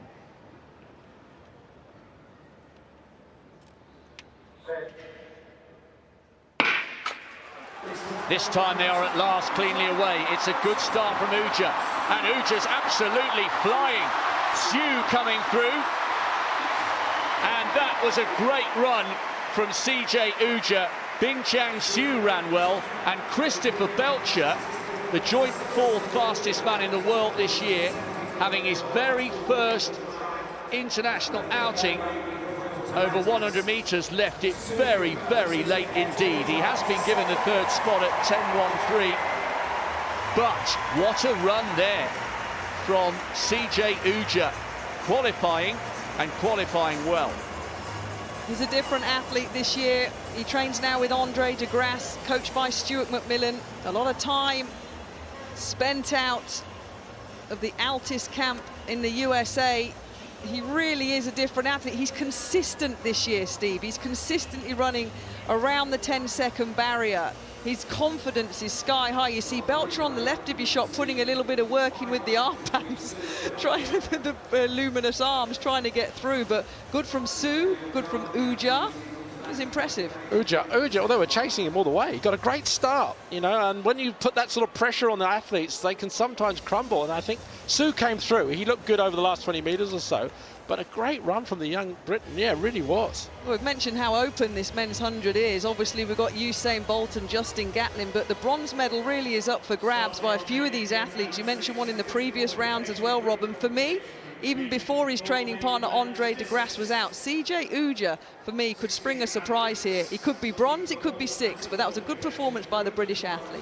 This time they are at last cleanly away. It's a good start from Uja, and Uja's absolutely flying. Siu coming through, and that was a great run from CJ Uja. Bingchang Siu ran well, and Christopher Belcher, the joint fourth fastest man in the world this year, having his very first international outing over 100 metres, left it very, very late indeed. He has been given the third spot at 10.13, but what a run there from CJ Uja, qualifying and qualifying well. He's a different athlete this year. He trains now with Andre de Grasse, coached by Stuart McMillan. A lot of time spent out of the Altis camp in the USA. He really is a different athlete. He's consistent this year, Steve. He's consistently running around the 10-second barrier. His confidence is sky high. You see Belcher on the left of your shot putting a little bit of work in with the armbands, trying the luminous arms, trying to get through. But good from Siu, good from Uja. It was impressive. Uja, although we're chasing him all the way, he got a great start, you know, and when you put that sort of pressure on the athletes, they can sometimes crumble, and I think Siu came through. He looked good over the last 20 metres or so, but a great run from the young Briton, yeah, really was. Well, we've mentioned how open this men's 100 is. Obviously, we've got Usain Bolt and Justin Gatlin, but the bronze medal really is up for grabs by a few of these athletes. You mentioned one in the previous rounds as well, Robin. For me, even before his training partner Andre de Grasse was out, CJ Uja, for me, could spring a surprise here. He could be bronze, it could be 6, but that was a good performance by the British athlete.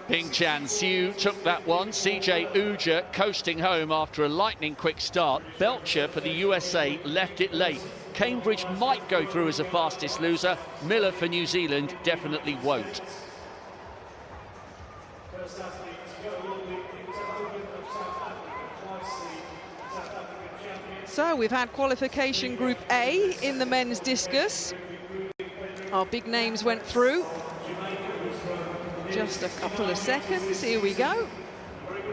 Bingchang Siu took that one. CJ Uja coasting home after a lightning quick start. Belcher for the USA left it late. Cambridge might go through as the fastest loser. Miller for New Zealand definitely won't. So we've had qualification Group A in the men's discus. Our big names went through. Just a couple of seconds, here we go.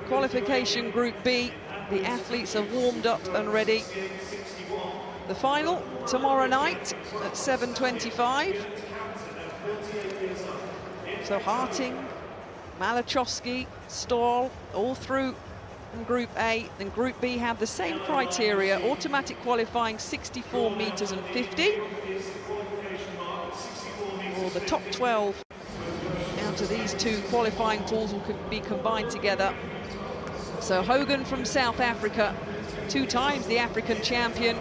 Qualification Group B, the athletes are warmed up and ready. The final tomorrow night at 7:25. So Harting, Malachowski, Stahl, all through in Group A. Then Group B have the same criteria, automatic qualifying 64 metres and 50. Or the top 12 out of these two qualifying pools will be combined together. So Hogan from South Africa, 2 times the African champion,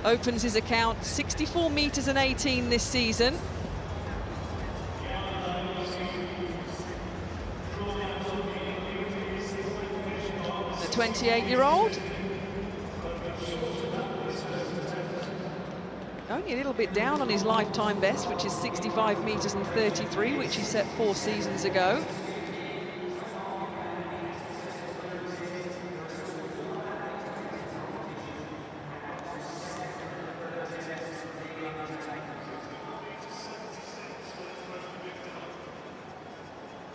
opens his account, 64 metres and 18 this season. The 28-year-old. Only a little bit down on his lifetime best, which is 65 metres and 33, which he set 4 seasons ago.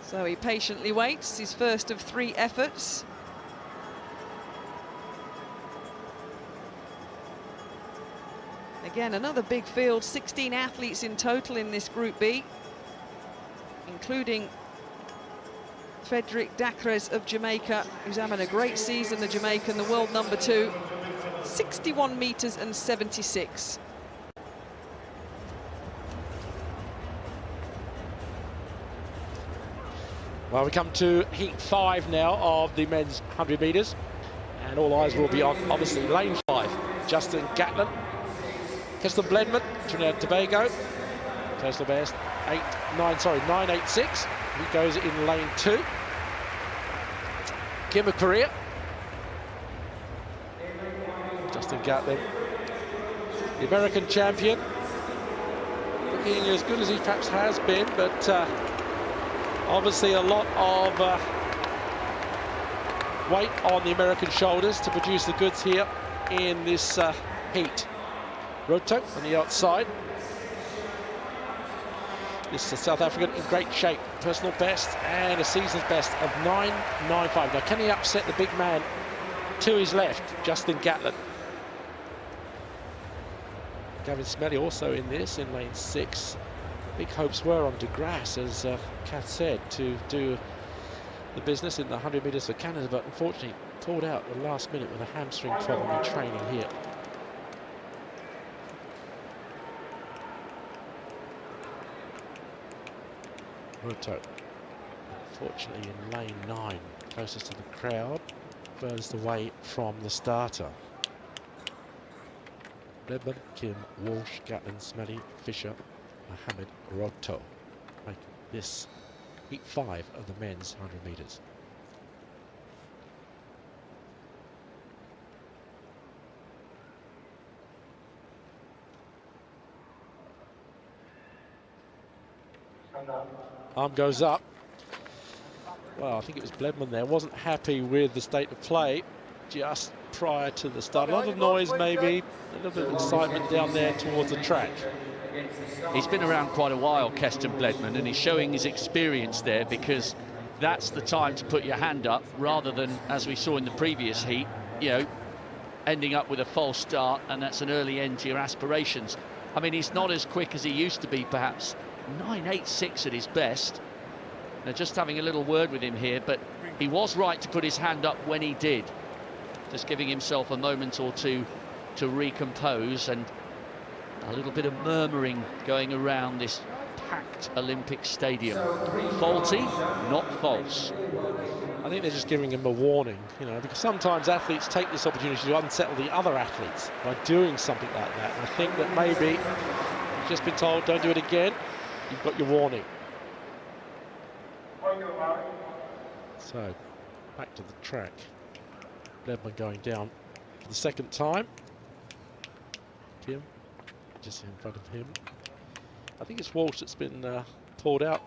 So he patiently waits, his first of 3 efforts. Again, another big field, 16 athletes in total in this Group B, including Frederick Dacres of Jamaica, who's having a great season, the Jamaican, the world number 2, 61 metres and 76. Well, we come to heat 5 now of the men's 100 metres, and all eyes will be on, obviously, lane 5. Justin Gatlin, Keston Bledman, Trinidad and Tobago, personal best 986. He goes in lane 2. Kim of Korea, Justin Gatlin, the American champion, looking as good as he perhaps has been, but obviously a lot of weight on the American shoulders to produce the goods here in this heat. Roto on the outside. This is South African in great shape. Personal best and a season's best of 9.95. Now, can he upset the big man to his left, Justin Gatlin? Gavin Smelly also in this, in lane 6. big hopes were on De Grasse, as Kath said, to do the business in the 100 metres for Canada, but unfortunately pulled out at the last minute with a hamstring problem in training here. Roto, unfortunately in lane 9, closest to the crowd, furthest away from the starter. Bledman, Kim, Walsh, Gatlin, Smelly, Fisher, Mohammed, Roto make this heat 5 of the men's 100 metres. Arm goes up. Well, I think it was Bledman there. Wasn't happy with the state of play just prior to the start. A lot of noise maybe, a little bit of excitement down there towards the track. He's been around quite a while, Keston Bledman, and he's showing his experience there, because that's the time to put your hand up rather than, as we saw in the previous heat, you know, ending up with a false start, and that's an early end to your aspirations. I mean, he's not as quick as he used to be, perhaps. 9.86 at his best. They're just having a little word with him here, but he was right to put his hand up when he did. Just giving himself a moment or two to recompose, and a little bit of murmuring going around this packed Olympic stadium. Faulty, not false. I think they're just giving him a warning, you know, because sometimes athletes take this opportunity to unsettle the other athletes by doing something like that. And I think that maybe he's just been told, don't do it again. You've got your warning. So, back to the track. Bledman going down for the second time. Kim, just in front of him. I think it's Walsh that's been pulled out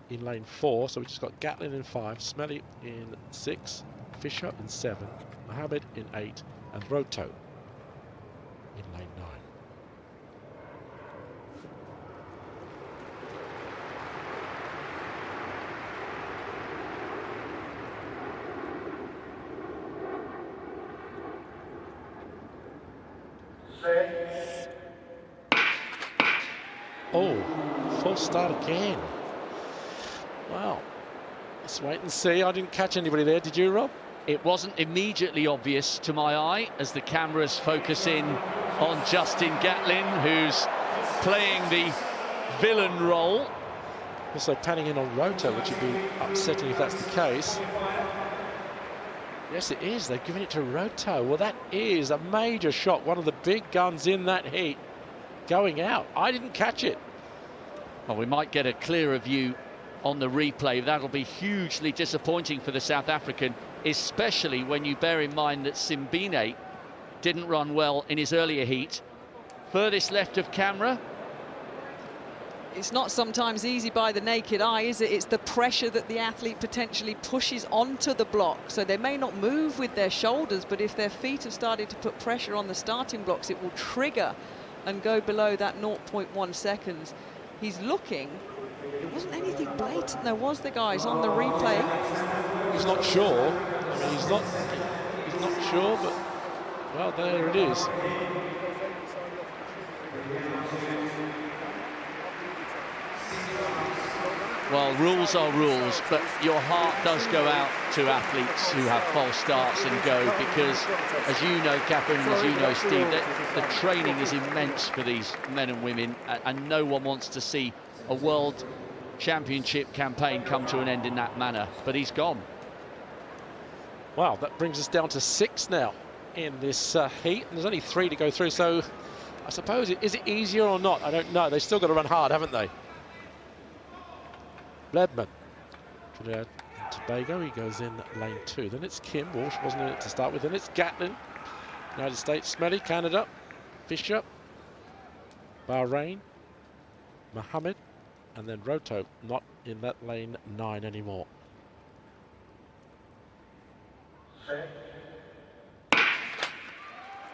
in lane 4, so we just got Gatlin in 5, Smelly in 6, Fisher in 7, Mohammed in 8, and Roto in lane 9. Oh, false start again. Wow. Let's wait and see. I didn't catch anybody there. Did you, Rob? It wasn't immediately obvious to my eye as the cameras focus in on Justin Gatlin, who's playing the villain role. Also panning in on Roto, which would be upsetting if that's the case. Yes, it is. They've given it to Roto. Well, that is a major shock. One of the big guns in that heat going out. I didn't catch it. Well, we might get a clearer view on the replay. That'll be hugely disappointing for the South African, especially when you bear in mind that Simbine didn't run well in his earlier heat. Furthest left of camera. It's not sometimes easy by the naked eye, is it? It's the pressure that the athlete potentially pushes onto the block. So they may not move with their shoulders, but if their feet have started to put pressure on the starting blocks, it will trigger and go below that 0.1 seconds. He's looking. It wasn't anything blatant, there was the guys on the replay. He's not sure. I mean, he's not sure, but well, there it is. Well, rules are rules, but your heart does go out to athletes who have false starts and go, because, as you know, Catherine, as you know, Steve, the training is immense for these men and women, and no one wants to see a World Championship campaign come to an end in that manner, but he's gone. Wow, that brings us down to 6 now in this heat, and there's only 3 to go through, so I suppose, is it easier or not? I don't know. They've still got to run hard, haven't they? Bledman, Trinidad and Tobago, he goes in lane 2. Then it's Kim, Walsh wasn't in it to start with. Then it's Gatlin, United States, Smelly, Canada, Fisher, Bahrain, Mohammed, and then Roto, not in that lane 9 anymore.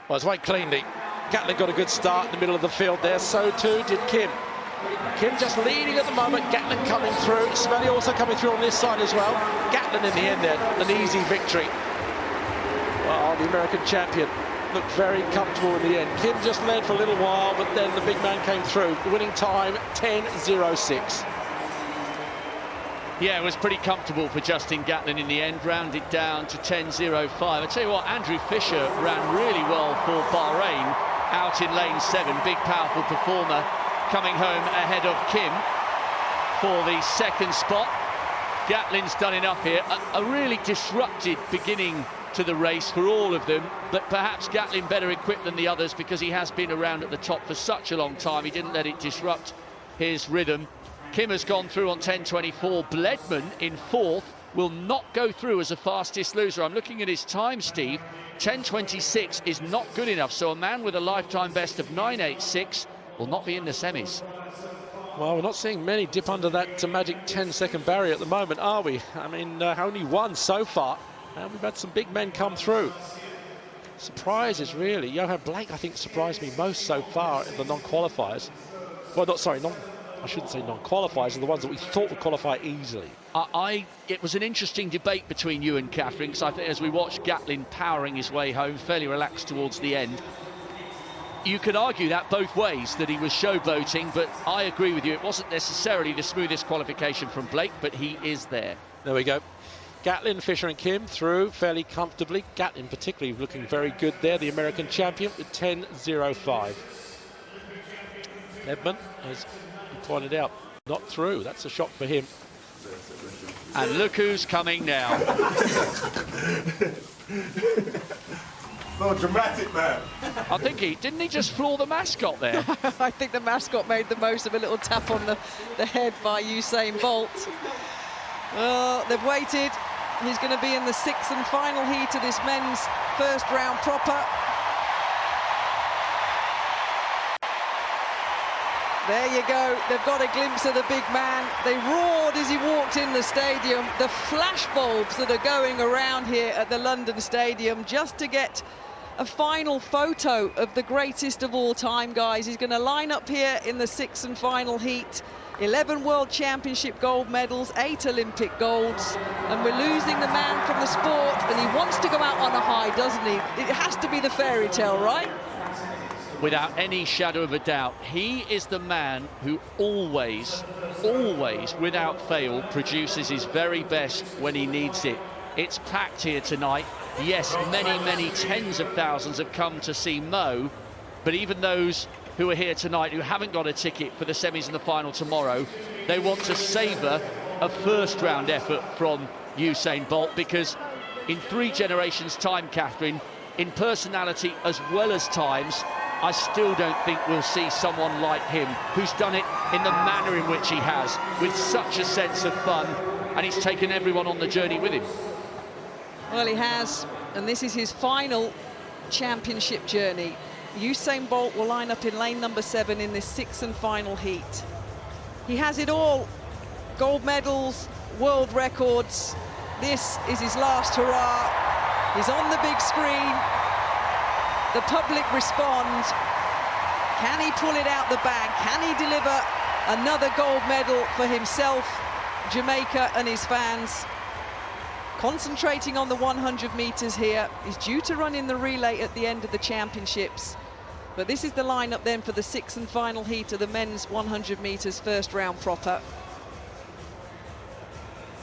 Well, it's quite cleanly. Gatlin got a good start in the middle of the field there, so too did Kim. Kim just leading at the moment, Gatlin coming through, Smelly also coming through on this side as well. Gatlin in the end there, an easy victory. Well, the American champion looked very comfortable in the end. Kim just led for a little while, but then the big man came through. The winning time, 10.06. Yeah, it was pretty comfortable for Justin Gatlin in the end, rounded down to 10.05. I tell you what, Andrew Fisher ran really well for Bahrain out in lane 7. Big, powerful performer coming home ahead of Kim for the second spot. Gatlin's done enough here. A really disrupted beginning to the race for all of them, but perhaps Gatlin better equipped than the others because he has been around at the top for such a long time. He didn't let it disrupt his rhythm. Kim has gone through on 10.24. Bledman in 4th will not go through as a fastest loser. I'm looking at his time, Steve. 10.26 is not good enough, so a man with a lifetime best of 9.86 will not be in the semis. Well, we're not seeing many dip under that magic 10-second barrier at the moment, are we? I mean, only one so far, and we've had some big men come through. Surprises, really. Johan Blake, I think, surprised me most so far in the non-qualifiers. Well, I shouldn't say non-qualifiers, are the ones that we thought would qualify easily. It was an interesting debate between you and Catherine, because I think as we watched Gatlin powering his way home, fairly relaxed towards the end, you could argue that both ways, that he was showboating, but I agree with you. It wasn't necessarily the smoothest qualification from Blake, but he is there. There we go. Gatlin, Fisher and Kim through fairly comfortably. Gatlin particularly looking very good there, the American champion, with 10.05. Edmund, as you pointed out, not through. That's a shock for him. And look who's coming now. So dramatic, man. I think didn't he just floor the mascot there? I think the mascot made the most of a little tap on the head by Usain Bolt. They've waited. He's going to be in the 6th and final heat of this men's first round proper. There you go. They've got a glimpse of the big man. They roared as he walked in the stadium. The flash bulbs that are going around here at the London Stadium just to get a final photo of the greatest of all time, guys. He's going to line up here in the 6th and final heat. 11 World Championship gold medals, 8 Olympic golds, and we're losing the man from the sport, and he wants to go out on a high, doesn't he? It has to be the fairy tale, right? Without any shadow of a doubt, he is the man who always, without fail, produces his very best when he needs it. It's packed here tonight. Yes, many tens of thousands have come to see Mo, but even those who are here tonight who haven't got a ticket for the semis and the final tomorrow, they want to savour a first-round effort from Usain Bolt, because in 3 generations' time, Catherine, in personality as well as times, I still don't think we'll see someone like him who's done it in the manner in which he has, with such a sense of fun, and he's taken everyone on the journey with him. Well, he has, and this is his final championship journey. Usain Bolt will line up in lane number 7 in this 6th and final heat. He has it all. Gold medals, world records. This is his last hurrah. He's on the big screen. The public respond. Can he pull it out the bag? Can he deliver another gold medal for himself, Jamaica and his fans? Concentrating on the 100 meters here. He's due to run in the relay at the end of the championships. But this is the lineup then for the 6th and final heat of the men's 100 meters first round proper.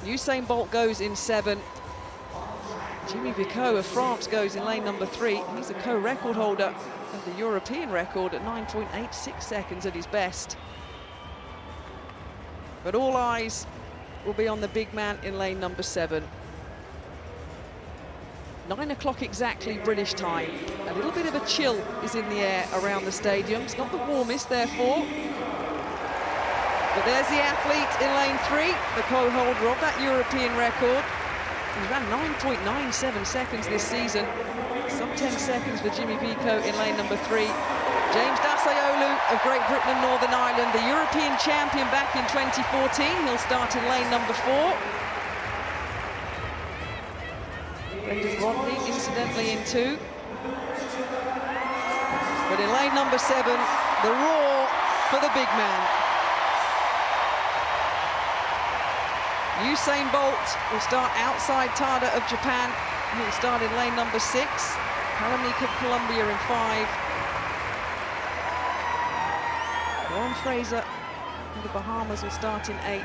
Usain Bolt goes in 7. Jimmy Vicaut of France goes in lane number 3. He's a co-record holder of the European record at 9.86 seconds at his best. But all eyes will be on the big man in lane number 7. 9 o'clock exactly British time. A little bit of a chill is in the air around the stadium. It's not the warmest, therefore. But there's the athlete in lane 3, the co-holder of that European record. He ran 9.97 seconds this season. Some 10 seconds for Jimmy Vicaut in lane number 3. James Dasayolu of Great Britain and Northern Ireland, the European champion back in 2014. He'll start in lane number 4. Brendan Rodney, incidentally, in 2. But in lane number 7, the roar for the big man. Usain Bolt will start outside Tada of Japan. He'll start in lane number 6. Palamika, Columbia in 5. Warren Fraser of the Bahamas will start in 8.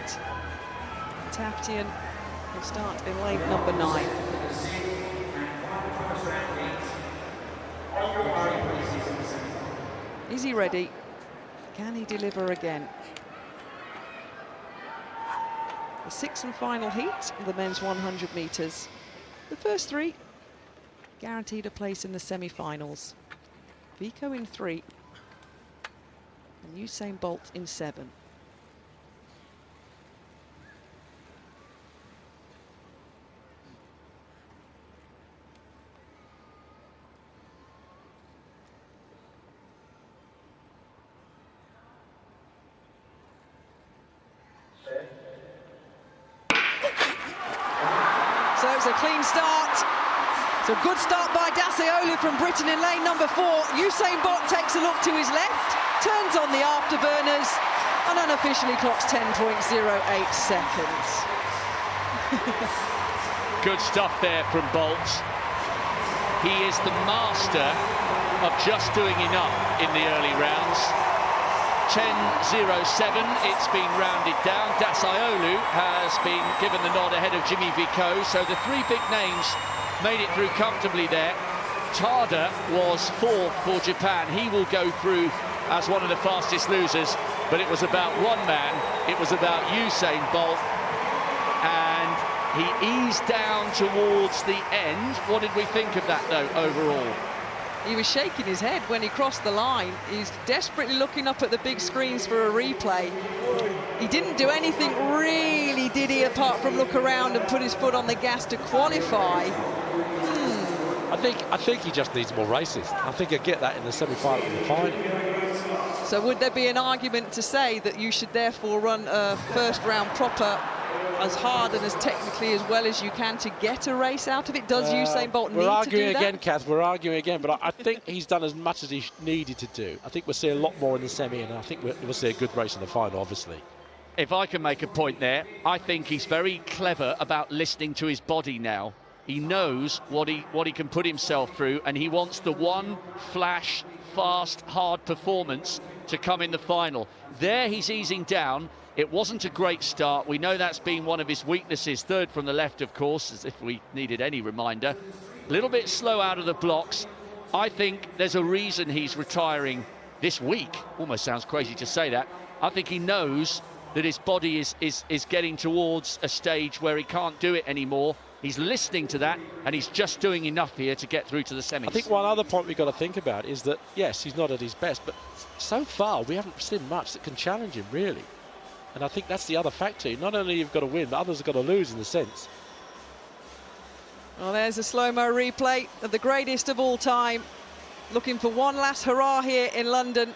Taftian will start in lane number 9. Is he ready? Can he deliver again? The 6th and final heat of the men's 100 metres. The first 3 guaranteed a place in the semi-finals. Vico in 3 and Usain Bolt in 7. So it's a clean start. It's a good start by Daseolu from Britain in lane number 4. Usain Bolt takes a look to his left, turns on the afterburners, and unofficially clocks 10.08 seconds. Good stuff there from Bolt. He is the master of just doing enough in the early rounds. 10.07, it's been rounded down. Daseolu has been given the nod ahead of Jimmy Vico, so the 3 big names made it through comfortably there. Tada was 4th for Japan. He will go through as one of the fastest losers, but it was about one man. It was about Usain Bolt, and he eased down towards the end. What did we think of that, though, overall? He was shaking his head when he crossed the line. He's desperately looking up at the big screens for a replay. He didn't do anything really, did he, apart from look around and put his foot on the gas to qualify? I think he just needs more races. I think he'll get that in the semi-final and the final. So would there be an argument to say that you should therefore run a first round proper as hard and as technically as well as you can to get a race out of it? Does Usain Bolt need to do that? We're arguing again, Kath. We're arguing again, but I think he's done as much as he needed to do. I think we'll see a lot more in the semi, and I think we'll see a good race in the final, obviously. If I can make a point there, I think he's very clever about listening to his body now. He knows what he can put himself through, and he wants the one flash, fast, hard performance to come in the final. There he's easing down. It wasn't a great start. We know that's been one of his weaknesses. 3rd from the left, of course, as if we needed any reminder. A little bit slow out of the blocks. I think there's a reason he's retiring this week. Almost sounds crazy to say that. I think he knows that his body is getting towards a stage where he can't do it anymore. He's listening to that, and he's just doing enough here to get through to the semis. I think one other point we've got to think about is that, yes, he's not at his best, but so far we haven't seen much that can challenge him, really. And I think that's the other factor. Not only you've got to win, but others have got to lose in the sense. Well, there's a slow-mo replay of the greatest of all time. Looking for one last hurrah here in London.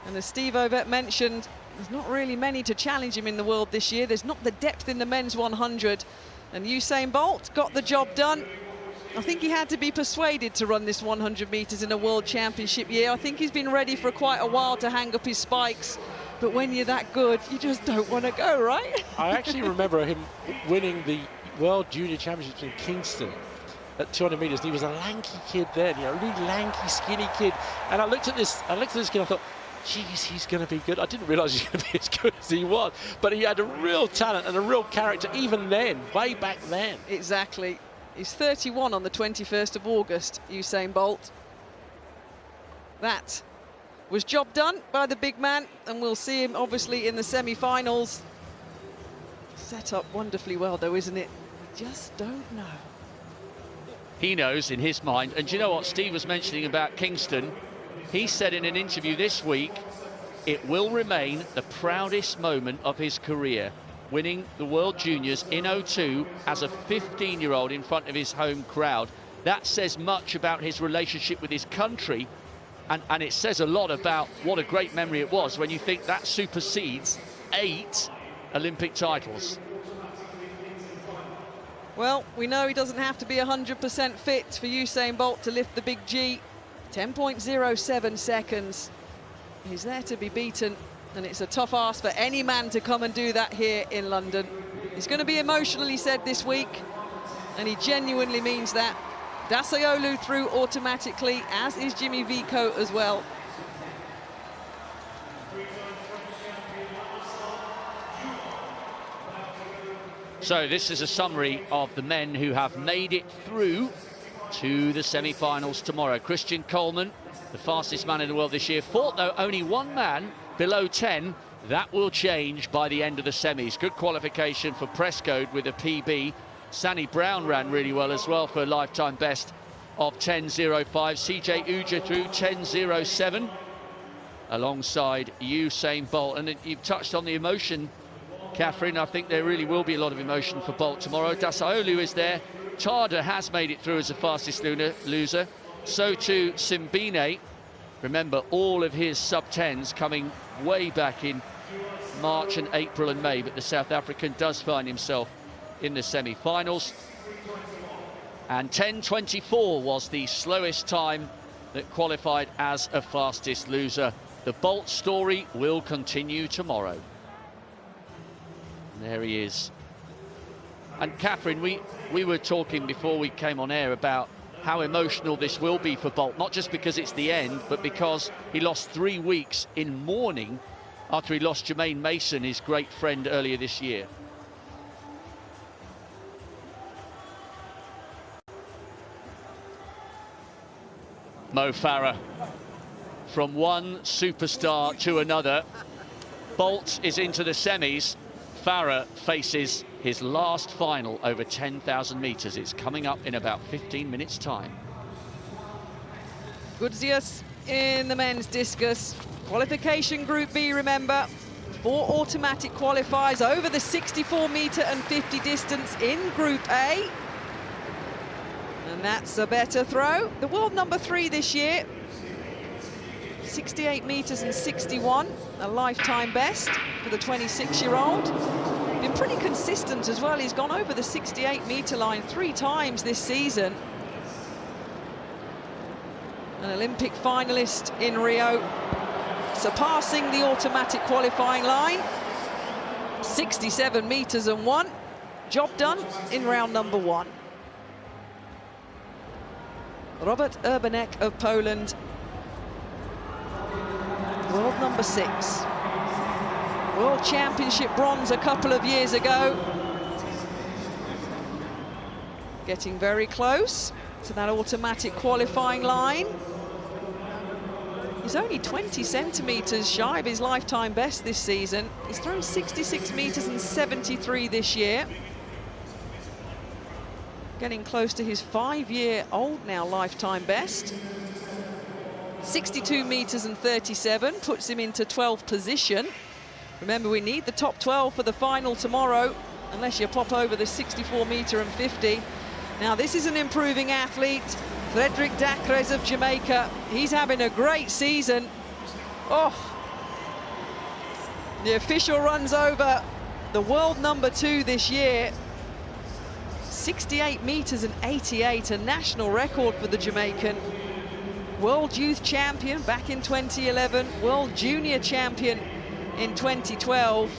And as Steve Ovett mentioned, there's not really many to challenge him in the world this year. There's not the depth in the men's 100. And Usain Bolt got the job done. I think he had to be persuaded to run this 100 metres in a World Championship year. I think he's been ready for quite a while to hang up his spikes. But when you're that good, you just don't want to go, right? I actually remember him winning the World Junior Championships in Kingston at 200 metres. He was a lanky kid then, a really lanky, skinny kid. And I looked at this kid, I thought, geez, he's going to be good. I didn't realise he was going to be as good as he was. But he had a real talent and a real character, even then, way back then. Exactly. He's 31 on the 21st of August, Usain Bolt. That was job done by the big man, and we'll see him obviously in the semi-finals. Set up wonderfully well, though, isn't it? Just don't know. He knows in his mind. And do you know what Steve was mentioning about Kingston? He said in an interview this week, it will remain the proudest moment of his career, winning the World Juniors in 02 as a 15-year-old in front of his home crowd. That says much about his relationship with his country, and it says a lot about what a great memory it was when you think that supersedes 8 Olympic titles. Well, we know he doesn't have to be 100% fit for Usain Bolt to lift the big G. 10.07 seconds. He's there to be beaten, and it's a tough ask for any man to come and do that here in London. He's going to be emotional, he said this week, and he genuinely means that. Dasaolu through automatically, as is Jimmy Vico as well. So this is a summary of the men who have made it through to the semi-finals tomorrow. Christian Coleman, the fastest man in the world this year, fought though only one man below 10. That will change by the end of the semis. Good qualification for Prescode with a PB. Sani Brown ran really well as well for a lifetime best of 10.05. CJ Uja through 10.07 alongside Usain Bolt. And you've touched on the emotion, Catherine. I think there really will be a lot of emotion for Bolt tomorrow. Dasaolu is there. Tada has made it through as the fastest loser. So too Simbine. Remember, all of his sub-10s coming way back in March and April and May, but the South African does find himself in the semi-finals. And 10.24 was the slowest time that qualified as a fastest loser. The Bolt story will continue tomorrow. And there he is. And Catherine, we were talking before we came on air about how emotional this will be for Bolt, not just because it's the end, but because he lost 3 weeks in mourning after he lost Jermaine Mason, his great friend, earlier this year. Mo Farah, from one superstar to another. Bolt is into the semis. Farah faces his last final over 10,000 metres. It's coming up in about 15 minutes' time. Gudzius in the men's discus. Qualification Group B, remember. 4 automatic qualifiers over the 64-metre and 50 distance in Group A. And that's a better throw. The world number 3 this year. 68 metres and 61, a lifetime best for the 26-year-old. Been pretty consistent as well. He's gone over the 68-metre line 3 times this season. An Olympic finalist in Rio, surpassing the automatic qualifying line. 67 metres and 1. Job done in round number 1. Robert Urbanek of Poland, world number 6. World Championship bronze a couple of years ago. Getting very close to that automatic qualifying line. He's only 20 centimetres shy of his lifetime best this season. He's thrown 66 metres and 73 this year. Getting close to his 5-year-old now lifetime best. 62 metres and 37 puts him into 12th position. Remember, we need the top 12 for the final tomorrow, unless you pop over the 64-metre and 50. Now, this is an improving athlete, Frederick Dacres of Jamaica. He's having a great season. Oh, the official runs over the world number 2 this year. 68 metres and 88, a national record for the Jamaican. World Youth Champion back in 2011, World Junior Champion in 2012.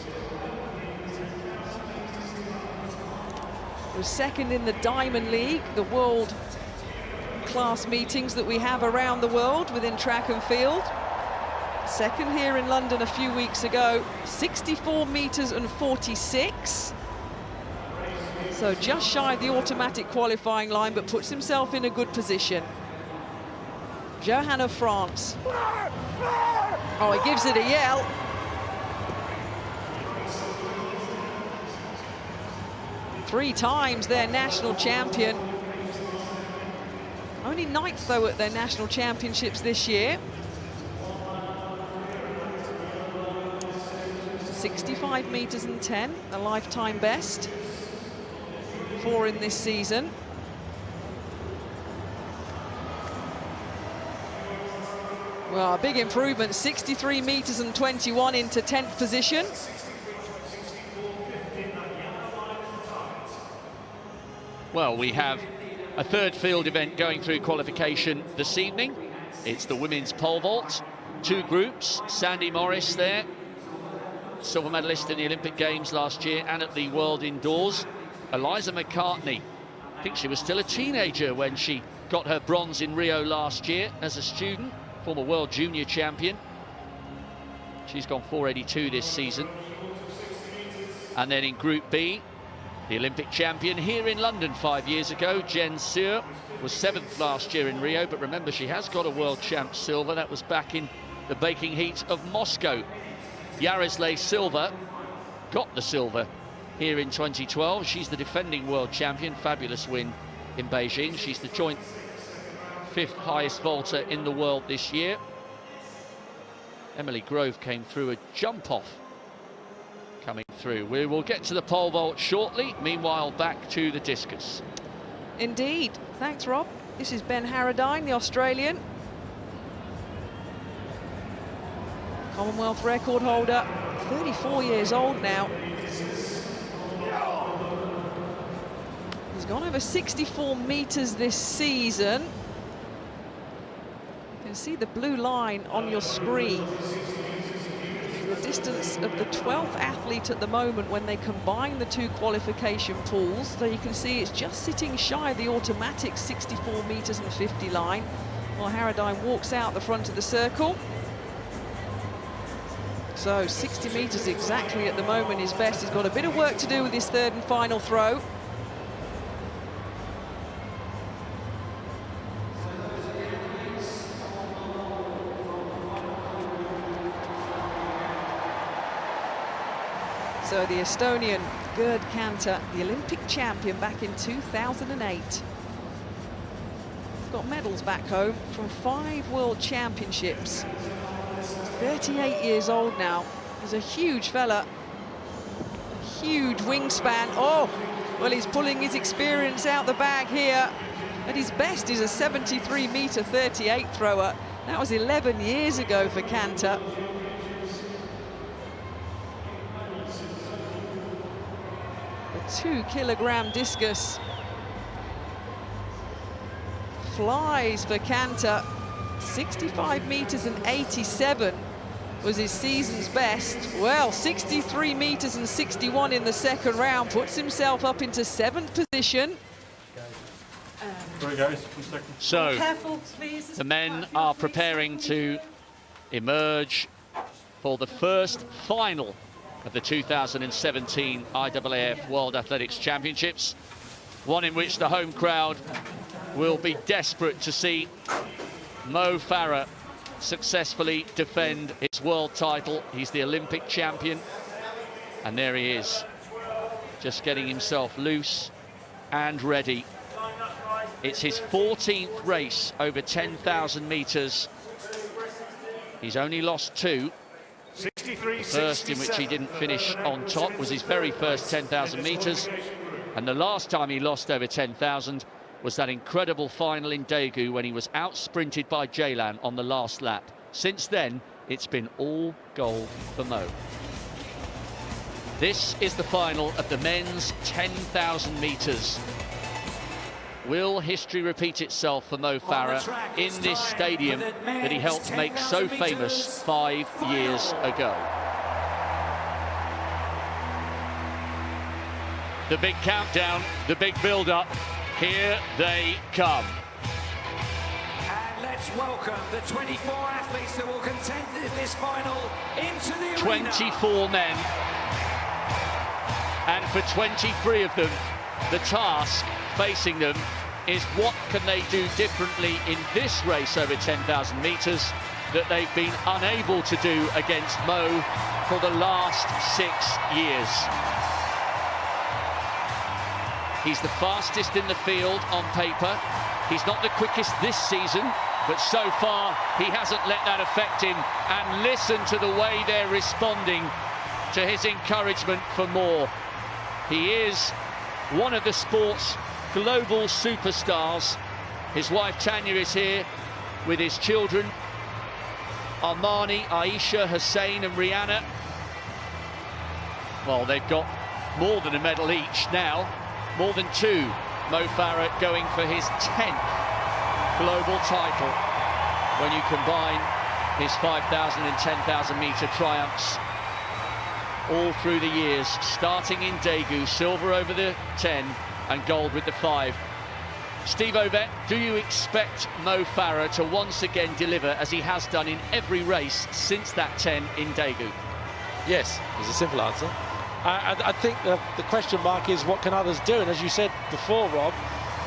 Was second in the Diamond League, the world class meetings that we have around the world within track and field. Second here in London a few weeks ago, 64 metres and 46. So just shy of the automatic qualifying line, but puts himself in a good position. Johan of France. Oh, he gives it a yell. Three times their national champion. Only 9th, though, at their national championships this year. 65 metres and 10, a lifetime best. 4 in this season. Well, a big improvement, 63 metres and 21 into 10th position. Well, we have a third field event going through qualification this evening. It's the women's pole vault. 2 groups, Sandy Morris there, silver medalist in the Olympic Games last year and at the World Indoors. Eliza McCartney, I think she was still a teenager when she got her bronze in Rio last year as a student, former world junior champion. She's gone 4:82 this season. And then in Group B, the Olympic champion here in London 5 years ago, Jen Suhr, was 7th last year in Rio, but remember she has got a world champ silver. That was back in the baking heat of Moscow. Yaroslav Silva got the silver here in 2012. She's the defending world champion. Fabulous win in Beijing. She's the joint 5th highest vaulter in the world this year. Emily Grove came through a jump off coming through. We will get to the pole vault shortly. Meanwhile, back to the discus. Indeed. Thanks, Rob. This is Ben Harradine, the Australian. Commonwealth record holder, 34 years old now. He's gone over 64 meters this season. You can see the blue line on your screen. The distance of the 12th athlete at the moment when they combine the two qualification pools. So you can see it's just sitting shy of the automatic 64 meters and 50 line, while Harradine walks out the front of the circle. So 60 meters exactly at the moment is best. He's got a bit of work to do with his third and final throw. So the Estonian Gerd Kanter, the Olympic champion back in 2008. He's got medals back home from 5 world championships. 38 years old now. He's a huge fella. A huge wingspan. Oh, well, he's pulling his experience out the bag here. At his best, he's a 73-meter 38 thrower. That was 11 years ago for Kanter. The 2-kilogram discus flies for Kanter. 65 meters and 87 was his season's best. Well, 63 meters and 61 in the second round, puts himself up into 7th position. Sorry guys, 2 seconds. So Careful, please. the men are preparing to emerge for the first final of the 2017 IAAF World Athletics Championships, one in which the home crowd will be desperate to see Mo Farah successfully defend his world title. He's the Olympic champion, and there he is, just getting himself loose and ready. It's his 14th race over 10,000 meters. He's only lost 2. 63, the first in which he didn't finish on top was his very first 10,000 meters, and the last time he lost over 10,000 was that incredible final in Daegu when he was out-sprinted by Jaylan on the last lap. Since then, it's been all gold for Mo. This is the final of the men's 10,000 meters. Will history repeat itself for Mo Farah in this stadium that he helped make so famous 5 years ago? The big countdown, the big build-up. Here they come. And let's welcome the 24 athletes that will contend in this final into the 24 arena. men. And for 23 of them, the task facing them is what can they do differently in this race over 10,000 meters that they've been unable to do against Mo for the last 6 years. He's the fastest in the field on paper. He's not the quickest this season, but so far he hasn't let that affect him. And listen to the way they're responding to his encouragement for more. He is one of the sport's global superstars. His wife Tanya is here with his children, Armani, Aisha, Hussein and Rihanna. Well, they've got more than a medal each now. More than 2. Mo Farah going for his 10th global title when you combine his 5,000 and 10,000 meter triumphs all through the years, starting in Daegu, silver over the 10 and gold with the 5. Steve Ovett, do you expect Mo Farah to once again deliver as he has done in every race since that 10 in Daegu? Yes, is a simple answer. I think the question mark is what can others do? And as you said before, Rob,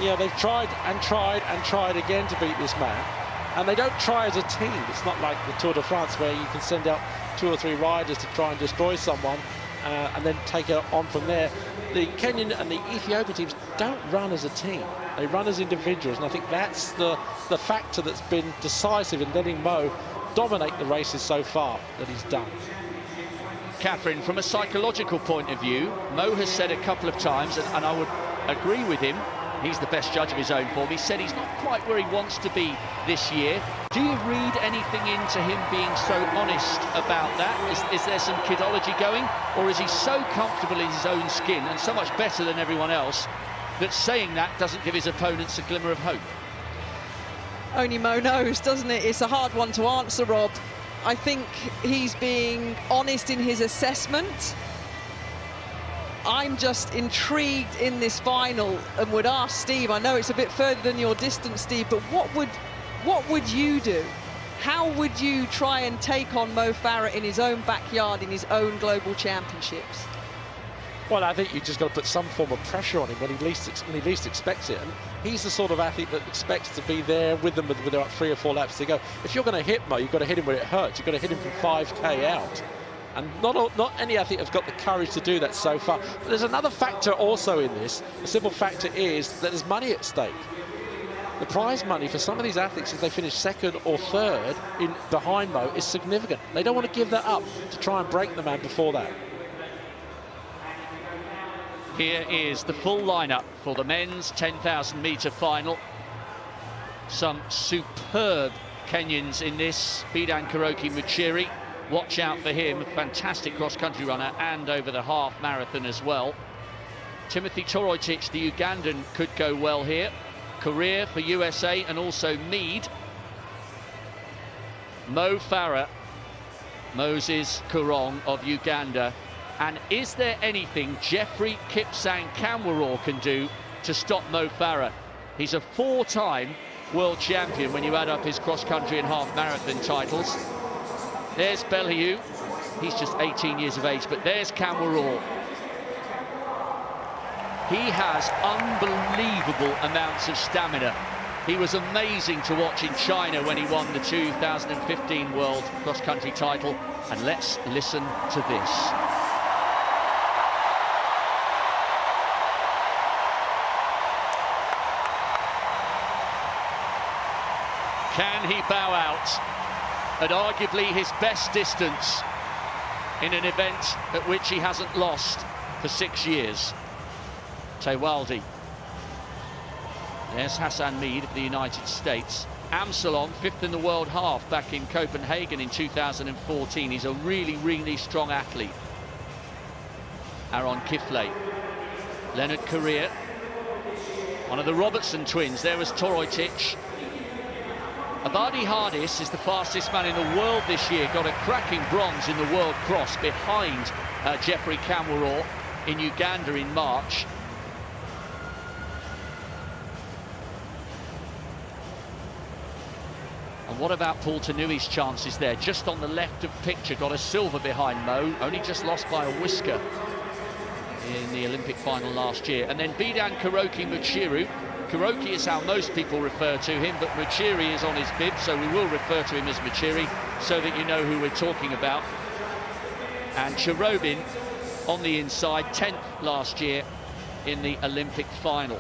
you know, they've tried and tried and tried again to beat this man. And they don't try as a team. It's not like the Tour de France where you can send out 2 or 3 riders to try and destroy someone and then take it on from there. The Kenyan and the Ethiopian teams don't run as a team. They run as individuals, and I think that's the factor that's been decisive in letting Mo dominate the races so far that he's done. Catherine, from a psychological point of view, Mo has said a couple of times, and I would agree with him, he's the best judge of his own form. He said he's not quite where he wants to be this year. Do you read anything into him being so honest about that? Is there some kidology going? Or is he so comfortable in his own skin and so much better than everyone else that saying that doesn't give his opponents a glimmer of hope? Only Mo knows, doesn't it? It's a hard one to answer, Rob. I think he's being honest in his assessment. I'm just intrigued in this final and would ask Steve, I know it's a bit further than your distance, Steve, but what would you do? How would you try and take on Mo Farah in his own backyard, in his own global championships? Well, I think you just got to put some form of pressure on him when he least expects it. And he's the sort of athlete that expects to be there with them with about 3 or 4 laps to go. If you're going to hit Mo, you've got to hit him where it hurts. You've got to hit him from 5k out. And not any athlete has got the courage to do that so far. But there's another factor also in this. The simple factor is that there's money at stake. The prize money for some of these athletes, if they finish 2nd or 3rd behind Mo, is significant. They don't want to give that up to try and break the man before that. Here is the full lineup for the men's 10,000 metre final. Some superb Kenyans in this. Bidan Karoki Muchiri. Watch out for him, a fantastic cross-country runner and over the half marathon as well. Timothy Toroitich, the Ugandan, could go well here. Career for USA and also Mead. Mo Farah, Moses Kurong of Uganda. And is there anything Jeffrey Kipsang Kamworor can do to stop Mo Farah? He's a 4-time world champion when you add up his cross-country and half marathon titles. There's Bellew, he's just 18 years of age, but there's Kamworor. He has unbelievable amounts of stamina. He was amazing to watch in China when he won the 2015 World Cross-Country title. And let's listen to this. Can he bow out at arguably his best distance in an event at which he hasn't lost for 6 years? Tewaldi. There's Hassan Mead of the United States. Amsalon, 5th in the world half back in Copenhagen in 2014. He's a really, really strong athlete. Aaron Kifle. Leonard Korea. One of the Robertson twins. There was Toroitich. Abadi Hardis is the fastest man in the world this year. Got a cracking bronze in the World Cross behind Jeffrey Kamworor in Uganda in March. And what about Paul Tanui's chances there? Just on the left of picture, got a silver behind Mo, only just lost by a whisker in the Olympic final last year. And then Bidan Karoki Muchiri. Karoki is how most people refer to him, but Muchiri is on his bib, so we will refer to him as Muchiri so that you know who we're talking about. And Cherobin on the inside, 10th last year in the Olympic final.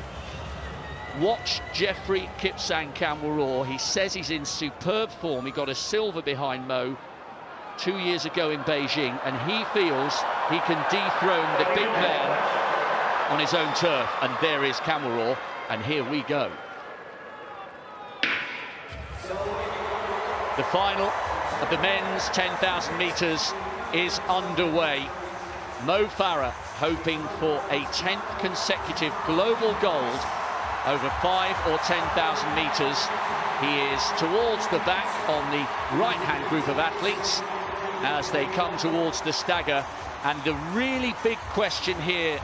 Watch Jeffrey Kipsang Kamworor. He says he's in superb form. He got a silver behind Mo 2 years ago in Beijing, and he feels he can dethrone the big man on his own turf. And there is Kamworor, and here we go. The final of the men's 10,000 metres is underway. Mo Farah hoping for a 10th consecutive global gold over 5 or 10,000 metres. He is towards the back on the right-hand group of athletes as they come towards the stagger. And the really big question here,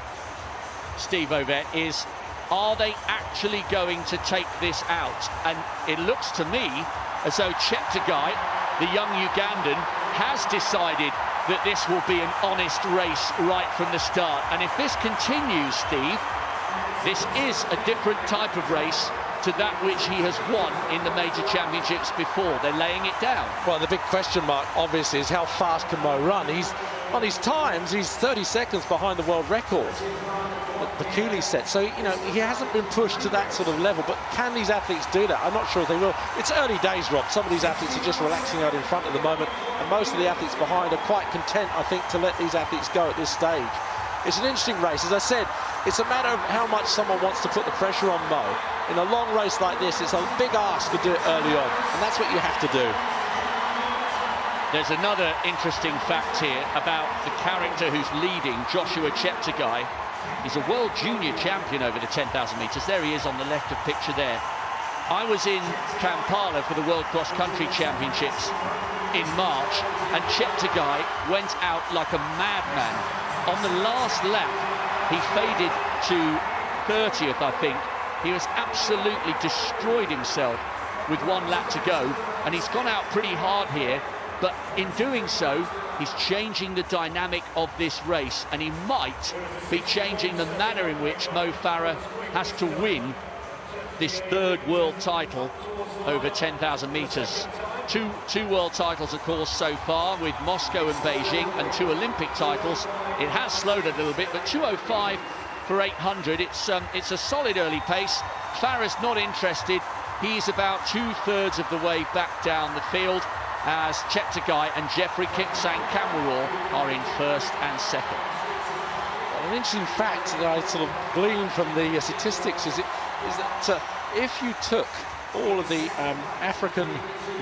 Steve Ovett, is Are they actually going to take this out? And it looks to me as though Cheptegei, the young Ugandan, has decided that this will be an honest race right from the start. And if this continues, Steve, this is a different type of race to that which he has won in the major championships before. They're laying it down. Well, the big question mark, obviously, is how fast can Mo run? He's, on his times, he's 30 seconds behind the world record that Bekele set. So, you know, he hasn't been pushed to that sort of level, but can these athletes do that? I'm not sure if they will. It's early days, Rob. Some of these athletes are just relaxing out in front at the moment, and most of the athletes behind are quite content, I think, to let these athletes go at this stage. It's an interesting race. As I said, it's a matter of how much someone wants to put the pressure on Mo. In a long race like this, it's a big ask to do it early on, and that's what you have to do. There's another interesting fact here about the character who's leading, Joshua Cheptegei. He's a world junior champion over the 10,000 metres. There he is on the left of picture there. I was in Kampala for the World Cross Country Championships in March, and Cheptegei went out like a madman. On the last lap, he faded to 30th, I think. He was absolutely destroyed himself with one lap to go, and he's gone out pretty hard here, but in doing so, he's changing the dynamic of this race, and he might be changing the manner in which Mo Farah has to win this third world title over 10,000 metres. Two world titles, of course, so far, with Moscow and Beijing, and 2 Olympic titles. It has slowed a little bit, but 2:05 for 800. It's a solid early pace. Farah's not interested. He's about 2/3 of the way back down the field, as Cheptegei and Geoffrey Kipsang Kamworor are in first and second. An interesting fact that I sort of gleaned from the statistics is that if you took all of the African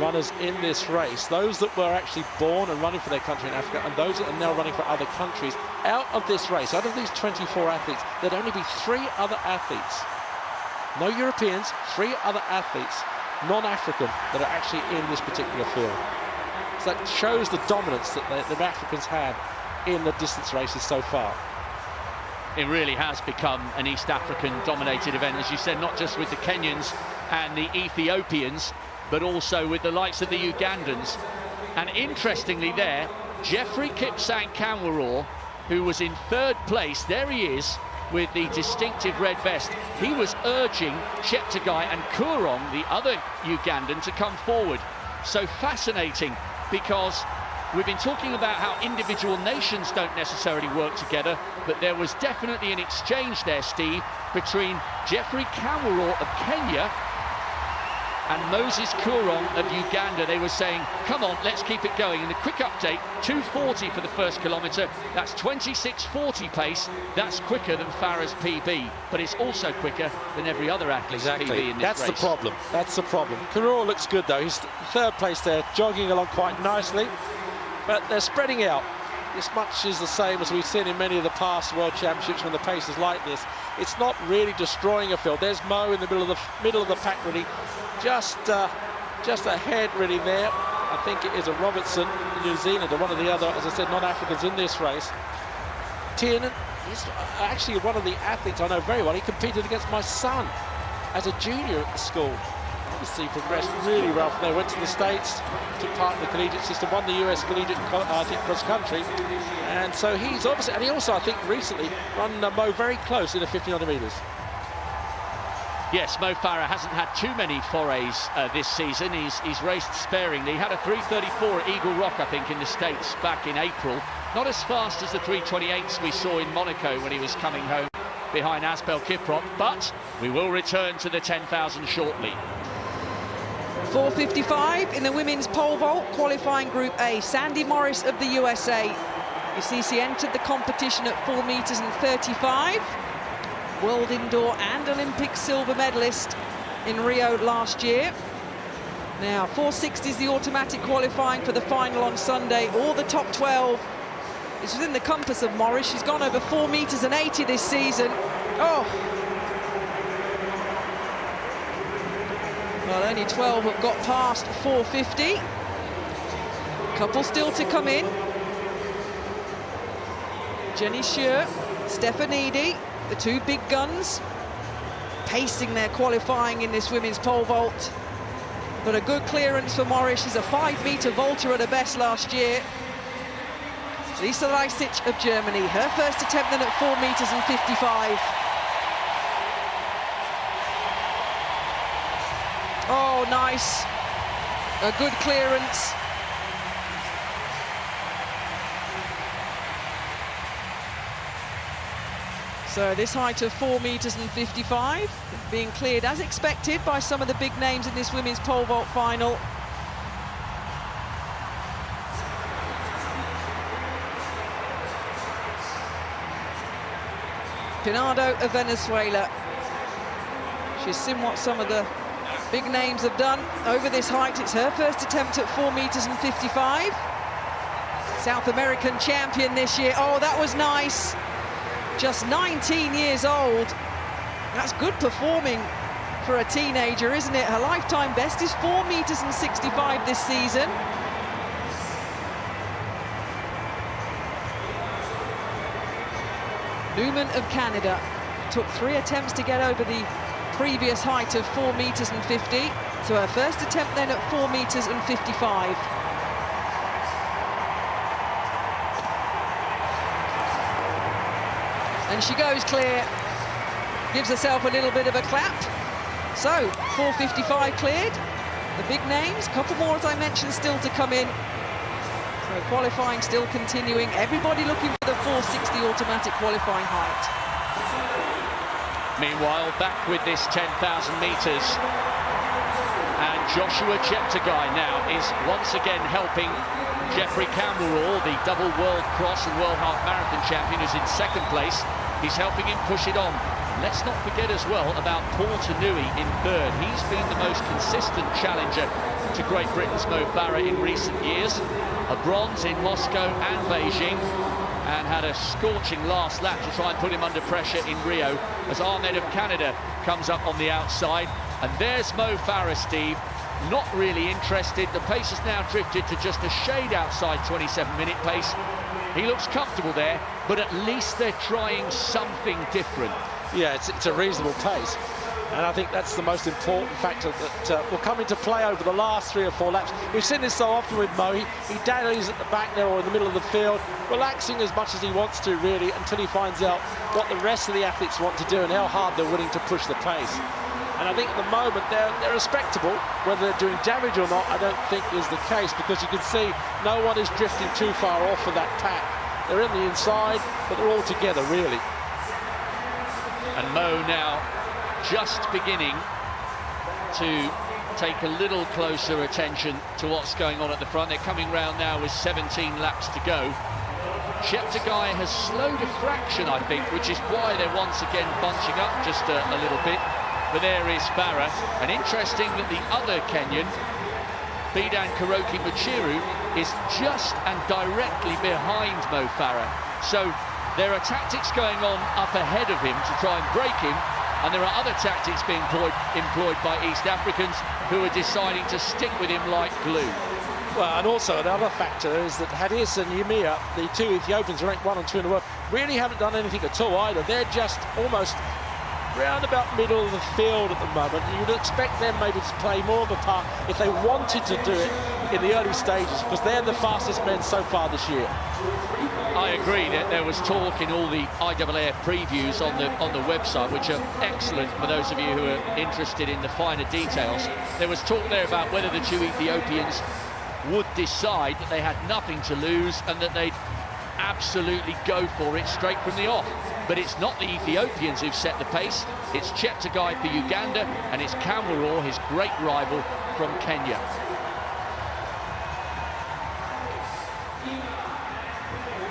runners in this race, those that were actually born and running for their country in Africa, and those that are now running for other countries, out of this race, out of these 24 athletes, there'd only be 3 other athletes, no Europeans, 3 other athletes, non-African, that are actually in this particular field. So that shows the dominance that the Africans had in the distance races so far. It really has become an East African dominated event, as you said, not just with the Kenyans and the Ethiopians, but also with the likes of the Ugandans. And interestingly there, Geoffrey Kipsang Kamworor, who was in 3rd place, there he is with the distinctive red vest. He was urging Cheptegei and Kurong, the other Ugandan, to come forward. So fascinating, because we've been talking about how individual nations don't necessarily work together, but there was definitely an exchange there, Steve, between Geoffrey Kamworor of Kenya and Moses Kurong of Uganda. They were saying, come on, let's keep it going. And the quick update, 2:40 for the first kilometre. That's 26:40 pace. That's quicker than Farah's PB, but it's also quicker than every other athlete's PB in this That's race. the problem. That's the problem. Kurong looks good, though. He's 3rd place there, jogging along quite nicely. But they're spreading out. This much is the same as we've seen in many of the past World Championships when the pace is like this. It's not really destroying a field. There's Mo in the middle of the pack, really, just ahead, really there. I think it is a Robertson, New Zealand, or one of the other, as I said, non-Africans in this race. Tiernan is actually one of the athletes I know very well. He competed against my son as a junior at the school. Obviously progressed really well from there, went to the States, took part in the collegiate system, won the US collegiate cross country, and so he's obviously, and he also, I think, recently run Mo very close in the 1500 metres. Yes, Mo Farah hasn't had too many forays this season. He's raced sparingly. He had a 3:34 at Eagle Rock, I think, in the States back in April. Not as fast as the 3:28s we saw in Monaco when he was coming home behind Asbel Kiprop, but we will return to the 10,000 shortly. 4:55 in the women's pole vault, qualifying Group A. Sandy Morris of the USA. You see she entered the competition at 4 meters and 35. World indoor and Olympic silver medalist in Rio last year. Now 4:60 is the automatic qualifying for the final on Sunday. All the top 12 is within the compass of Morris. She's gone over 4 meters and 80 this season. Oh. Well, only 12 have got past 4:50. Couple still to come in. Jenny Schuur, Stefanidi, the 2 big guns. pacing their qualifying in this women's pole vault. But a good clearance for Morris. She's a 5-meter vaulter at her best last year. Lisa Leisic of Germany, her first attempt then at 4 meters and 55. Oh, nice. A good clearance. So this height of 4 meters and 55 being cleared as expected by some of the big names in this women's pole vault final. Pinado of Venezuela. She's seen what some of the big names have done over this height. It's her first attempt at 4 meters and 55. South American champion this year. Oh, that was nice. Just 19 years old. That's good performing for a teenager, isn't it? Her lifetime best is 4 meters and 65 this season. Newman of Canada took 3 attempts to get over the previous height of 4 meters and 50. So her first attempt then at 4 meters and 55. And she goes clear, gives herself a little bit of a clap. So 4:55 cleared. The big names, couple more as I mentioned still to come in. So qualifying still continuing. Everybody looking for the 460 automatic qualifying height. Meanwhile, back with this 10,000 metres. And Joshua Cheptegei now is once again helping Jeffrey Campbell, the double World Cross and World Half Marathon champion, who's in second place. He's helping him push it on. Let's not forget as well about Paul Tanui in third. He's been the most consistent challenger to Great Britain's Mo Farah in recent years. A bronze in Moscow and Beijing, and had a scorching last lap to try and put him under pressure in Rio as Ahmed of Canada comes up on the outside. And there's Mo Farah, Steve, not really interested. The pace has now drifted to just a shade outside 27-minute pace. He looks comfortable there, but at least they're trying something different. Yeah, it's a reasonable pace. And I think that's the most important factor that will come into play over the last 3 or 4 laps. We've seen this so often with Mo. He dallies at the back there or in the middle of the field, relaxing as much as he wants to, really, until he finds out what the rest of the athletes want to do and how hard they're willing to push the pace. And I think at the moment they're respectable. Whether they're doing damage or not, I don't think is the case, because you can see no one is drifting too far off of that pack. They're in the inside, but they're all together, really. And Mo now just beginning to take a little closer attention to what's going on at the front. They're coming round now with 17 laps to go. Cheptegei has slowed a fraction, I think, which is why they're once again bunching up just a little bit. But there is Farah. And interesting that the other Kenyan, Bidan Karoki Muchiru, is just and directly behind Mo Farah. So there are tactics going on up ahead of him to try and break him, and there are other tactics being employed by East Africans who are deciding to stick with him like glue. Well, and also another factor is that Hadis and Yemia, the 2 Ethiopians ranked 1 and 2 in the world, really haven't done anything at all either. They're just almost round about middle of the field at the moment. You'd expect them maybe to play more of a part if they wanted to do it in the early stages, because they're the fastest men so far this year. I agree that there was talk in all the IAAF previews on the website, which are excellent for those of you who are interested in the finer details. There was talk there about whether the 2 Ethiopians would decide that they had nothing to lose and that they'd absolutely go for it straight from the off. But it's not the Ethiopians who've set the pace. It's Cheptegei for Uganda, and it's Kamworor, his great rival from Kenya.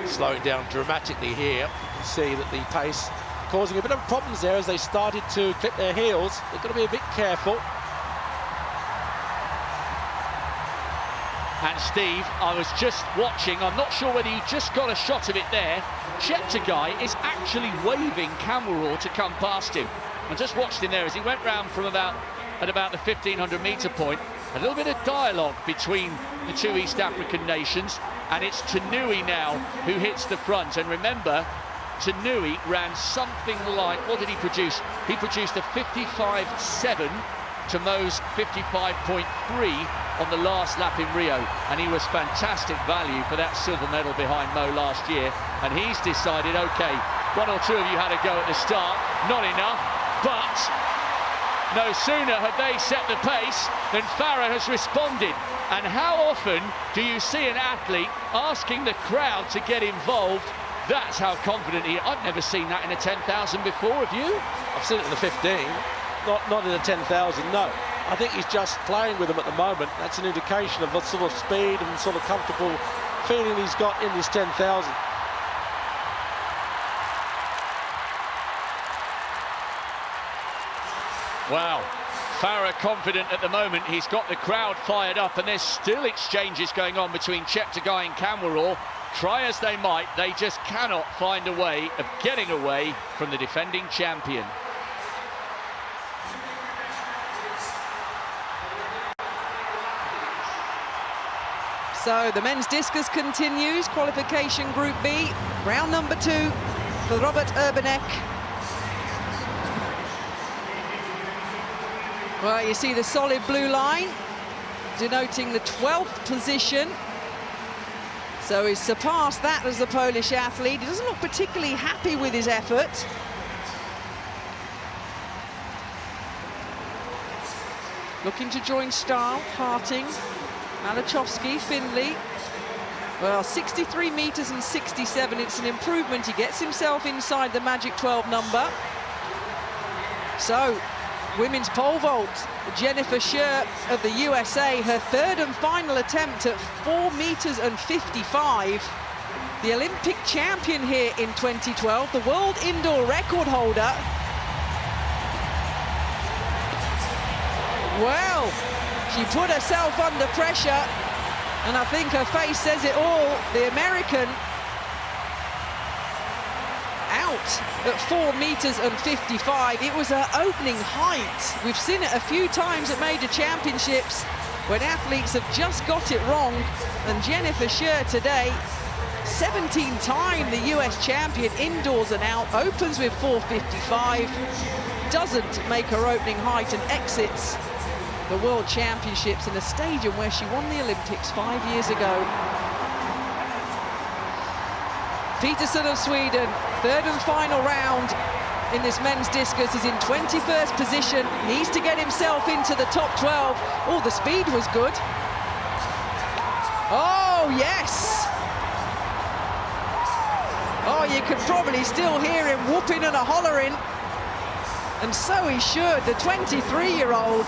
Slowing down dramatically here. You can see that the pace causing a bit of problems there as they started to clip their heels. They've got to be a bit careful. And Steve, I was just watching, I'm not sure whether you just got a shot of it there. Cheptegei is actually waving Kamworor to come past him. I just watched him there as he went round from about the 1500 metre point. A little bit of dialogue between the 2 East African nations, and it's Tanui now who hits the front. And remember, Tanui ran something like, what did he produce? He produced a 55.7 to Mo's 55.3 on the last lap in Rio, and he was fantastic value for that silver medal behind Mo last year. And he's decided, okay, one or two of you had a go at the start, not enough, but no sooner have they set the pace than Farah has responded. And how often do you see an athlete asking the crowd to get involved? That's how confident he is. I've never seen that in a 10,000 before, have you? I've seen it in the 15, not in the 10,000, no. I think he's just playing with them at the moment. That's an indication of the sort of speed and sort of comfortable feeling he's got in this 10,000. Wow, Farah confident at the moment. He's got the crowd fired up, and there's still exchanges going on between Cheptegei and Kamworor. Try as they might, they just cannot find a way of getting away from the defending champion. So the men's discus continues, qualification Group B, round number 2 for Robert Urbanek. Well, you see the solid blue line denoting the 12th position. So he's surpassed that as the Polish athlete. He doesn't look particularly happy with his effort. Looking to join Stahl, Harting, Malachowski, Findlay. Well, 63 metres and 67, it's an improvement. He gets himself inside the magic 12 number. So, women's pole vault, Jennifer Scher of the USA, her third and final attempt at 4 metres and 55. The Olympic champion here in 2012, the world indoor record holder. Well, she put herself under pressure, and I think her face says it all. The American out at 4 metres and 55. It was her opening height. We've seen it a few times at major championships when athletes have just got it wrong, and Jennifer Scher today, 17-time the US champion indoors and out, opens with 4:55, doesn't make her opening height and exits the World Championships in a stadium where she won the Olympics 5 years ago. Peterson of Sweden, third and final round in this men's discus, is in 21st position, needs to get himself into the top 12. Oh, the speed was good. Oh, yes! Oh, you can probably still hear him whooping and a-hollering. And so he should, the 23-year-old.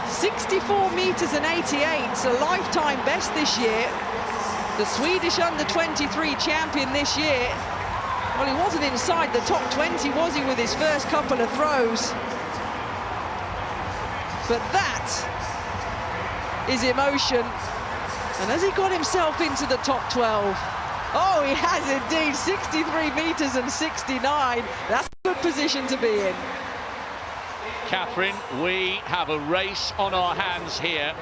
64 metres and 88, a lifetime best this year. The Swedish under-23 champion this year. Well, he wasn't inside the top 20, was he, with his first couple of throws? But that is emotion. And has he got himself into the top 12? Oh, he has indeed, 63 metres and 69. That's a good position to be in. Catherine, we have a race on our hands here.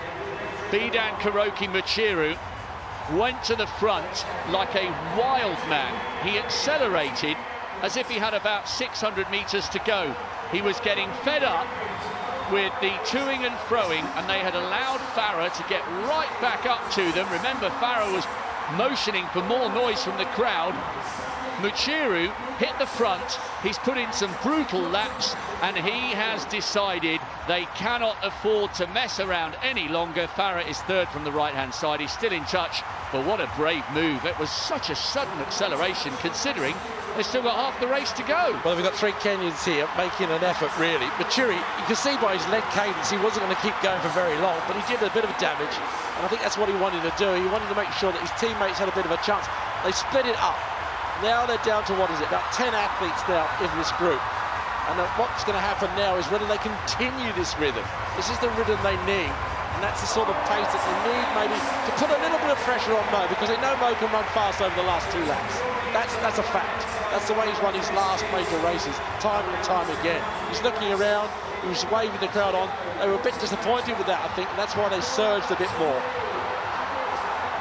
Bidan Kuroki Muchiru went to the front like a wild man. He accelerated as if he had about 600 metres to go. He was getting fed up with the toing and froing, and they had allowed Farah to get right back up to them. Remember, Farah was motioning for more noise from the crowd. Muchiru hit the front, he's put in some brutal laps, and he has decided they cannot afford to mess around any longer. Farah is third from the right-hand side, he's still in touch, but what a brave move. It was such a sudden acceleration, considering they've still got half the race to go. Well, we've got 3 Kenyans here making an effort, really. Muchiru, you can see by his leg cadence, he wasn't going to keep going for very long, but he did a bit of damage, and I think that's what he wanted to do. He wanted to make sure that his teammates had a bit of a chance. They split it up. Now they're down to, what is it, about 10 athletes now in this group. And what's going to happen now is whether they continue this rhythm. This is the rhythm they need. And that's the sort of pace that they need, maybe, to put a little bit of pressure on Mo, because they know Mo can run fast over the last 2 laps. That's a fact. That's the way he's won his last major races, time and time again. He's looking around, he was waving the crowd on. They were a bit disappointed with that, I think, and that's why they surged a bit more.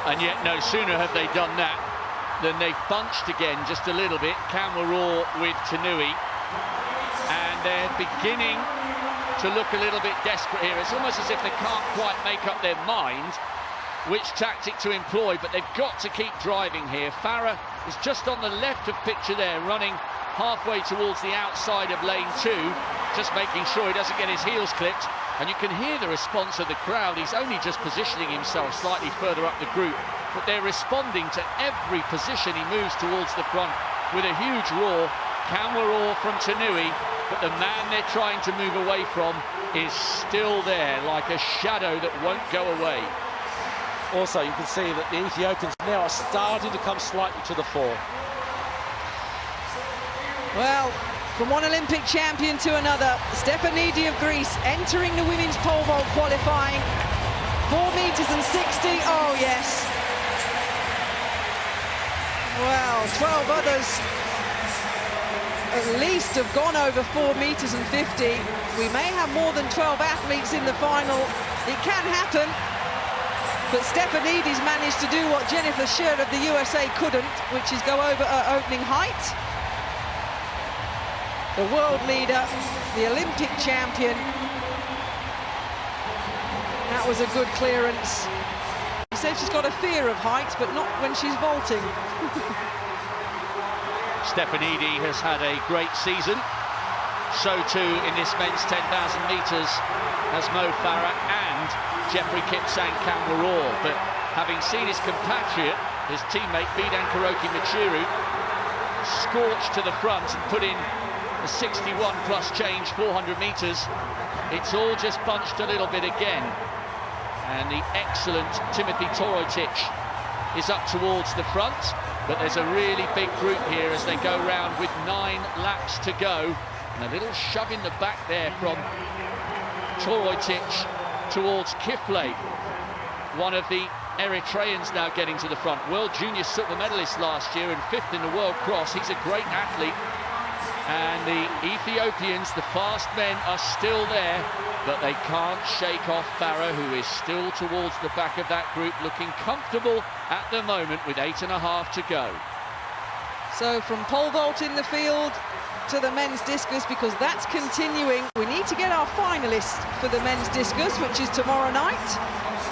And yet, no sooner have they done that, then they've bunched again just a little bit. Kamworor with Tanui, and they're beginning to look a little bit desperate here. It's almost as if they can't quite make up their mind which tactic to employ, but they've got to keep driving here. Farah is just on the left of picture there, running halfway towards the outside of lane 2, just making sure he doesn't get his heels clipped. And you can hear the response of the crowd. He's only just positioning himself slightly further up the group, but they're responding to every position he moves towards the front with a huge roar. Kamworor from Tanui, but the man they're trying to move away from is still there, like a shadow that won't go away. Also, you can see that the Ethiopians now are starting to come slightly to the fore. Well, from one Olympic champion to another, Stefanidi of Greece entering the women's pole vault qualifying. 4 meters and 60, oh yes. Well, 12 others at least have gone over 4 meters and 50. We may have more than 12 athletes in the final. It can happen, but Stefanidi's managed to do what Jennifer Scher of the USA couldn't, which is go over her opening height. The world leader, the Olympic champion. That was a good clearance. She said she's got a fear of heights, but not when she's vaulting. Stefanidi has had a great season. So too in this men's 10,000 metres has Mo Farah and Jeffrey Kipsang Kamworor. But having seen his compatriot, his teammate Bidan Kuroki Michiru, scorch to the front and put in a 61 plus change 400 metres, it's all just bunched a little bit again. And the excellent Timothy Toroitich is up towards the front, but there's a really big group here as they go round with 9 laps to go. And a little shove in the back there from Toroitich towards Kifle, one of the Eritreans now getting to the front. World Junior silver medalist last year and 5th in the World Cross. He's a great athlete. And the Ethiopians, the fast men, are still there, but they can't shake off Farah, who is still towards the back of that group, looking comfortable at the moment with 8.5 to go. So from pole vault in the field to the men's discus, because that's continuing. We need to get our finalists for the men's discus, which is tomorrow night.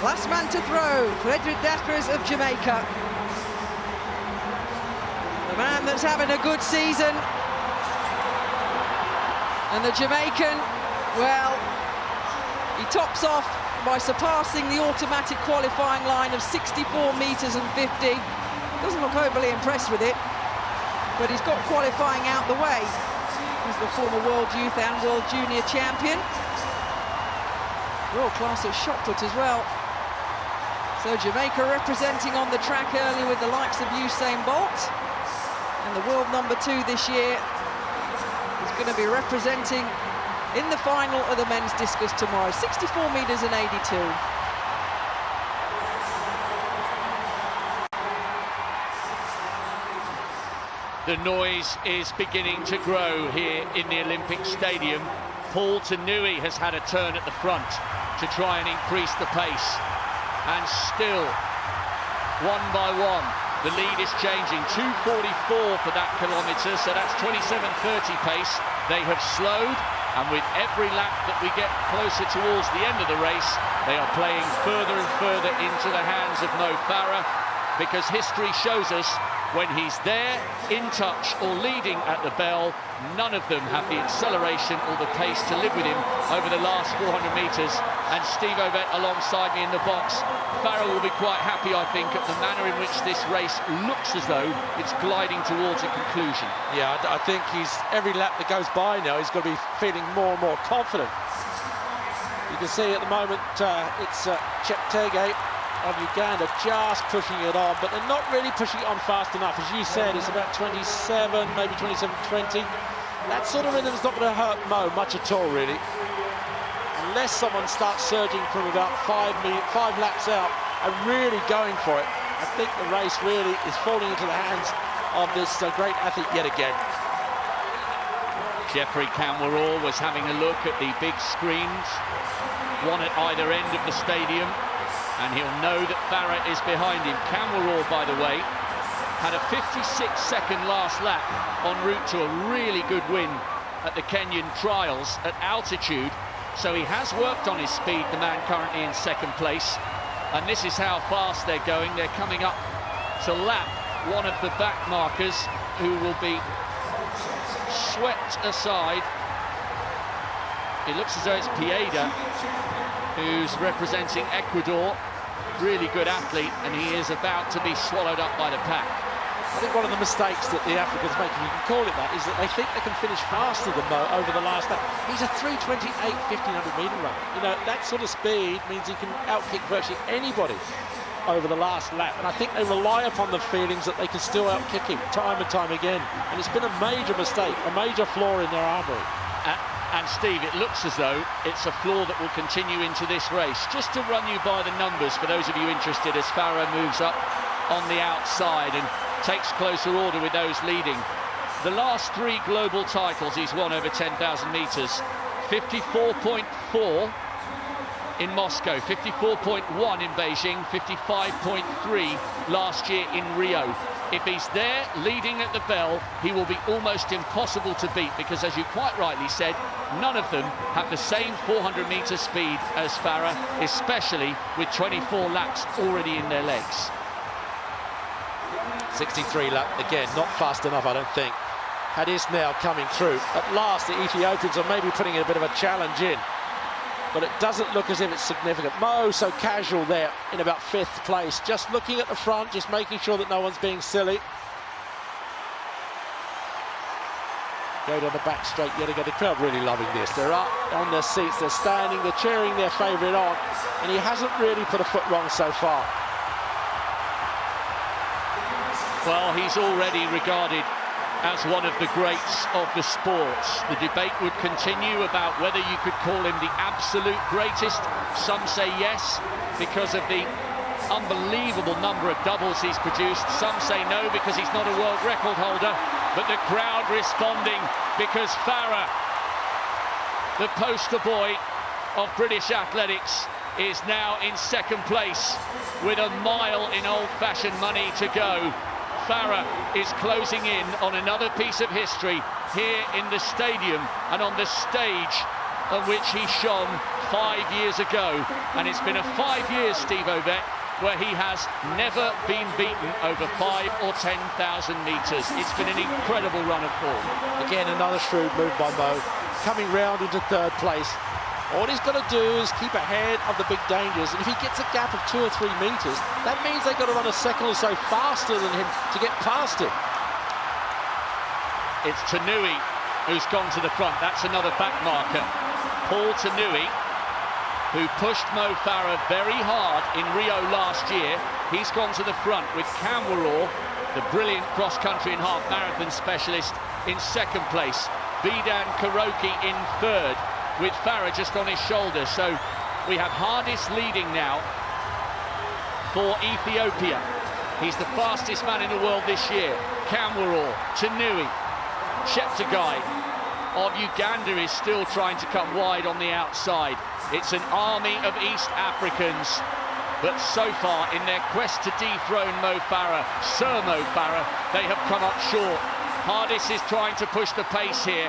Last man to throw, Frederick Daspers of Jamaica. The man that's having a good season. And the Jamaican, well, he tops off by surpassing the automatic qualifying line of 64 meters and 50. Doesn't look overly impressed with it, but he's got qualifying out the way. He's the former World Youth and World Junior champion. World class at shot put as well. So Jamaica representing on the track early with the likes of Usain Bolt. And the world number 2 this year is going to be representing in the final of the men's discus tomorrow. 64 meters and 82. The noise is beginning to grow here in the Olympic Stadium. Paul Tanui has had a turn at the front to try and increase the pace. And still, one by one, the lead is changing. 2:44 for that kilometre, so that's 27:30 pace. They have slowed, and with every lap that we get closer towards the end of the race, they are playing further and further into the hands of Mo Farah, because history shows us when he's there, in touch or leading at the bell, none of them have the acceleration or the pace to live with him over the last 400 metres. And Steve Ovett alongside me in the box. Farah will be quite happy, I think, at the manner in which this race looks as though it's gliding towards a conclusion. Yeah, I think every lap that goes by now, he's going to be feeling more and more confident. You can see at the moment it's Cheptegei of Uganda just pushing it on, but they're not really pushing it on fast enough. As you said, it's about 27, maybe 27:20. That sort of rhythm is not going to hurt Mo much at all, really, unless someone starts surging from about 5 laps out and really going for it. I think the race really is falling into the hands of this great athlete yet again. Jeffrey Kamworor was having a look at the big screens, one at either end of the stadium, and he'll know that Farah is behind him. Kamworor, by the way, had a 56-second last lap en route to a really good win at the Kenyan trials at altitude. So he has worked on his speed, the man currently in second place. And this is how fast they're going. They're coming up to lap one of the back markers, who will be swept aside. It looks as though it's Pieda, who's representing Ecuador. Really good athlete, and he is about to be swallowed up by the pack. I think one of the mistakes that the Africans make, if you can call it that, is that they think they can finish faster than Mo over the last lap. He's a 3:28 1500-metre run. You know, that sort of speed means he can outkick virtually anybody over the last lap, and I think they rely upon the feelings that they can still outkick him time and time again. And it's been a major mistake, a major flaw in their armoury. And Steve, it looks as though it's a flaw that will continue into this race. Just to run you by the numbers for those of you interested, as Farah moves up on the outside and takes closer order with those leading. The last 3 global titles he's won over 10,000 metres. 54.4 in Moscow, 54.1 in Beijing, 55.3 last year in Rio. If he's there leading at the bell, he will be almost impossible to beat, because, as you quite rightly said, none of them have the same 400-metre speed as Farah, especially with 24 laps already in their legs. 63 lap, again, not fast enough, I don't think. Hadis now coming through. At last, the Ethiopians are maybe putting a bit of a challenge in, but it doesn't look as if it's significant. Mo so casual there in about 5th place, just looking at the front, just making sure that no one's being silly. Go down the back straight yet again. The crowd really loving this. They're up on their seats, they're standing, they're cheering their favourite on, and he hasn't really put a foot wrong so far. Well, he's already regarded as one of the greats of the sports. The debate would continue about whether you could call him the absolute greatest. Some say yes, because of the unbelievable number of doubles he's produced. Some say no, because he's not a world record holder. But the crowd responding, because Farah, the poster boy of British athletics, is now in second place with a mile in old-fashioned money to go. Farah is closing in on another piece of history here in the stadium and on the stage on which he shone 5 years ago. And it's been a 5 years, Steve Ovett, where he has never been beaten over 5 or 10,000 metres. It's been an incredible run of form. Again, another shrewd move by Mo, coming round into 3rd place. All he's got to do is keep ahead of the big dangers, and if he gets a gap of 2 or 3 metres, that means they've got to run a second or so faster than him to get past him. It's Tanui who's gone to the front. That's another back marker. Paul Tanui, who pushed Mo Farah very hard in Rio last year. He's gone to the front with Kamworor, the brilliant cross-country and half-marathon specialist, in 2nd place. Bidan Karoki in 3rd, with Farah just on his shoulder. So we have Hadis leading now for Ethiopia. He's the fastest man in the world this year. Kamworor, Tanui, Cheptegei of Uganda is still trying to come wide on the outside. It's an army of East Africans, but so far in their quest to dethrone Mo Farah, Sir Mo Farah, they have come up short. Hadis is trying to push the pace here.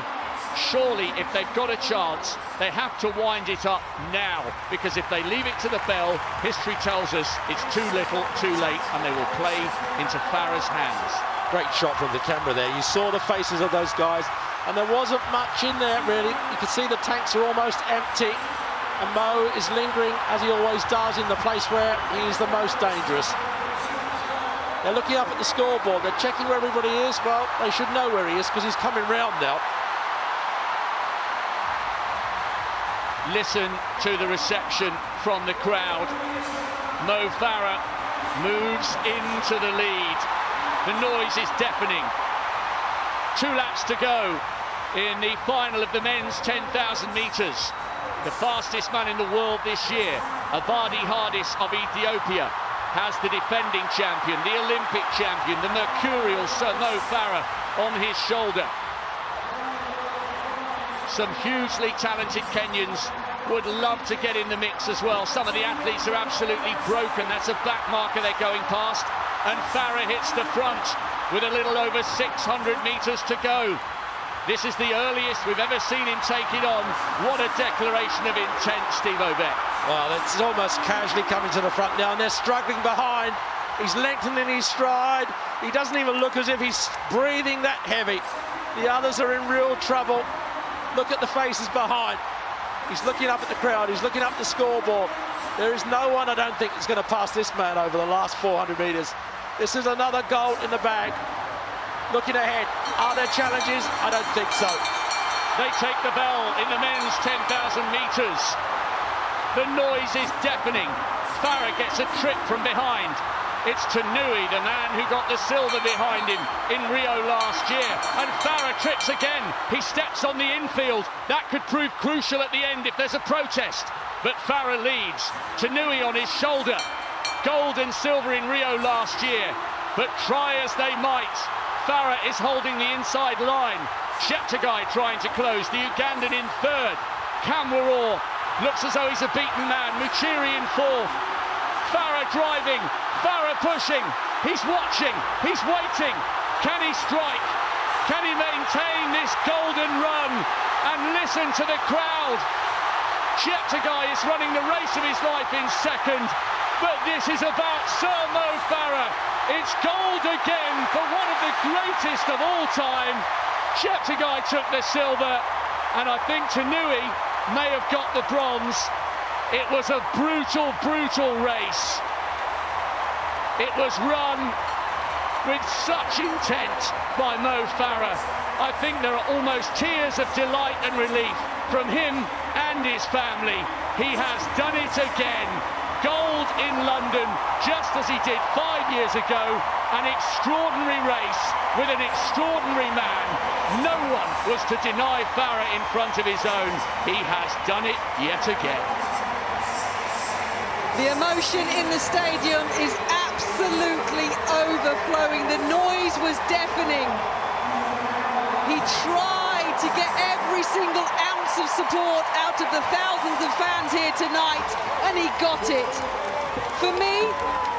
Surely, if they've got a chance, they have to wind it up now, because if they leave it to the bell, history tells us it's too little, too late, and they will play into Farah's hands. Great shot from the camera there. You saw the faces of those guys, and there wasn't much in there, really. You could see the tanks are almost empty, and Mo is lingering, as he always does, in the place where he is the most dangerous. They're looking up at the scoreboard. They're checking where everybody is. Well, they should know where he is, because he's coming round now. Listen to the reception from the crowd. Mo Farah moves into the lead. The noise is deafening. 2 laps to go in the final of the men's 10,000 metres. The fastest man in the world this year, Abadi Hadis of Ethiopia, has the defending champion, the Olympic champion, the mercurial Sir Mo Farah on his shoulder. Some hugely talented Kenyans would love to get in the mix as well. Some of the athletes are absolutely broken. That's a back marker they're going past. and Farah hits the front with a little over 600 metres to go. This is the earliest we've ever seen him take it on. What a declaration of intent, Steve Ovett. Well, it's almost casually coming to the front now, and they're struggling behind. He's lengthening his stride. He doesn't even look as if he's breathing that heavy. The others are in real trouble. Look at the faces behind. He's looking up at the crowd. He's looking up the scoreboard. There is no one, I don't think, that's going to pass this man over the last 400 metres. This is another gold in the bag. Looking ahead, are there challenges? I don't think so. They take the bell in the men's 10,000 metres. The noise is deafening. Farah gets a trip from behind. It's Tanui, the man who got the silver behind him in Rio last year. And Farah trips again. He steps on the infield. That could prove crucial at the end if there's a protest. But Farah leads. Tanui on his shoulder. Gold and silver in Rio last year. But try as they might, Farah is holding the inside line. Cheptegei trying to close, the Ugandan in third. Kamworor looks as though he's a beaten man. Muchiri in fourth. Farah driving, Farah pushing. He's watching, he's waiting. Can he strike? Can he maintain this golden run? And listen to the crowd. Cheptegei is running the race of his life in second. But this is about Sir Mo Farah. It's gold again for one of the greatest of all time. Cheptegei took the silver, and I think Tanui may have got the bronze. It was a brutal, brutal race. It was run with such intent by Mo Farah. I think there are almost tears of delight and relief from him and his family. He has done it again. Gold in London, just as he did 5 years ago. An extraordinary race with an extraordinary man. No one was to deny Farah in front of his own. He has done it yet again. The emotion in the stadium is absolutely overflowing. The noise was deafening. He tried to get every single ounce of support out of the thousands of fans here tonight, and he got it. For me,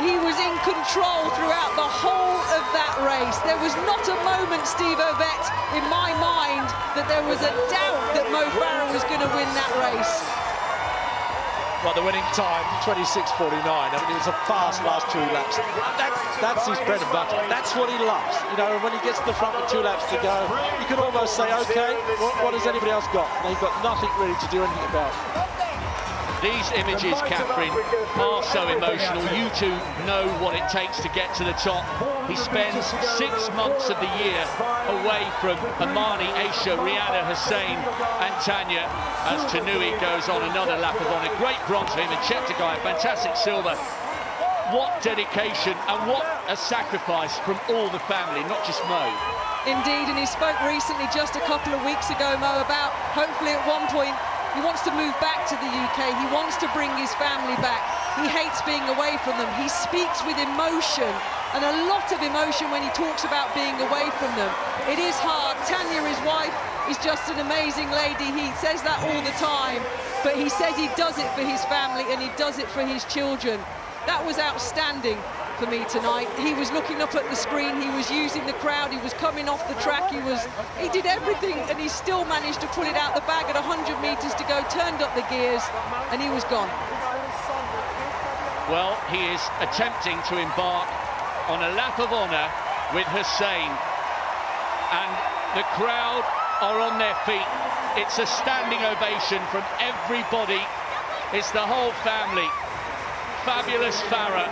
he was in control throughout the whole of that race. There was not a moment, Steve Ovett, in my mind that there was a doubt that Mo Farah was going to win that race. Well, the winning time, 26:49. I mean, it was a fast last 2 laps. That's his bread and butter. That's what he loves. You know, when he gets to the front with 2 laps to go, you can almost say, OK, what has anybody else got? They've got nothing really to do anything about. These images, Catherine, are so emotional. You two know what it takes to get to the top. He spends 6 months of the year away from Amani, Aisha, Rihanna, Hussein and Tanya as Tanui goes on another lap of honour. Great bronze for him, and Cheptegei, fantastic silver. What dedication and what a sacrifice from all the family, not just Mo. Indeed, and he spoke recently, just a couple of weeks ago, Mo, about hopefully at one point he wants to move back to the UK. He wants to bring his family back. He hates being away from them. He speaks with emotion, and a lot of emotion when he talks about being away from them. It is hard. Tanya, his wife, is just an amazing lady. He says that all the time, but he says he does it for his family and he does it for his children. That was outstanding for me tonight. He was looking up at the screen, he was using the crowd, he was coming off the track, he did everything, and he still managed to pull it out the bag at 100 metres to go, turned up the gears, and he was gone. Well, he is attempting to embark on a lap of honour with Hussein, and the crowd are on their feet. It's a standing ovation from everybody. It's the whole family. Fabulous Farah,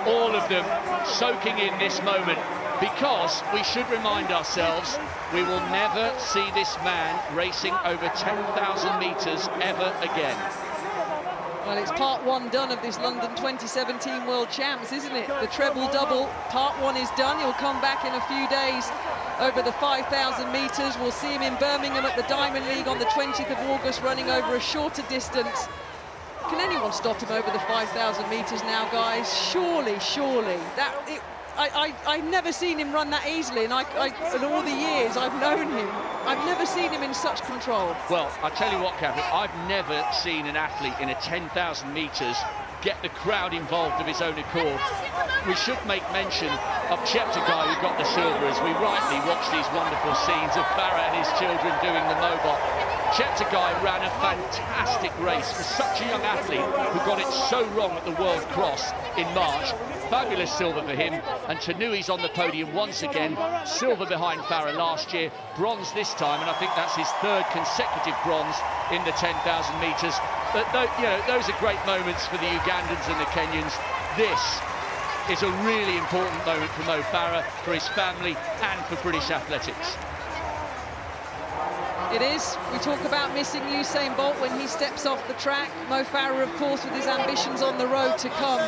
all of them soaking in this moment, because we should remind ourselves we will never see this man racing over 10,000 metres ever again. Well, it's part one done of this London 2017 World Champs, isn't it? The treble double, part one is done. He'll come back in a few days over the 5,000 metres. We'll see him in Birmingham at the Diamond League on the 20th of August, running over a shorter distance. Can anyone stop him over the 5,000 metres now, guys? Surely. I've never seen him run that easily, and in all the years I've known him, I've never seen him in such control. Well, I tell you what, Catherine, I've never seen an athlete in a 10,000 metres get the crowd involved of his own accord. We should make mention of Cheptegei, who got the silver, as we rightly watch these wonderful scenes of Farah and his children doing the mobile. Cheptegei ran a fantastic race for such a young athlete who got it so wrong at the World Cross in March. Fabulous silver for him, and Tanui's on the podium once again. Silver behind Farah last year, bronze this time, and I think that's his third consecutive bronze in the 10,000 metres. But you know, those are great moments for the Ugandans and the Kenyans. This is a really important moment for Mo Farah, for his family, and for British athletics. It is. We talk about missing Usain Bolt when he steps off the track. Mo Farah, of course, with his ambitions on the road to come.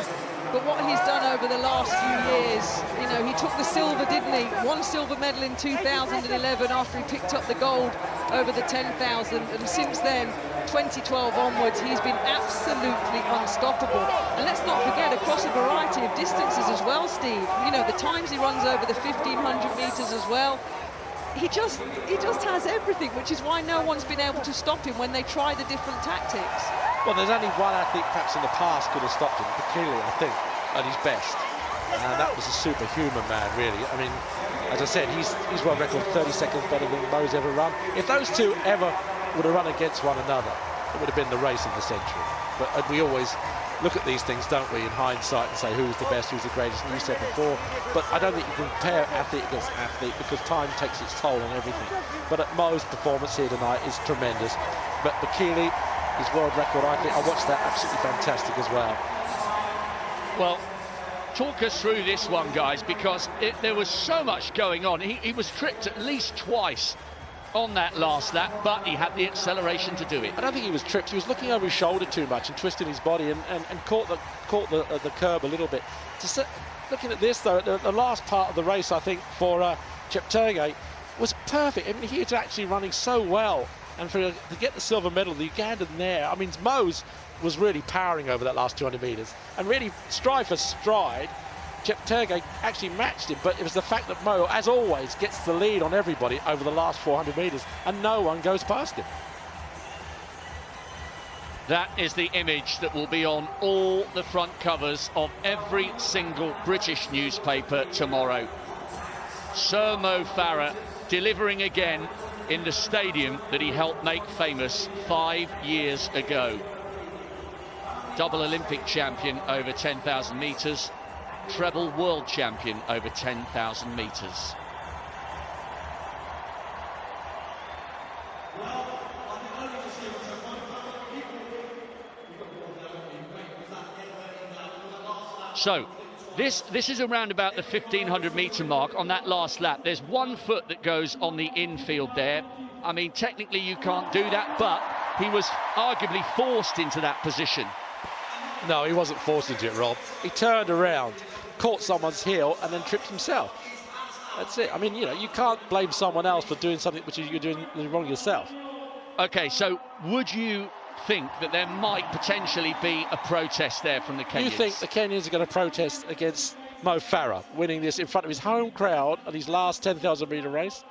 But what he's done over the last few years, you know, he took the silver, didn't he? One silver medal in 2011 after he picked up the gold over the 10,000. And since then, 2012 onwards, he's been absolutely unstoppable. And let's not forget, across a variety of distances as well, Steve. You know, the times he runs over the 1,500 metres as well. He just has everything, which is why no one's been able to stop him when they try the different tactics. Well, there's only one athlete perhaps in the past could have stopped him, Bekele, I think, at his best. And that was a superhuman man, really. I mean, as I said, he's world record 30 seconds better than Mo's ever run. If those two ever would have run against one another, it would have been the race of the century. But we always look at these things, don't we, in hindsight, and say who's the best, who's the greatest, and you said before. But I don't think you can compare athlete against athlete because time takes its toll on everything. But Mo's performance here tonight is tremendous. But Bekele, his world record, I watched that, absolutely fantastic as well. Well, talk us through this one, guys, because there was so much going on. He was tripped at least twice on that last lap, but he had the acceleration to do it. I don't think he was tripped. He was looking over his shoulder too much and twisting his body and caught the curb a little bit. Looking at this, though, the last part of the race, I think, for Cheptegei was perfect. I mean, he was actually running so well. And to get the silver medal, the Ugandan there, I mean, Mo's was really powering over that last 200 metres. And really, stride for stride, Cheptegei actually matched him, but it was the fact that Mo, as always, gets the lead on everybody over the last 400 metres, and no one goes past him. That is the image that will be on all the front covers of every single British newspaper tomorrow. Sir Mo Farah delivering again in the stadium that he helped make famous 5 years ago. Double Olympic champion over 10,000 metres, treble world champion over 10,000 metres. So this is around about the 1,500 metre mark on that last lap. There's 1 foot that goes on the infield there. I mean, technically you can't do that, but he was arguably forced into that position. No, he wasn't forced into it, Rob. He turned around, caught someone's heel, and then tripped himself. That's it. I mean, you know, you can't blame someone else for doing something which you're doing wrong yourself. OK, so would you think that there might potentially be a protest there from the Kenyans? You think the Kenyans are going to protest against Mo Farah winning this in front of his home crowd at his last 10,000 metre race?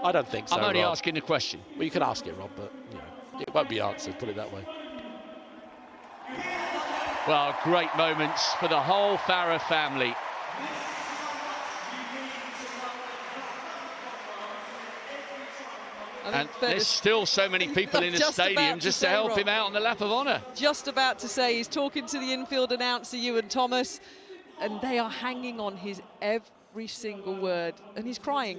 I don't think so, I'm only Rob. asking the question. Well, you can ask it, Rob, but you know, it won't be answered, put it that way. Well, great moments for the whole Farah family. And there's still so many people in the stadium just to help him out on the lap of honour. Just about to say, he's talking to the infield announcer, Ewan Thomas, and they are hanging on his every single word. And he's crying,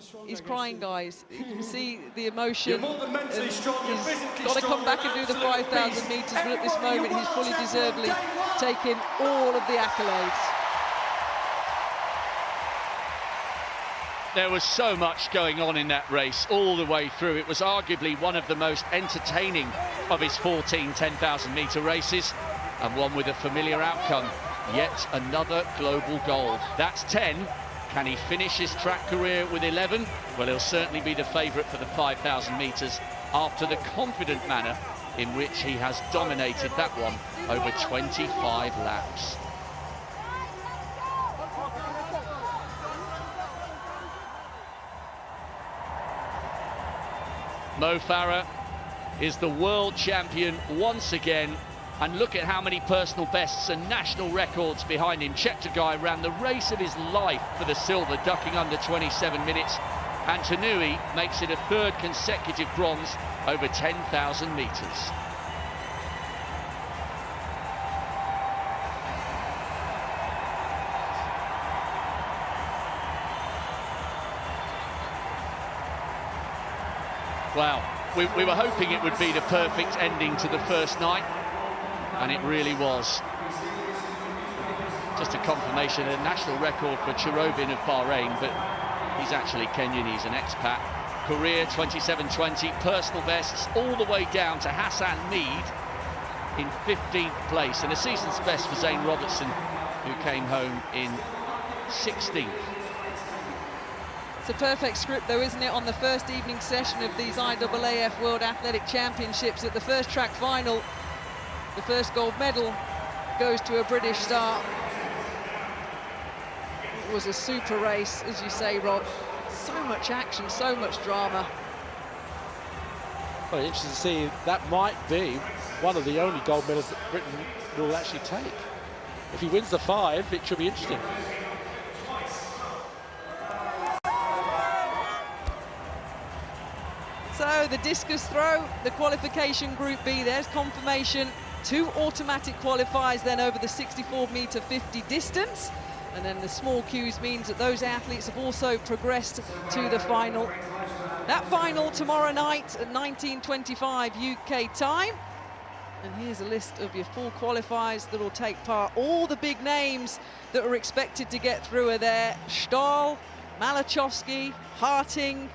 guys. You can see the emotion. He's got to come back and do the 5,000 metres, but at this moment he's fully deservedly taken all of the accolades. There was so much going on in that race all the way through. It was arguably one of the most entertaining of his 14 10,000 metre races, and one with a familiar outcome. Yet another global gold. That's 10. Can he finish his track career with 11? Well, he'll certainly be the favourite for the 5,000 metres after the confident manner in which he has dominated that one over 25 laps. Mo Farah is the world champion once again, And look at how many personal bests and national records behind him. Cheptegei ran the race of his life for the silver, ducking under 27 minutes. And Tanui makes it a third consecutive bronze over 10,000 metres. Wow, we were hoping it would be the perfect ending to the first night, and it really was. Just a confirmation of a national record for Cherobin of Bahrain, but he's actually Kenyan, he's an expat. Career 27:20, personal bests all the way down to Hassan Mead in 15th place, and a season's best for Zane Robertson, who came home in 16th. It's a perfect script, though, isn't it, on the first evening session of these IAAF World Athletic Championships. At the first track final, the first gold medal goes to a British star. It was a super race, as you say, Rob. So much action, so much drama. Well, interesting to see. That might be one of the only gold medals that Britain will actually take. If he wins the 5, it should be interesting. So the discus throw, the qualification Group B, there's confirmation. 2 automatic qualifiers then over the 64-metre 50 distance. And then the small queues means that those athletes have also progressed to the final. That final tomorrow night at 19:25 UK time. And here's a list of your full qualifiers that will take part. All the big names that are expected to get through are there. Stahl, Malachowski, Harting.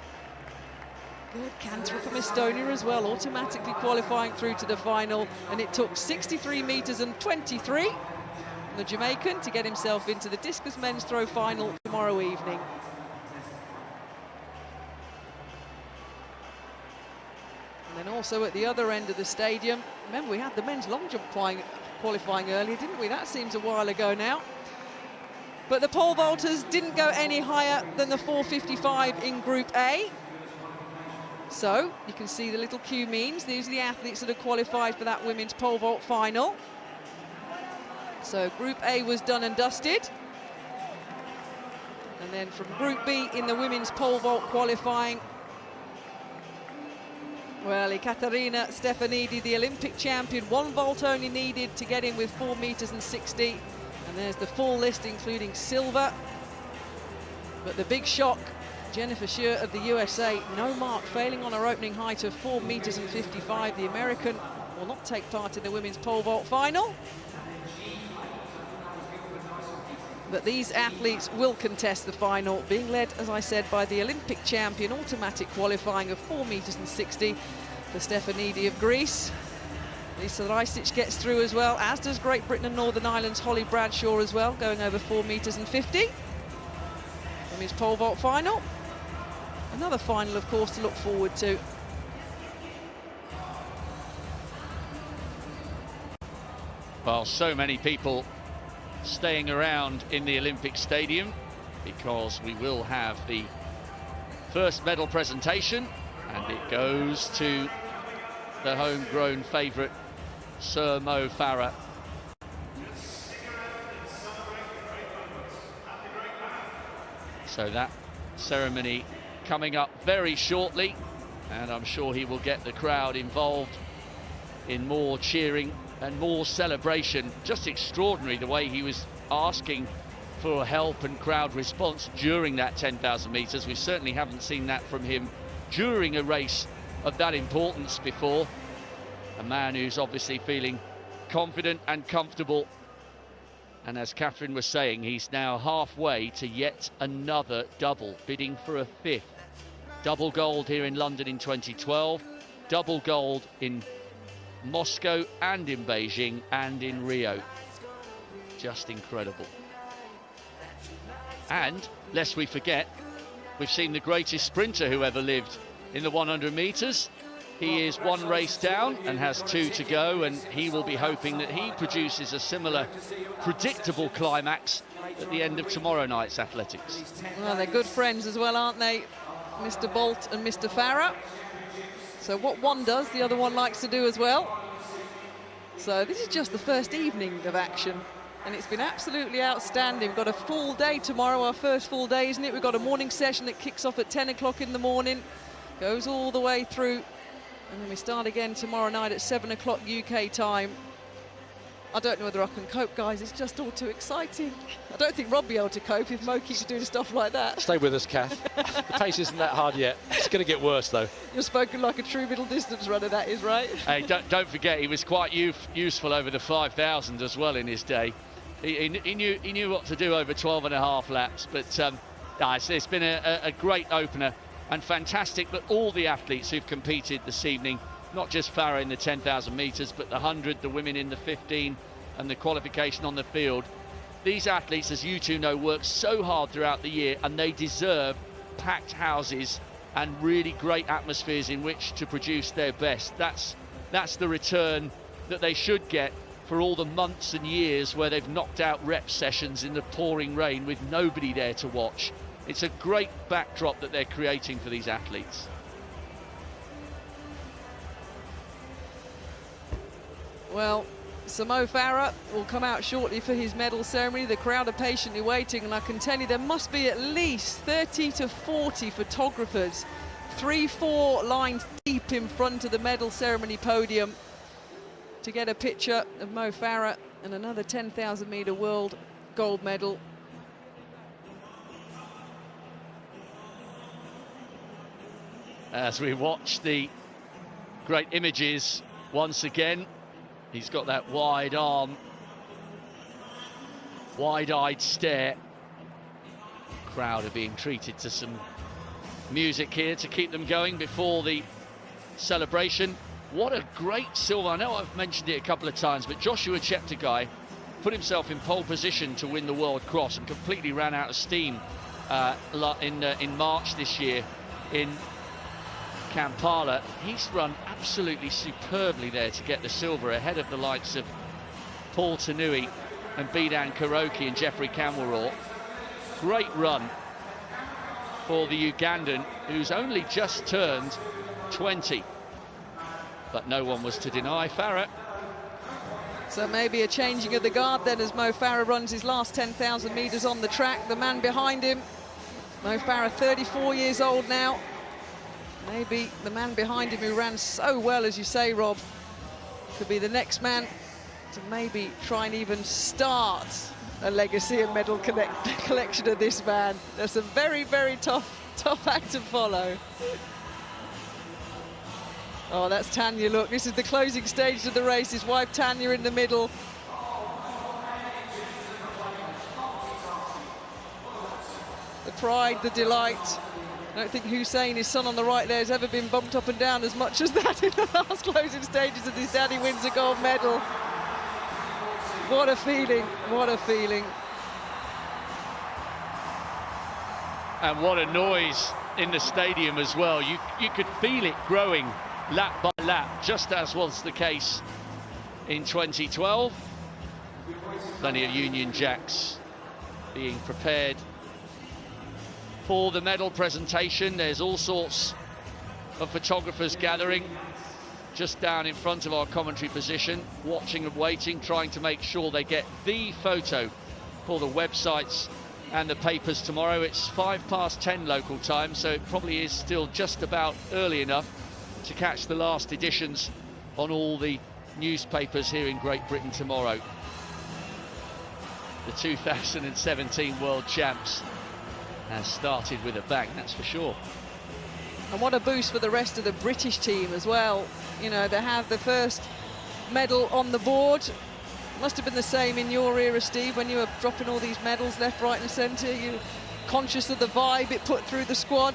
Good canter from Estonia as well, automatically qualifying through to the final. And it took 63 metres and 23. The Jamaican to get himself into the discus men's throw final tomorrow evening. And then also at the other end of the stadium, remember we had the men's long jump qualifying earlier, didn't we? That seems a while ago now. But the pole vaulters didn't go any higher than the 4:55 in Group A. So you can see the little queue means these are the athletes that are qualified for that women's pole vault final. So Group A was done and dusted. And then from Group B in the women's pole vault qualifying, well, Ekaterina Stefanidi, the Olympic champion, 1 vault only needed to get in with 4 metres and 60. And there's the full list, including silver. But the big shock, Jennifer Schuer of the USA, no mark, failing on her opening height of 4 metres and 55. The American will not take part in the women's pole vault final. But these athletes will contest the final, being led, as I said, by the Olympic champion, automatic qualifying of 4 metres and 60 for Stefanidi of Greece. Lisa Rajcic gets through as well, as does Great Britain and Northern Ireland's Holly Bradshaw as well, going over 4 metres and 50. Women's pole vault final. Another final, of course, to look forward to. Well, so many people staying around in the Olympic Stadium because we will have the first medal presentation, and it goes to the homegrown favourite Sir Mo Farah. So that ceremony coming up very shortly, and I'm sure he will get the crowd involved in more cheering and more celebration. Just extraordinary the way he was asking for help and crowd response during that 10,000 metres. We certainly haven't seen that from him during a race of that importance before. A man who's obviously feeling confident and comfortable. And as Catherine was saying, he's now halfway to yet another double, bidding for a 5th. Double gold here in London in 2012, double gold in Moscow and in Beijing and in Rio. Just incredible. And lest we forget, we've seen the greatest sprinter who ever lived in the 100 metres. He is 1 race down and has 2 to go, and he will be hoping that he produces a similar predictable climax at the end of tomorrow night's athletics. Well, they're good friends as well, aren't they, Mr. Bolt and Mr. Farah? So what one does, the other one likes to do as well. So this is just the first evening of action, and it's been absolutely outstanding. We've got a full day tomorrow, our first full day, isn't it? We've got a morning session that kicks off at 10 o'clock in the morning, goes all the way through, and then we start again tomorrow night at 7 o'clock UK time. I don't know whether I can cope, guys. It's just all too exciting. I don't think Rob will be able to cope if Mo keeps doing stuff like that. Stay with us, Kath. The pace isn't that hard yet. It's going to get worse, though. You're spoken like a true middle distance runner, that is, right? Hey, don't forget, he was quite useful over the 5,000 as well in his day. He knew what to do over 12.5 laps. But it's been a great opener and fantastic that all the athletes who've competed this evening, not just Farah in the 10,000 metres, but the 100, the women in the 15 and the qualification on the field. These athletes, as you two know, work so hard throughout the year, and they deserve packed houses and really great atmospheres in which to produce their best. That's the return that they should get for all the months and years where they've knocked out rep sessions in the pouring rain with nobody there to watch. It's a great backdrop that they're creating for these athletes. Well, so Mo Farah will come out shortly for his medal ceremony. The crowd are patiently waiting, and I can tell you there must be at least 30 to 40 photographers, 3-4 lines deep in front of the medal ceremony podium to get a picture of Mo Farah and another 10,000 metre world gold medal. As we watch the great images once again, he's got that wide arm, wide-eyed stare. Crowd are being treated to some music here to keep them going before the celebration. What a great silver. I know I've mentioned it a couple of times, but Joshua Cheptegei put himself in pole position to win the World Cross and completely ran out of steam in March this year in Kampala. He's run absolutely superbly there to get the silver ahead of the likes of Paul Tanui and Bidan Karoki and Jeffrey Kamworor. Great run for the Ugandan, who's only just turned 20. But no one was to deny Farah. So maybe a changing of the guard then as Mo Farah runs his last 10,000 metres on the track. The man behind him, Mo Farah, 34 years old now. Maybe the man behind him who ran so well, as you say, Rob, could be the next man to maybe try and even start a legacy and medal collection of this man. That's a very, very tough act to follow. Oh, that's Tanya, look, this is the closing stage of the race. His wife Tanya in the middle. The pride, the delight. I don't think Hussein, his son on the right there, has ever been bumped up and down as much as that in the last closing stages of his daddy wins a gold medal. What a feeling, what a feeling. And what a noise in the stadium as well. You could feel it growing lap by lap, just as was the case in 2012. Plenty of Union Jacks being prepared for the medal presentation. There's all sorts of photographers gathering just down in front of our commentary position, watching and waiting, trying to make sure they get the photo for the websites and the papers tomorrow. It's 10:05 local time, so it probably is still just about early enough to catch the last editions on all the newspapers here in Great Britain tomorrow. The 2017 World Champs has started with a bang, that's for sure. And what a boost for the rest of the British team as well. You know, they have the first medal on the board. Must have been the same in your era, Steve, when you were dropping all these medals left, right and centre. You're conscious of the vibe it put through the squad,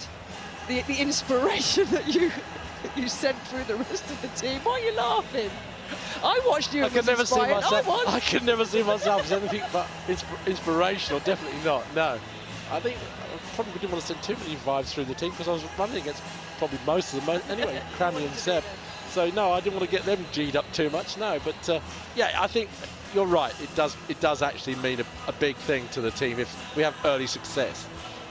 the inspiration that you sent through the rest of the team. Why are you laughing? I watched you. I could never see myself. I could never see myself as anything but inspirational. Definitely not. No, I think I probably didn't want to send too many vibes through the team because I was running against probably most of them anyway, Cranley and Seb. So no, I didn't want to get them G'd up too much. No, but yeah, I think you're right. It does actually mean a big thing to the team if we have early success.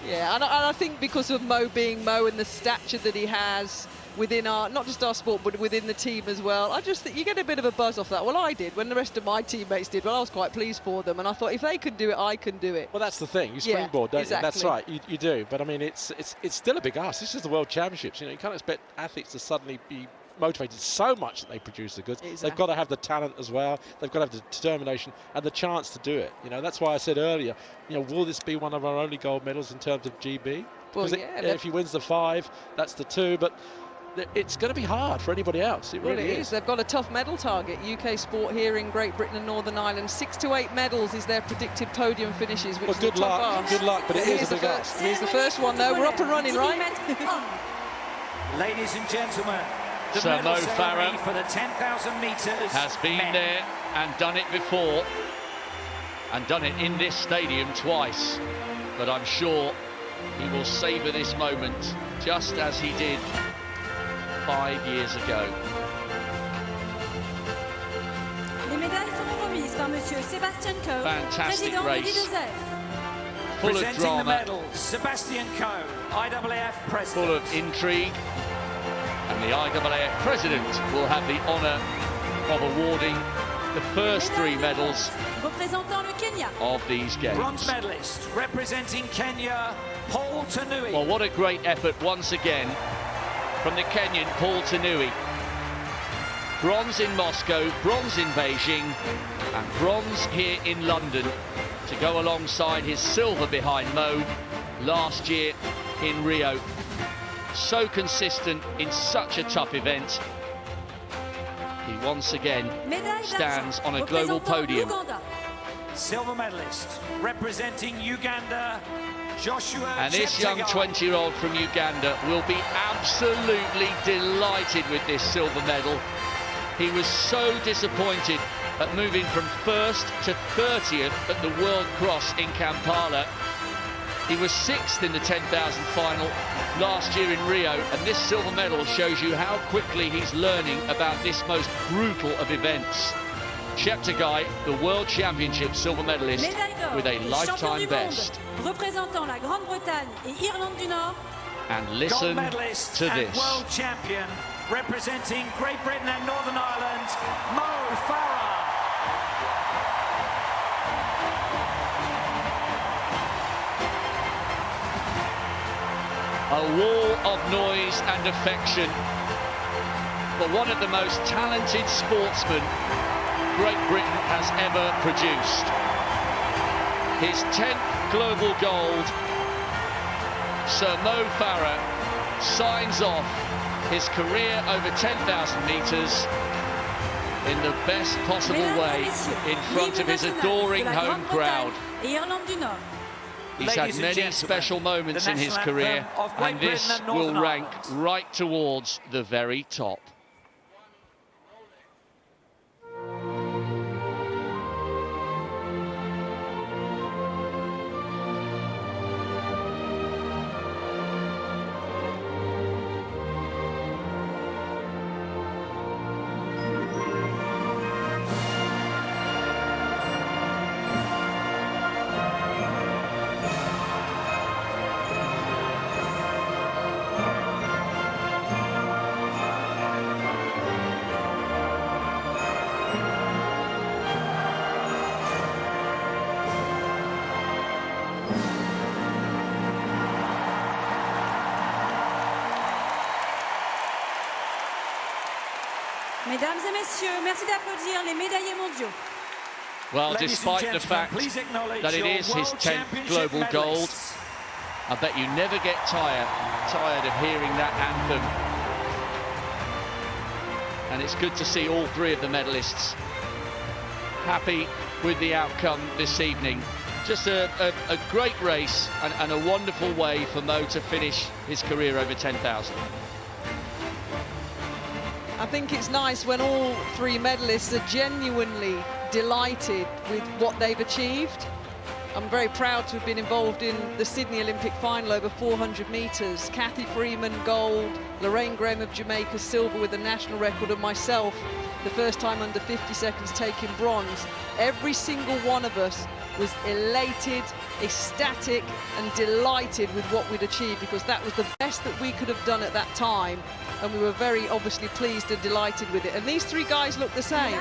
Yeah, and I think because of Mo being Mo and the stature that he has, within our, not just our sport, but within the team as well. I just think you get a bit of a buzz off that. Well, I did. When the rest of my teammates did, well, I was quite pleased for them. And I thought, if they could do it, I can do it. Well, that's the thing. You springboard, don't exactly. you? That's right. You do. But, I mean, it's still a big ask. This is the World Championships. You know, you can't expect athletes to suddenly be motivated so much that they produce the goods. Exactly. They've got to have the talent as well. They've got to have the determination and the chance to do it. You know, that's why I said earlier, you know, will this be one of our only gold medals in terms of GB? Well, if he wins the 5, that's the 2. But it's going to be hard for anybody else. It really is. They've got a tough medal target. UK sport here in Great Britain and Northern Ireland. 6 to 8 medals is their predicted podium finishes. Which well, good luck. Good luck, but it is a big ask. Here's the first one, though. We're up and running, right? Ladies and gentlemen, the Sir medal Mo ceremony Farah for the 10,000 metres has been men. there and done it before, and done it in this stadium twice. But I'm sure he will savour this moment just as he did 5 years ago. Les médailles seront remises par Monsieur Sébastien Coe, Fantastic président race. de l'IDOSEF. Full of Presenting the drama, medal, Sébastien Coe, IAAF president. full of intrigue, and the IAAF president will have the honour of awarding the first 3 medals représentant le Kenya. of these games. Bronze medalist representing Kenya, Paul Tanui. Well, what a great effort once again from the Kenyan Paul Tanui. Bronze in Moscow, bronze in Beijing, and bronze here in London to go alongside his silver behind Mo last year in Rio. So consistent in such a tough event. He once again stands on a global podium. Silver medalist representing Uganda, Joshua And this young Cheptegei. 20-year-old from Uganda will be absolutely delighted with this silver medal. He was so disappointed at moving from 1st to 30th at the World Cross in Kampala. He was 6th in the 10,000 final last year in Rio, and this silver medal shows you how quickly he's learning about this most brutal of events. Cheptegei, the World Championship silver medalist with a lifetime best. Représentant la Grande-Bretagne et Irlande du Nord. And Gold listen medalist to and this. world champion representing Great Britain and Northern Ireland, Mo Farah. A wall of noise and affection for one of the most talented sportsmen Great Britain has ever produced. His 10th global gold, Sir Mo Farah signs off his career over 10,000 metres in the best possible way in front of his adoring home crowd. Et Irlande du Nord. He's had many special moments in his career, and this will rank right towards the very top. Mesdames et messieurs, merci d'applaudir les médaillés mondiaux. Well, despite the fact that it is his 10th global gold, I bet you never get tired of hearing that anthem. And it's good to see all 3 of the medalists happy with the outcome this evening. Just a great race and a wonderful way for Mo to finish his career over 10,000. I think it's nice when all 3 medalists are genuinely delighted with what they've achieved. I'm very proud to have been involved in the Sydney Olympic final over 400 metres. Cathy Freeman, gold. Lorraine Graham of Jamaica, silver with a national record. And myself, the first time under 50 seconds taking bronze. Every single one of us was elated, ecstatic and delighted with what we'd achieved, because that was the best that we could have done at that time. and we were very obviously pleased and delighted with it. And these three guys look the same.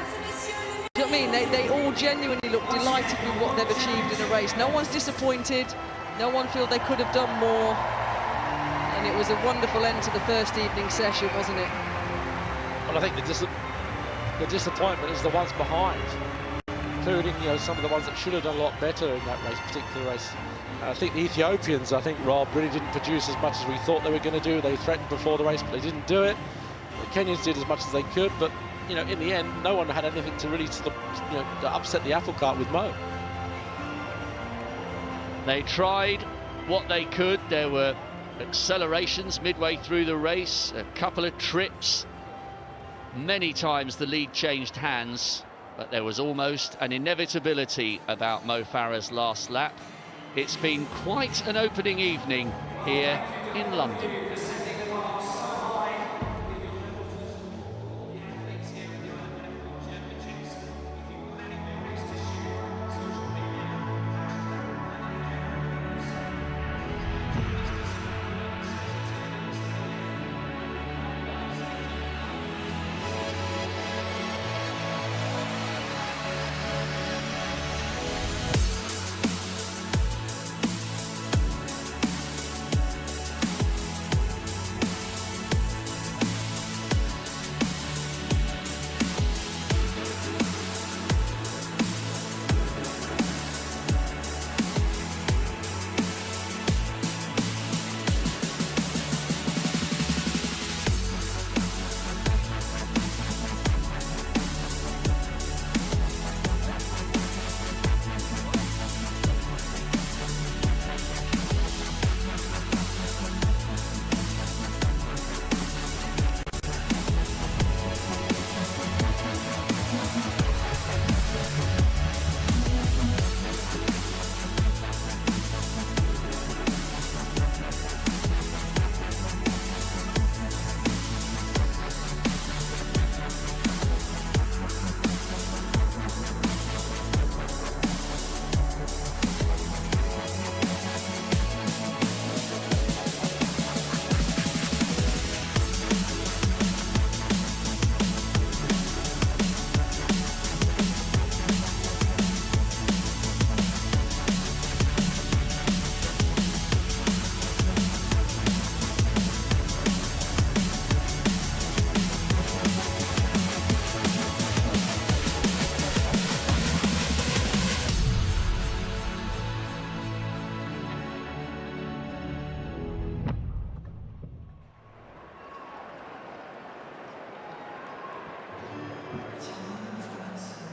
Do you know what I mean? They all genuinely look delighted with what they've achieved in a race. No one's disappointed. No one feels they could have done more. And it was a wonderful end to the first evening session, wasn't it? Well, I think the disappointment is the ones behind, including, you know, some of the ones that should have done a lot better in that race, particular race. I think the Ethiopians, Rob, really didn't produce as much as we thought they were going to do. They threatened before the race, but they didn't do it. The Kenyans did as much as they could, but, you know, in the end, no one had anything to really sort of, you know, to upset the apple cart with Mo. They tried what they could. There were accelerations midway through the race, a couple of trips. Many times the lead changed hands, but there was almost an inevitability about Mo Farah's last lap. It's been quite an opening evening here in London.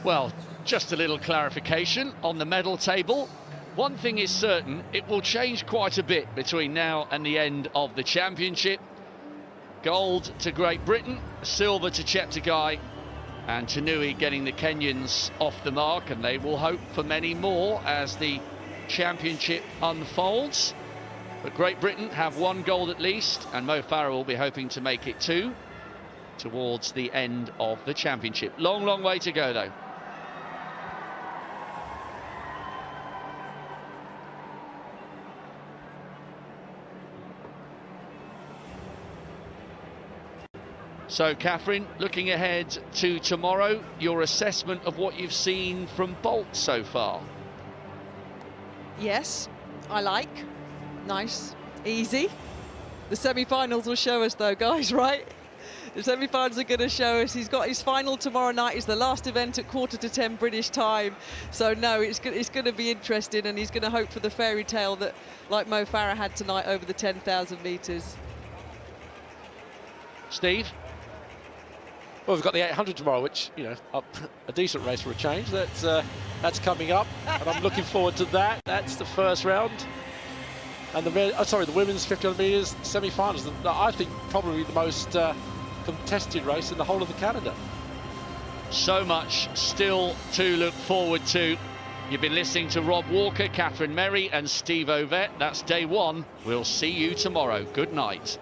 Well, just a little clarification on the medal table. One thing is certain, it will change quite a bit between now and the end of the championship. Gold to Great Britain, silver to Cheptegei, and Tanui getting the Kenyans off the mark, and they will hope for many more as the championship unfolds. But Great Britain have one gold at least, and Mo Farah will be hoping to make it two towards the end of the championship. Long, long way to go, though. So, Catherine, looking ahead to tomorrow, your assessment of what you've seen from Bolt so far? Yes, I like. Nice, easy. The semi-finals will show us though, guys, right? The semi-finals are going to show us. He's got his final tomorrow night. It's the last event at 9:45 British time. So, no, it's going to be interesting, and he's going to hope for the fairy tale that, like Mo Farah had tonight over the 10,000 metres. Steve? Well, we've got the 800 tomorrow, which, you know, a decent race for a change. That's coming up, and I'm looking forward to that. That's the first round. And the women's 1500 metres semi-finals. I think probably the most contested race in the whole of the calendar. So much still to look forward to. You've been listening to Rob Walker, Catherine Merry and Steve Ovett. That's day one. We'll see you tomorrow. Good night.